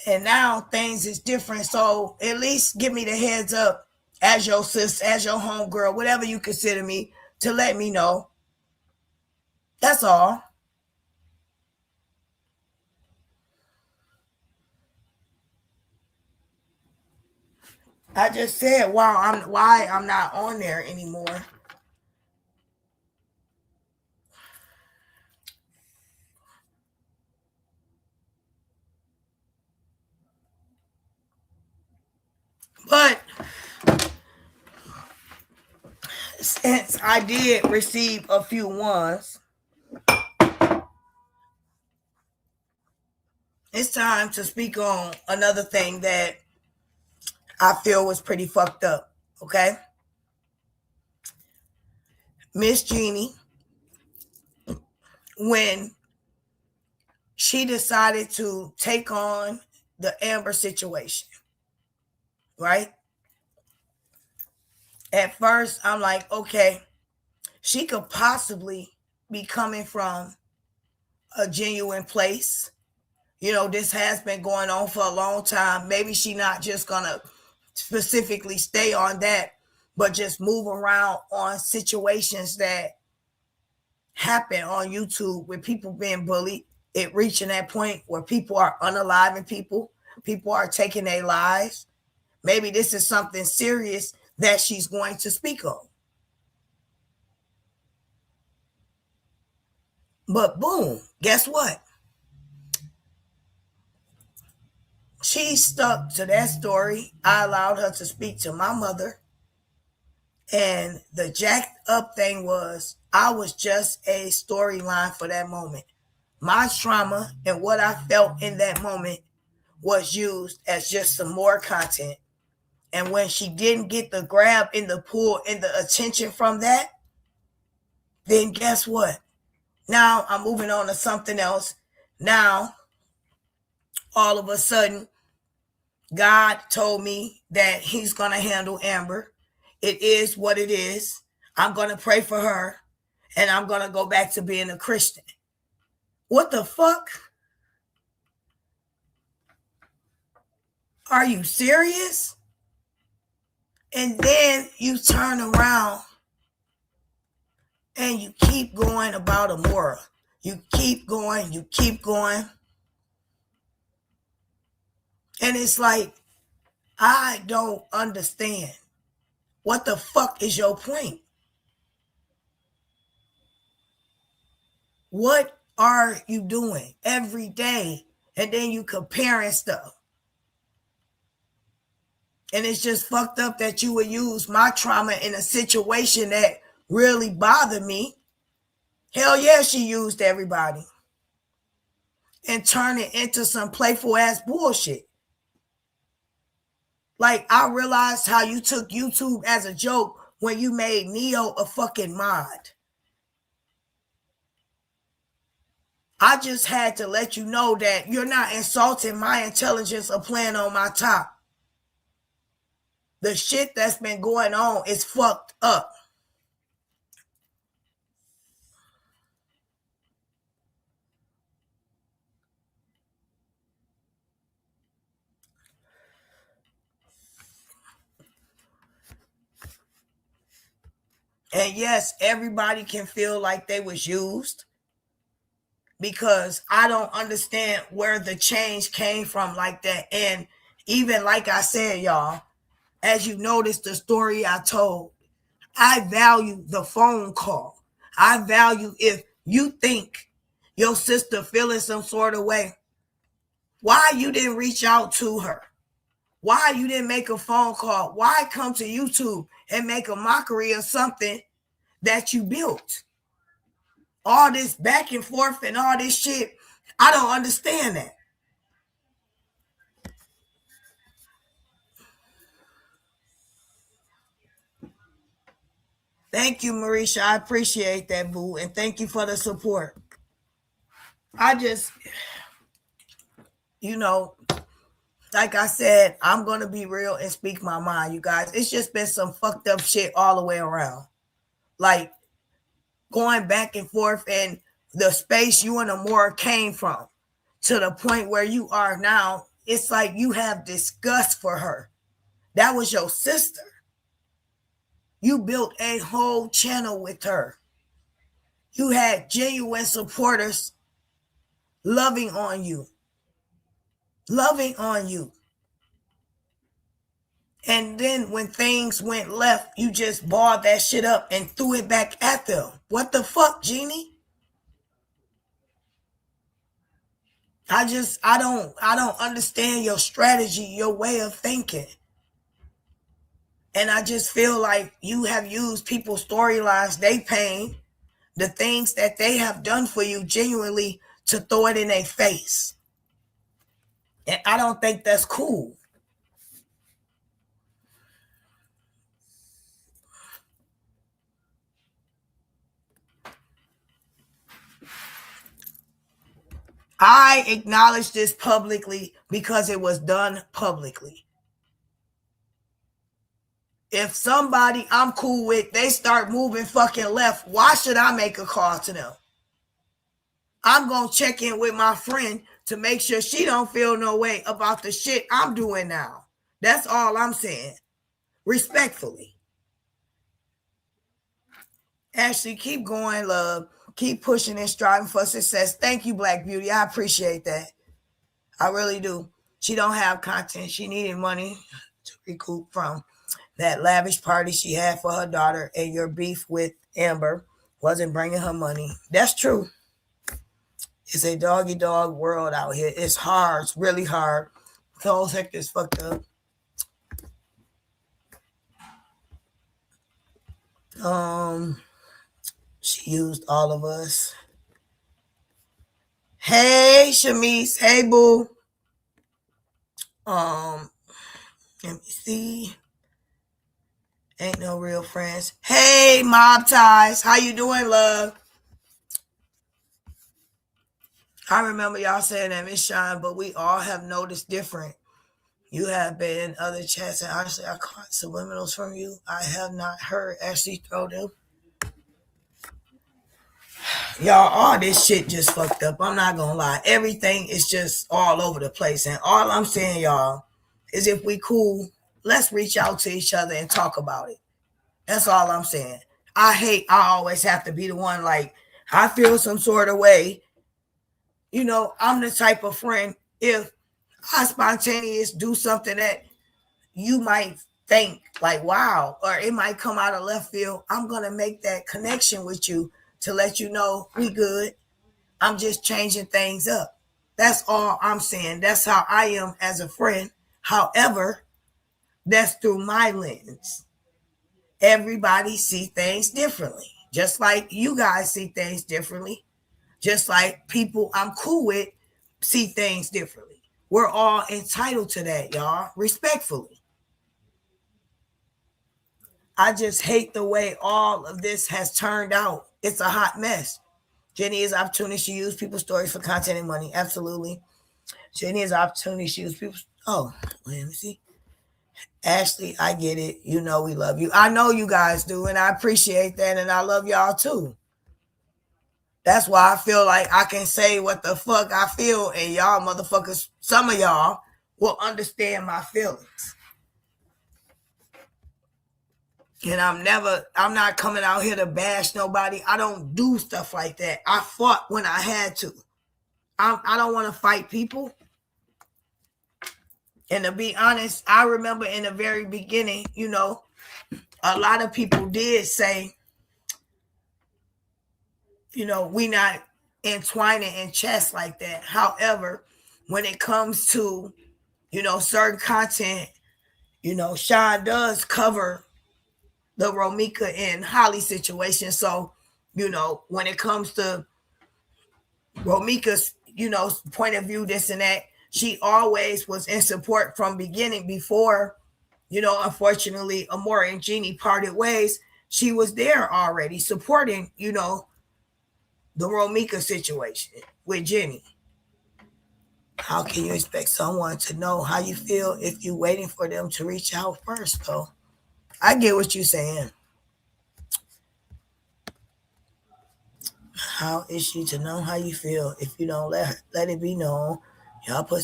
And now things is different. So at least give me the heads up as your sis, as your homegirl, whatever you consider me, to let me know. That's all. I just said why I'm not on there anymore. But since I did receive a few ones, it's time to speak on another thing that I feel was pretty fucked up. Okay. Miss Jeannie, when she decided to take on the Amber situation, right? At first, I'm like, okay, she could possibly be coming from a genuine place. You know, this has been going on for a long time. Maybe she not just gonna specifically stay on that, but just move around on situations that happen on YouTube with people being bullied. It reaching that point where people are unaliving people. People are taking their lives. Maybe this is something serious that she's going to speak on. But boom, guess what? She stuck to that story. I allowed her to speak to my mother. And the jacked up thing was, I was just a storyline for that moment. My trauma and what I felt in that moment was used as just some more content. And when she didn't get the grab in the pull and the attention from that, then guess what? Now I'm moving on to something else. Now, all of a sudden, God told me that he's going to handle Amber. It is what it is. I'm going to pray for her and I'm going to go back to being a Christian. What the fuck? Are you serious? And then you turn around and you keep going about Amora. You keep going, you keep going. And it's like, I don't understand. What the fuck is your point? What are you doing every day? And then you comparing stuff. And it's just fucked up that you would use my trauma in a situation that really bothered me. Hell yeah, she used everybody. And turn it into some playful ass bullshit. Like, I realized how you took YouTube as a joke when you made Neo a fucking mod. I just had to let you know that you're not insulting my intelligence or playing on my top. The shit that's been going on is fucked up. And yes, everybody can feel like they was used. because I don't understand where the change came from like that. And even like I said, y'all, as you noticed the story I told, I value the phone call. I value if you think your sister feeling some sort of way, why you didn't reach out to her? Why you didn't make a phone call? Why come to YouTube and make a mockery of something that you built? All this back and forth and all this shit, I don't understand that. Thank you, Marisha. I appreciate that, boo. And thank you for the support. I just, like I said, I'm going to be real and speak my mind, you guys. It's just been some fucked up shit all the way around. Like going back and forth and the space you and Amora came from to the point where you are now. It's like you have disgust for her. That was your sister. You built a whole channel with her. You had genuine supporters loving on you. And then when things went left, you just balled that shit up and threw it back at them. What the fuck, Jeannie? I don't understand your strategy, your way of thinking. And I just feel like you have used people's storylines, they pain, the things that they have done for you genuinely to throw it in their face. And I don't think that's cool. I acknowledge this publicly because it was done publicly. If somebody I'm cool with, they start moving fucking left, why should I make a call to them? I'm going to check in with my friend to make sure she don't feel no way about the shit I'm doing now. That's all I'm saying. Respectfully. Ashley, keep going, love. Keep pushing and striving for success. Thank you, Black Beauty. I appreciate that. I really do. She don't have content. She needed money to recoup from that lavish party she had for her daughter, and your beef with Amber wasn't bringing her money. That's true. It's a dog-eat-dog world out here. It's hard. It's really hard. The whole sector is fucked up. She used all of us. Hey, Shamise. Hey, boo. Let me see. Ain't no real friends. Hey, Mob Ties. How you doing, love? I remember y'all saying that, Miss Shine, but we all have noticed different. You have been in other chats, and honestly, I caught subliminals from you. I have not heard Ashley throw them. Y'all, all this shit just fucked up. I'm not gonna lie. Everything is just all over the place. And all I'm saying, y'all, is if we cool, let's reach out to each other and talk about it. That's all I'm saying. I always have to be the one, like, I feel some sort of way. I'm the type of friend, if I spontaneous do something that you might think like, wow, or it might come out of left field, I'm going to make that connection with you to let you know we good. I'm just changing things up. That's all I'm saying. That's how I am as a friend. However, that's through my lens. Everybody see things differently, just like you guys see things differently, just like people I'm cool with see things differently. We're all entitled to that, y'all, respectfully. I just hate the way all of this has turned out. It's a hot mess. Jenny is opportunity. She used people's stories for content and money. Absolutely. Jenny is opportunity. She used people's. Oh, let me see. Ashley, I get it. We love you. I know you guys do, and I appreciate that, and I love y'all too. That's why I feel like I can say what the fuck I feel, and y'all motherfuckers, some of y'all will understand my feelings. And I'm not coming out here to bash nobody. I don't do stuff like that. I fought when I had to. I don't want to fight people. And to be honest, I remember in the very beginning, you know, a lot of people did say, you know, we not entwining in chess like that. However, when it comes to, you know, certain content, you know, Sean does cover the Romika and Holly situation. So, you know, when it comes to Romika's, you know, point of view, this and that, she always was in support from beginning. Before, you know, unfortunately, Amore and Jeannie parted ways. She was there already supporting, you know, the Romika situation with Jenny. How can you expect someone to know how you feel if you're waiting for them to reach out first, though? I get what you're saying. How is she to know how you feel if you don't let it be known? Y'all put.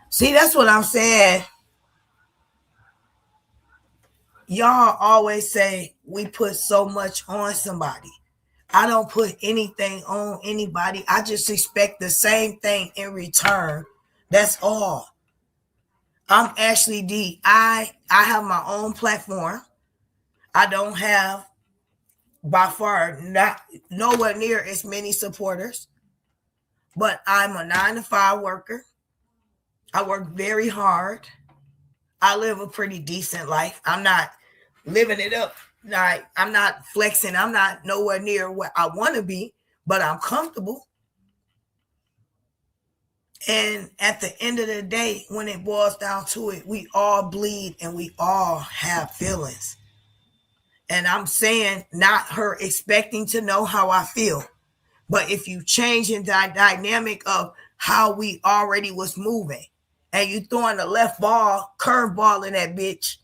See, that's what I'm saying. Y'all always say we put so much on somebody. I don't put anything on anybody. I just expect the same thing in return. That's all. I'm Ashley D. I have my own platform. I don't have, by far, not nowhere near as many supporters. But I'm a 9-to-5 worker. I work very hard. I live a pretty decent life. I'm not living it up. Like, I'm not flexing. I'm not nowhere near where I want to be, but I'm comfortable. And at the end of the day, when it boils down to it, we all bleed and we all have feelings. And I'm saying not her expecting to know how I feel, but if you change in the dynamic of how we already was moving and you throwing the left ball, curve ball in that bitch,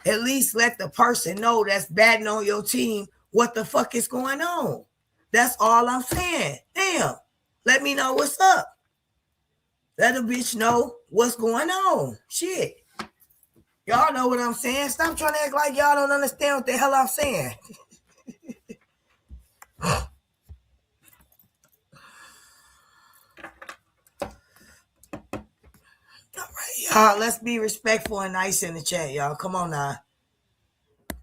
at least let the person know that's batting on your team what the fuck is going on. That's all I'm saying. Damn, let me know what's up. Let a bitch know what's going on. Shit. Y'all know what I'm saying. Stop trying to act like y'all don't understand what the hell I'm saying. All right, y'all, let's be respectful and nice in the chat, y'all. Come on now.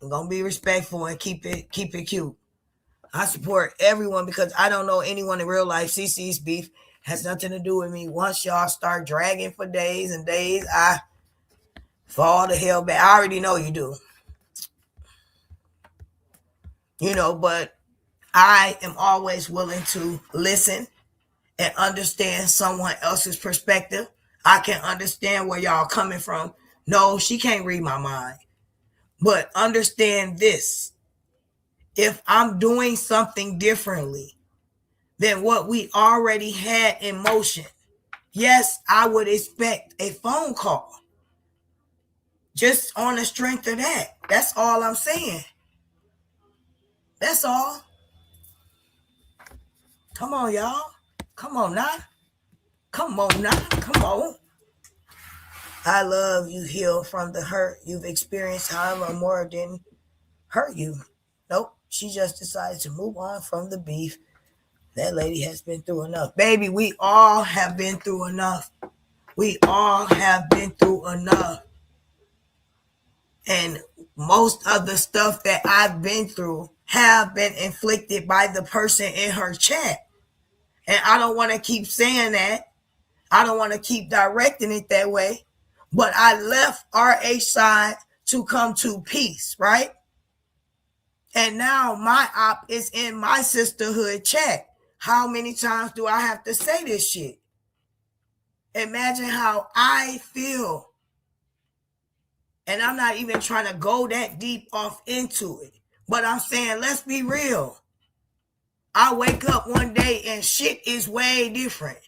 I'm gonna be respectful and keep it cute. I support everyone because I don't know anyone in real life. CC's beef has nothing to do with me. Once y'all start dragging for days and days, I fall the hell back. I already know you do. You know, but I am always willing to listen and understand someone else's perspective. I can understand where y'all coming from. No, she can't read my mind. But understand this. If I'm doing something differently than what we already had in motion, yes, I would expect a phone call. Just on the strength of that. That's all I'm saying. That's all. Come on, y'all. Come on now. Come on now. Come on. I love you heal from the hurt you've experienced. However, more didn't hurt you. Nope. She just decided to move on from the beef. That lady has been through enough. Baby, we all have been through enough. We all have been through enough. And most of the stuff that I've been through have been inflicted by the person in her chat. And I don't want to keep saying that. I don't want to keep directing it that way. But I left RH side to come to peace, right? And now my op is in my sisterhood chat. How many times do I have to say this shit? Imagine how I feel. And I'm not even trying to go that deep off into it. But I'm saying, let's be real. I wake up one day and shit is way different.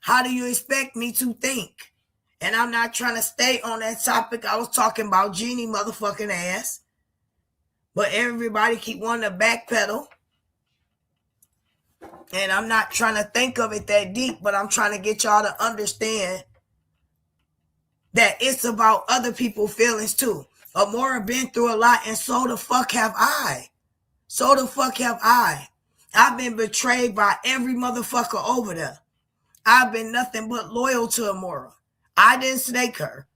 How do you expect me to think? And I'm not trying to stay on that topic. I was talking about Jeannie motherfucking ass. But everybody keep wanting to backpedal. And I'm not trying to think of it that deep, but I'm trying to get y'all to understand that it's about other people's feelings too. Amora been through a lot, and so the fuck have I. So the fuck have I. I've been betrayed by every motherfucker over there. I've been nothing but loyal to Amora. I didn't snake her.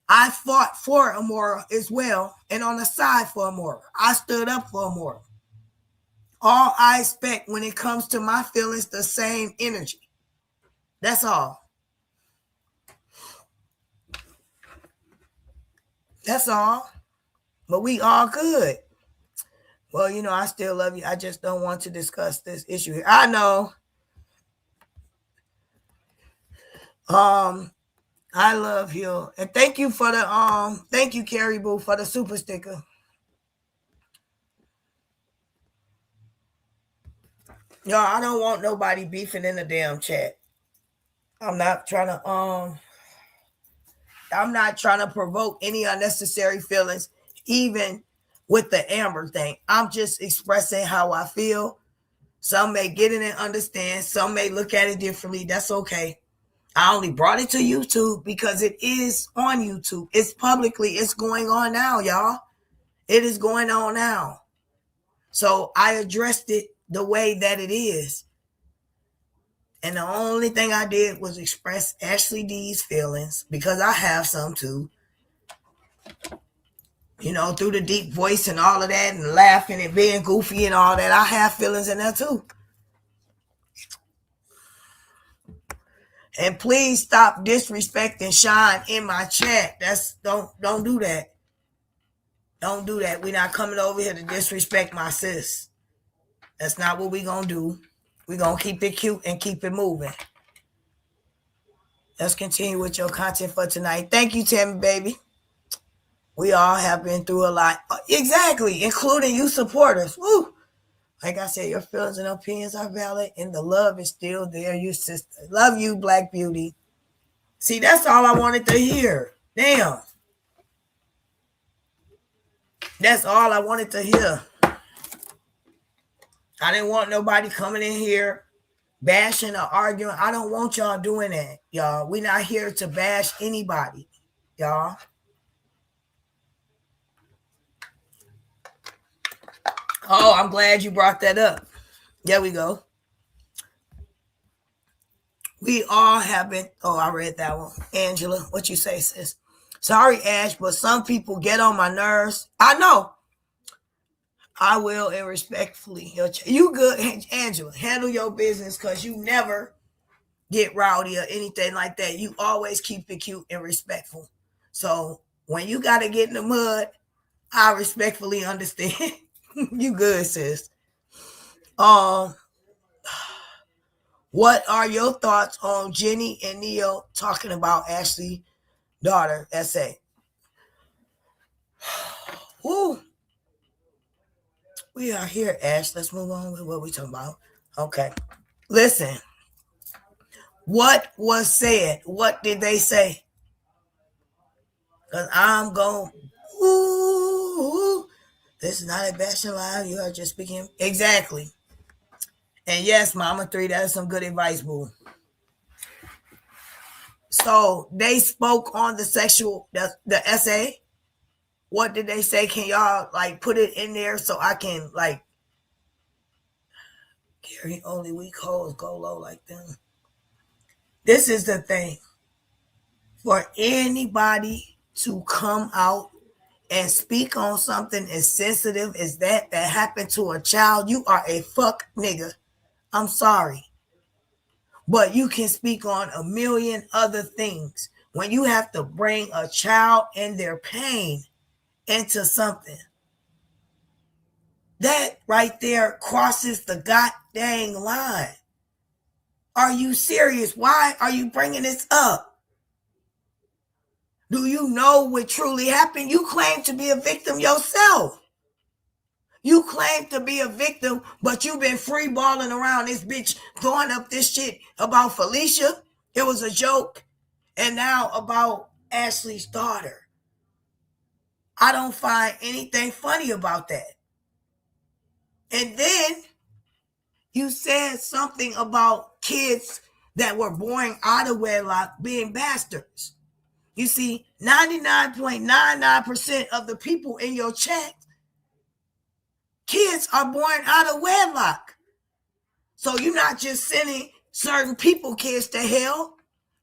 I fought for Amora as well, and on the side for Amora. I stood up for Amora. All I expect when it comes to my feelings, the same energy. That's all. That's all. But we all good. Well, you know, I still love you. I just don't want to discuss this issue here. I know. I love you. And thank you for the thank you, Carrie Boo, for the super sticker. Y'all, I don't want nobody beefing in the damn chat. I'm not trying to provoke any unnecessary feelings, even with the Amber thing. I'm just expressing how I feel. Some may get it and understand. Some may look at it differently. That's okay. I only brought it to YouTube because it is on YouTube. It's publicly. It's going on now, y'all. It is going on now. So I addressed it the way that it is. And the only thing I did was express Ashley D's feelings, because I have some too. You know, through the deep voice and all of that, and laughing and being goofy and all that, I have feelings in there too. And please stop disrespecting Shine in my chat. Don't do that. Don't do that. We're not coming over here to disrespect my sis. That's not what we're going to do. We're going to keep it cute and keep it moving. Let's continue with your content for tonight. Thank you, Tammy, baby. We all have been through a lot. Exactly, including you supporters. Woo! Like I said, your feelings and opinions are valid, and the love is still there, you sister. Love you, Black Beauty. See, that's all I wanted to hear. Damn. That's all I wanted to hear. I didn't want nobody coming in here bashing or arguing. I don't want y'all doing that, y'all. We're not here to bash anybody, y'all. Oh, I'm glad you brought that up. There we go. We all have been. Oh, I read that one. Angela, what you say, sis? Sorry, Ash, but some people get on my nerves. I know. I will, and respectfully. You good, Angela. Handle your business, because you never get rowdy or anything like that. You always keep it cute and respectful. So when you got to get in the mud, I respectfully understand. You good, sis. What are your thoughts on Jenny and Neo talking about Ashley's daughter, S.A.? Woo. We are here, Ash. Let's move on with what we're talking about. Okay. Listen. What was said? What did they say? Because I'm going, ooh, this is not a bashing live. You are just speaking. Exactly. And yes, Mama 3, that is some good advice, boo. So they spoke on the essay. What did they say? Can y'all like put it in there so I can like carry only weak hoes go low like them? This is the thing. For anybody to come out and speak on something as sensitive as that happened to a child, you are a fuck nigga. I'm sorry. But you can speak on a million other things. When you have to bring a child and their pain into something, that right there crosses the goddamn line. Are you serious? Why are you bringing this up? Do you know what truly happened? You claim to be a victim yourself. You claim to be a victim, but you've been free balling around this bitch, throwing up this shit about Felicia. It was a joke. And now about Ashley's daughter. I don't find anything funny about that. And then you said something about kids that were born out of wedlock being bastards. You see, 99.99% of the people in your chat, kids are born out of wedlock. So you're not just certain people kids to hell.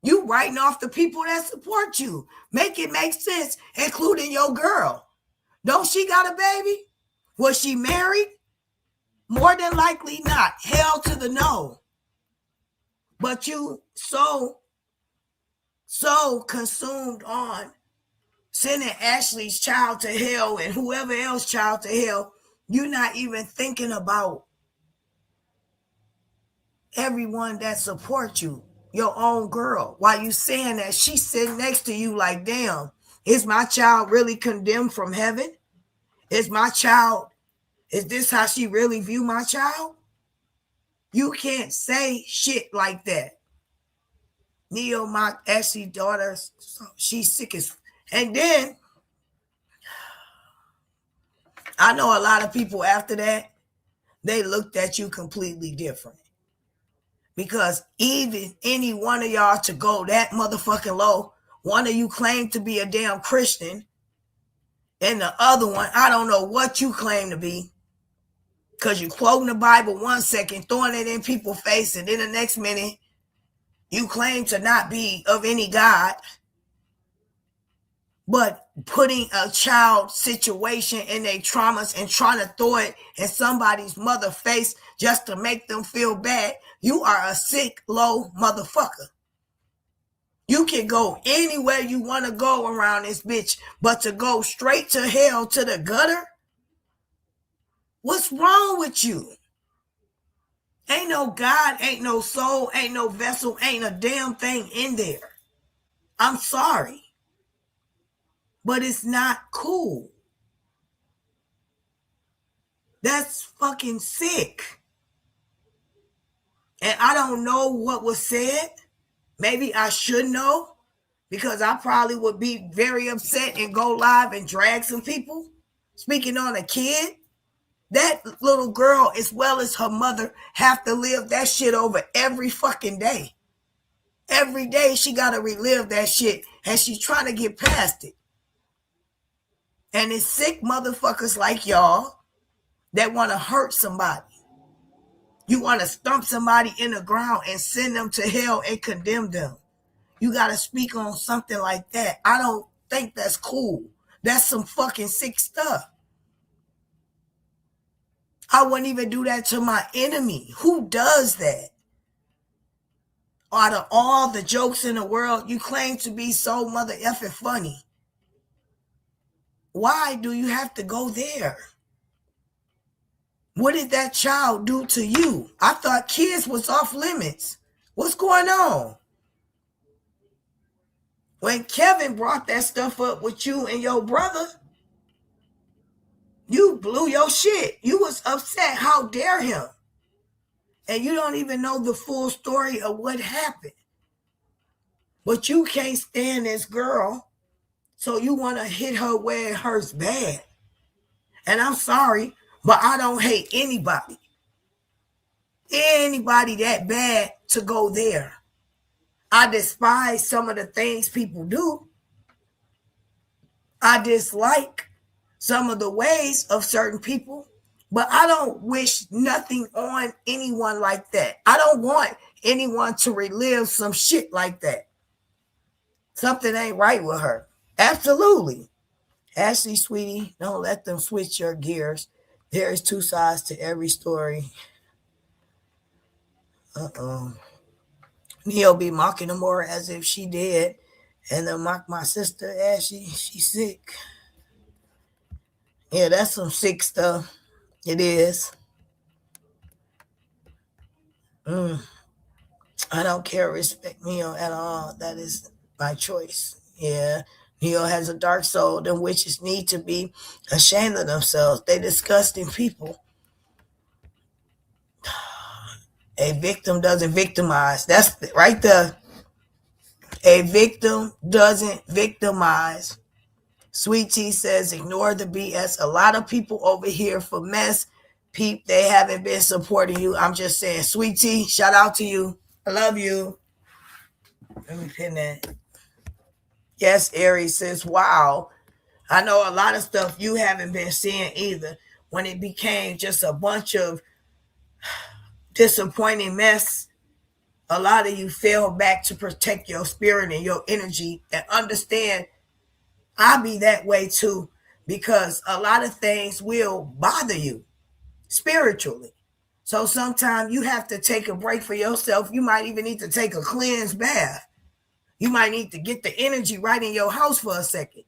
You writing off the people that support you. Make it make sense, including your girl. Don't she got a baby? Was she married? More than likely not. Hell to the no. But you so consumed on sending Ashley's child to hell and whoever else child to hell, you're not even thinking about everyone that supports you, your own girl. While you saying that, she's sitting next to you like, damn, is my child really condemned from heaven? Is this how she really view my child? You can't say shit like that. Neo, my Ashley daughter, she's sick as... And then, I know a lot of people after that, they looked at you completely different. Because even any one of y'all to go that motherfucking low, one of you claim to be a damn Christian, and the other one, I don't know what you claim to be, because you quoting the Bible 1 second, throwing it in people's face, and then the next minute, you claim to not be of any God, but putting a child situation in their traumas and trying to throw it in somebody's mother face just to make them feel bad. You are a sick, low motherfucker. You can go anywhere you want to go around this bitch, but to go straight to hell, to the gutter? What's wrong with you? Ain't no God, ain't no soul, ain't no vessel, ain't a damn thing in there. I'm sorry. But it's not cool. That's fucking sick. And I don't know what was said. Maybe I should know, because I probably would be very upset and go live and drag some people. Speaking on a kid, that little girl, as well as her mother, have to live that shit over every fucking day. Every day she got to relive that shit, and she's trying to get past it. And it's sick motherfuckers like y'all that want to hurt somebody. You want to stump somebody in the ground and send them to hell and condemn them. You got to speak on something like that. I don't think that's cool. That's some fucking sick stuff. I wouldn't even do that to my enemy. Who does that? Out of all the jokes in the world, you claim to be so mother effing funny. Why do you have to go there? What did that child do to you? I thought kids was off limits. What's going on? When Kevin brought that stuff up with you and your brother, you blew your shit. You was upset. How dare him? And you don't even know the full story of what happened. But you can't stand this girl, so you want to hit her where it hurts bad. And I'm sorry, but I don't hate anybody. Anybody that bad to go there. I despise some of the things people do. I dislike some of the ways of certain people, but I don't wish nothing on anyone like that. I don't want anyone to relive some shit like that. Something ain't right with her. Absolutely. Ashley, sweetie, don't let them switch your gears. There is two sides to every story. Neo be mocking Amora as if she dead, and then mock my sister Ashley. She's sick. Yeah, that's some sick stuff. It is. I don't care, respect Neo at all. That is my choice. Yeah. Neo has a dark soul. Them witches need to be ashamed of themselves. They disgusting people. A victim doesn't victimize. That's right there. A victim doesn't victimize. Sweet Tea says, ignore the BS. A lot of people over here for mess. Peep, they haven't been supporting you. I'm just saying, Sweet Tea, shout out to you. I love you. Let me pin that. Yes, Aries says, wow. I know a lot of stuff you haven't been seeing either. When it became just a bunch of disappointing mess, a lot of you fell back to protect your spirit and your energy, and understand I be that way too, because a lot of things will bother you spiritually. So sometimes you have to take a break for yourself. You might even need to take a cleanse bath. You might need to get the energy right in your house for a second.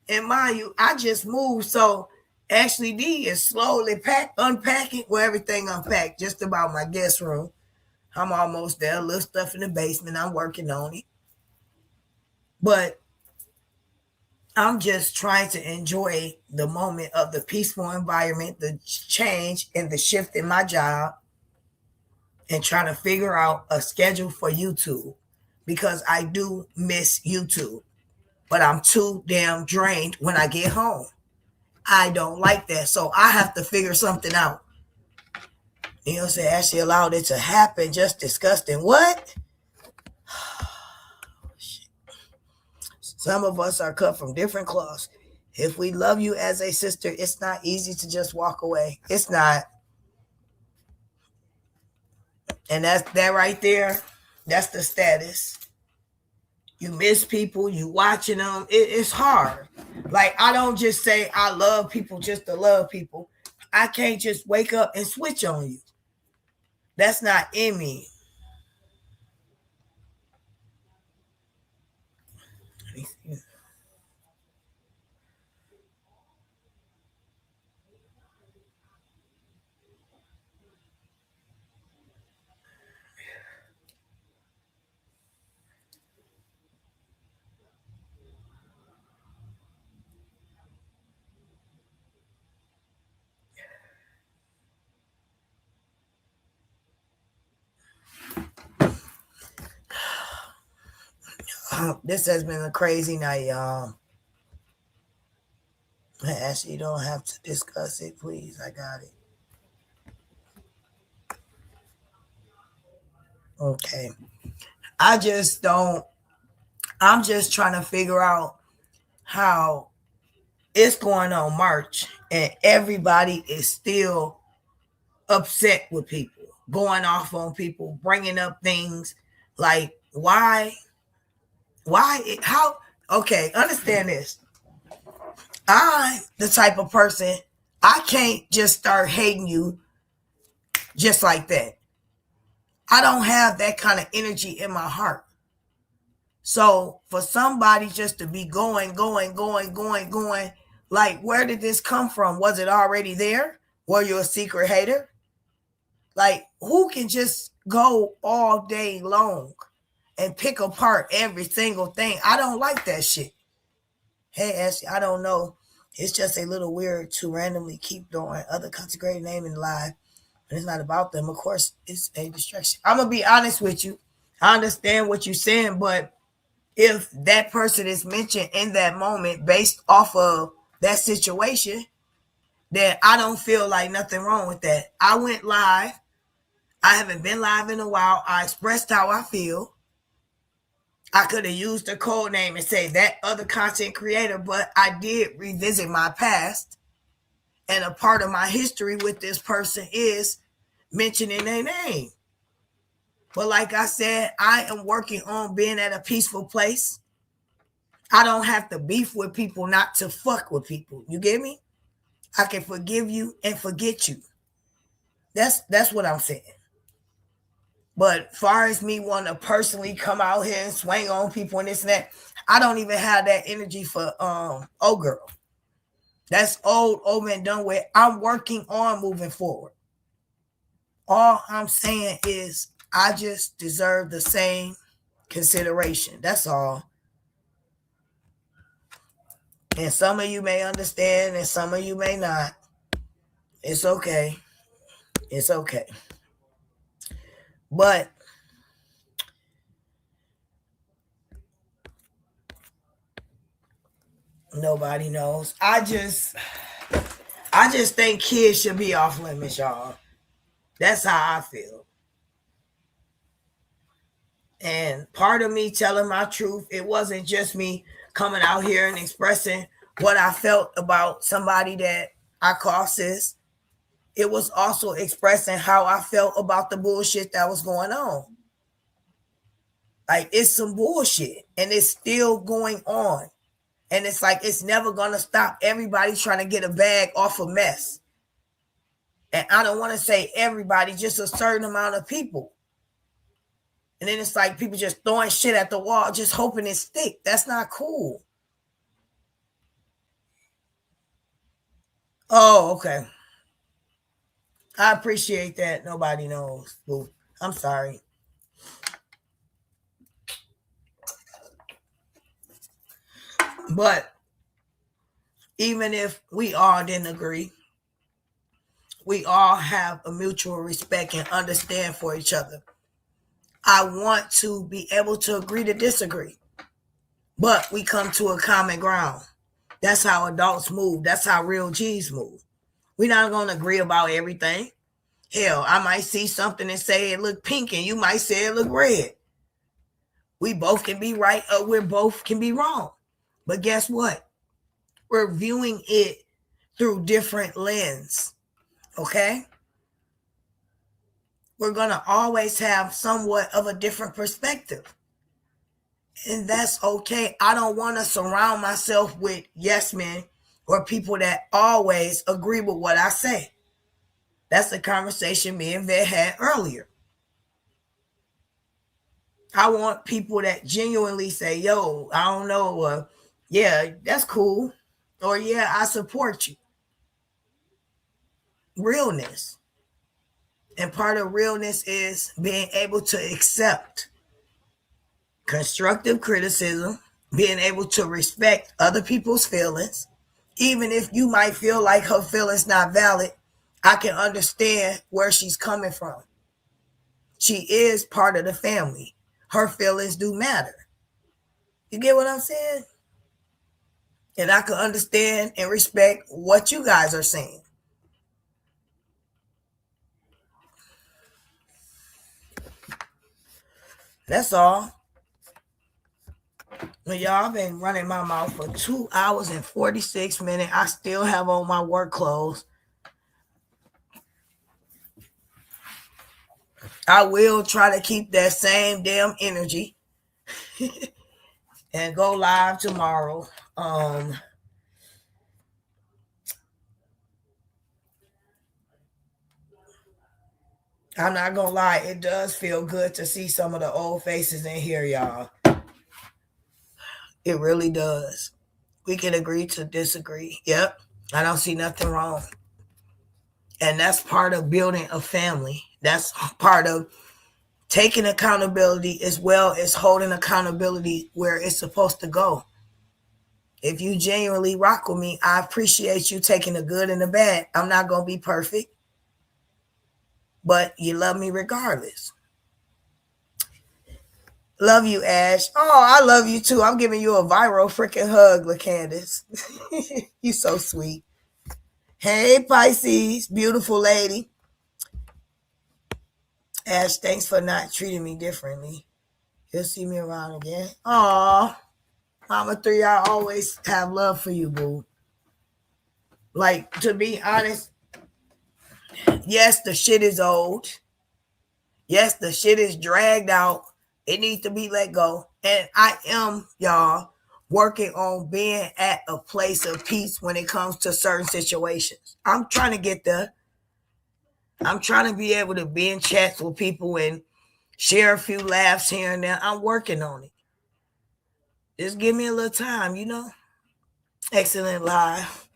And mind you, I just moved, so Ashley D is slowly unpacking, well, everything unpacked, just about my guest room. I'm almost there. A little stuff in the basement. I'm working on it. But I'm just trying to enjoy the moment of the peaceful environment, the change and the shift in my job, and trying to figure out a schedule for YouTube, because I do miss YouTube, but I'm too damn drained when I get home. I don't like that. So I have to figure something out. You know what I'm saying? Actually allowed it to happen. Just disgusting. What? Some of us are cut from different cloths. If we love you as a sister, it's not easy to just walk away. It's not. And that's that right there. That's the status. You miss people, you watching them. It's hard. Like, I don't just say I love people just to love people. I can't just wake up and switch on you. That's not in me. This has been a crazy night, y'all. Ashley, you don't have to discuss it, please. I got it. Okay. I'm just trying to figure out how it's going on March and everybody is still upset with people, going off on people, bringing up things like why, how, okay, understand this. I'm the type of person, I can't just start hating you just like that. I don't have that kind of energy in my heart. So for somebody just to be going, like, where did this come from? Was it already there? Were you a secret hater? Like, who can just go all day long and pick apart every single thing? I don't like that shit. Hey, Ashley, I don't know. It's just a little weird to randomly keep throwing other consecrated name in live. And it's not about them. Of course, it's a distraction. I'm going to be honest with you. I understand what you're saying, but if that person is mentioned in that moment based off of that situation, then I don't feel like nothing wrong with that. I went live. I haven't been live in a while. I expressed how I feel. I could have used a code name and say that other content creator, but I did revisit my past. And a part of my history with this person is mentioning their name. But like I said, I am working on being at a peaceful place. I don't have to beef with people not to fuck with people. You get me? I can forgive you and forget you. That's what I'm saying. But far as me wanting to personally come out here and swing on people and this and that, I don't even have that energy for old girl. That's old man done with. I'm working on moving forward. All I'm saying is I just deserve the same consideration. That's all. And some of you may understand and some of you may not. It's okay. It's okay. But nobody knows. I just think kids should be off limits, y'all. That's how I feel. And part of me telling my truth, it wasn't just me coming out here and expressing what I felt about somebody that I call sis. It was also expressing how I felt about the bullshit that was going on. Like, it's some bullshit and it's still going on. And it's like, it's never going to stop. Everybody's trying to get a bag off a mess. And I don't want to say everybody, just a certain amount of people. And then it's like people just throwing shit at the wall, just hoping it stick. That's not cool. Oh, okay. I appreciate that. Nobody knows. Boo. I'm sorry. But even if we all didn't agree, we all have a mutual respect and understand for each other. I want to be able to agree to disagree, but we come to a common ground. That's how adults move. That's how real G's move. We're not going to agree about everything. Hell, I might see something and say it look pink and you might say it look red. We both can be right or we both can be wrong. But guess what? We're viewing it through different lens. Okay? We're going to always have somewhat of a different perspective. And that's okay. I don't want to surround myself with yes men or people that always agree with what I say. That's the conversation me and Vet had earlier. I want people that genuinely say, yo, I don't know, yeah, that's cool. Or yeah, I support you. Realness. And part of realness is being able to accept constructive criticism, being able to respect other people's feelings. Even if you might feel like her feelings not valid, I can understand where she's coming from. She is part of the family. Her feelings do matter. You get what I'm saying? And I can understand and respect what you guys are saying. That's all. Well, y'all, I've been running my mouth for 2 hours and 46 minutes. I still have on my work clothes. I will try to keep that same damn energy and go live tomorrow. I'm not gonna lie, it does feel good to see some of the old faces in here, y'all. It really does. We can agree to disagree. Yep. I don't see nothing wrong. And that's part of building a family. That's part of taking accountability as well as holding accountability where it's supposed to go. If you genuinely rock with me, I appreciate you taking the good and the bad. I'm not going to be perfect, but you love me regardless. Love you, Ash. Oh, I love you too. I'm giving you a viral freaking hug, LaCandace. You so sweet. Hey, Pisces, beautiful lady. Ash, thanks for not treating me differently. You'll see me around again. Aw, Mama 3, I always have love for you, boo. Like, to be honest, yes, the shit is old. Yes, the shit is dragged out. It needs to be let go. And I am, y'all, working on being at a place of peace when it comes to certain situations. I'm trying to get there. I'm trying to be able to be in chats with people and share a few laughs here and there. I'm working on it. Just give me a little time, you know? Excellent live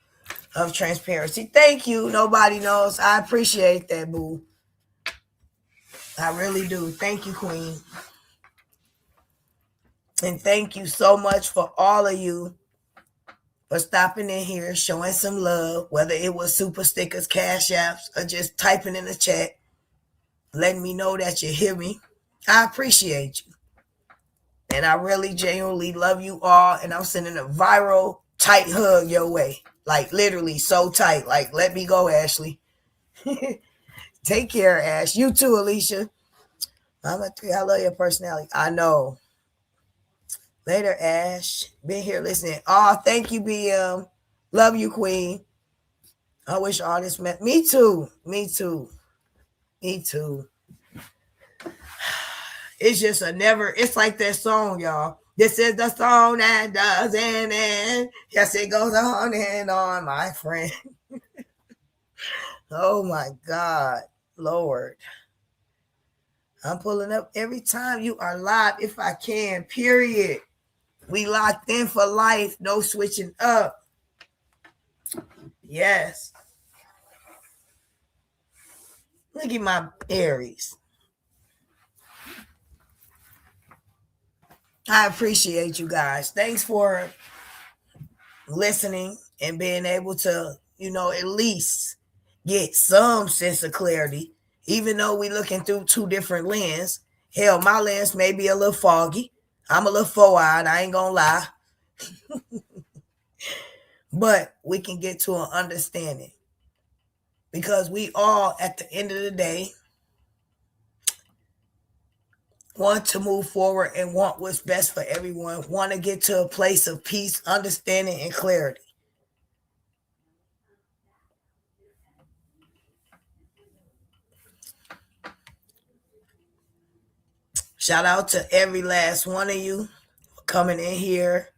of transparency. Thank you. Nobody knows. I appreciate that, boo. I really do. Thank you, Queen. And thank you so much for all of you for stopping in here, showing some love, whether it was super stickers, cash apps, or just typing in the chat, letting me know that you hear me. I appreciate you. And I really genuinely love you all. And I'm sending a viral tight hug your way. Like literally so tight. Like, let me go, Ashley. Take care, Ash. You too, Alicia. Mama 3, I love your personality. I know. Later, Ash. Been here listening. Oh, thank you, BM. Love you, Queen. I wish all this meant. Me too. Me too. Me too. It's just a never, it's like that song, y'all. This is the song that doesn't end. Yes, it goes on and on, my friend. Oh my God, Lord. I'm pulling up every time you are live, if I can, period. We locked in for life, no switching up. Yes. Look at my Aries. I appreciate you guys. Thanks for listening and being able to, at least get some sense of clarity, even though we looking through two different lenses. Hell, my lens may be a little foggy. I'm a little four-eyed, I ain't gonna lie. But we can get to an understanding. Because we all, at the end of the day, want to move forward and want what's best for everyone, want to get to a place of peace, understanding, and clarity. Shout out to every last one of you for coming in here,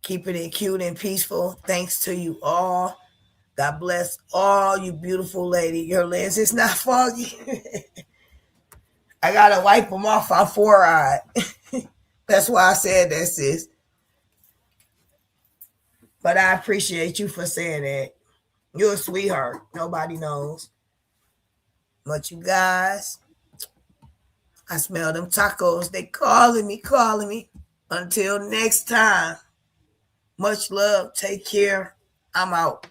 keeping it cute and peaceful. Thanks to you all. God bless all you beautiful lady. Your lens is not foggy. I got to wipe them off. I'm four-eyed. That's why I said that, sis. But I appreciate you for saying that. You're a sweetheart. Nobody knows. But you guys, I smell them tacos. They calling me. Until next time, much love. Take care. I'm out.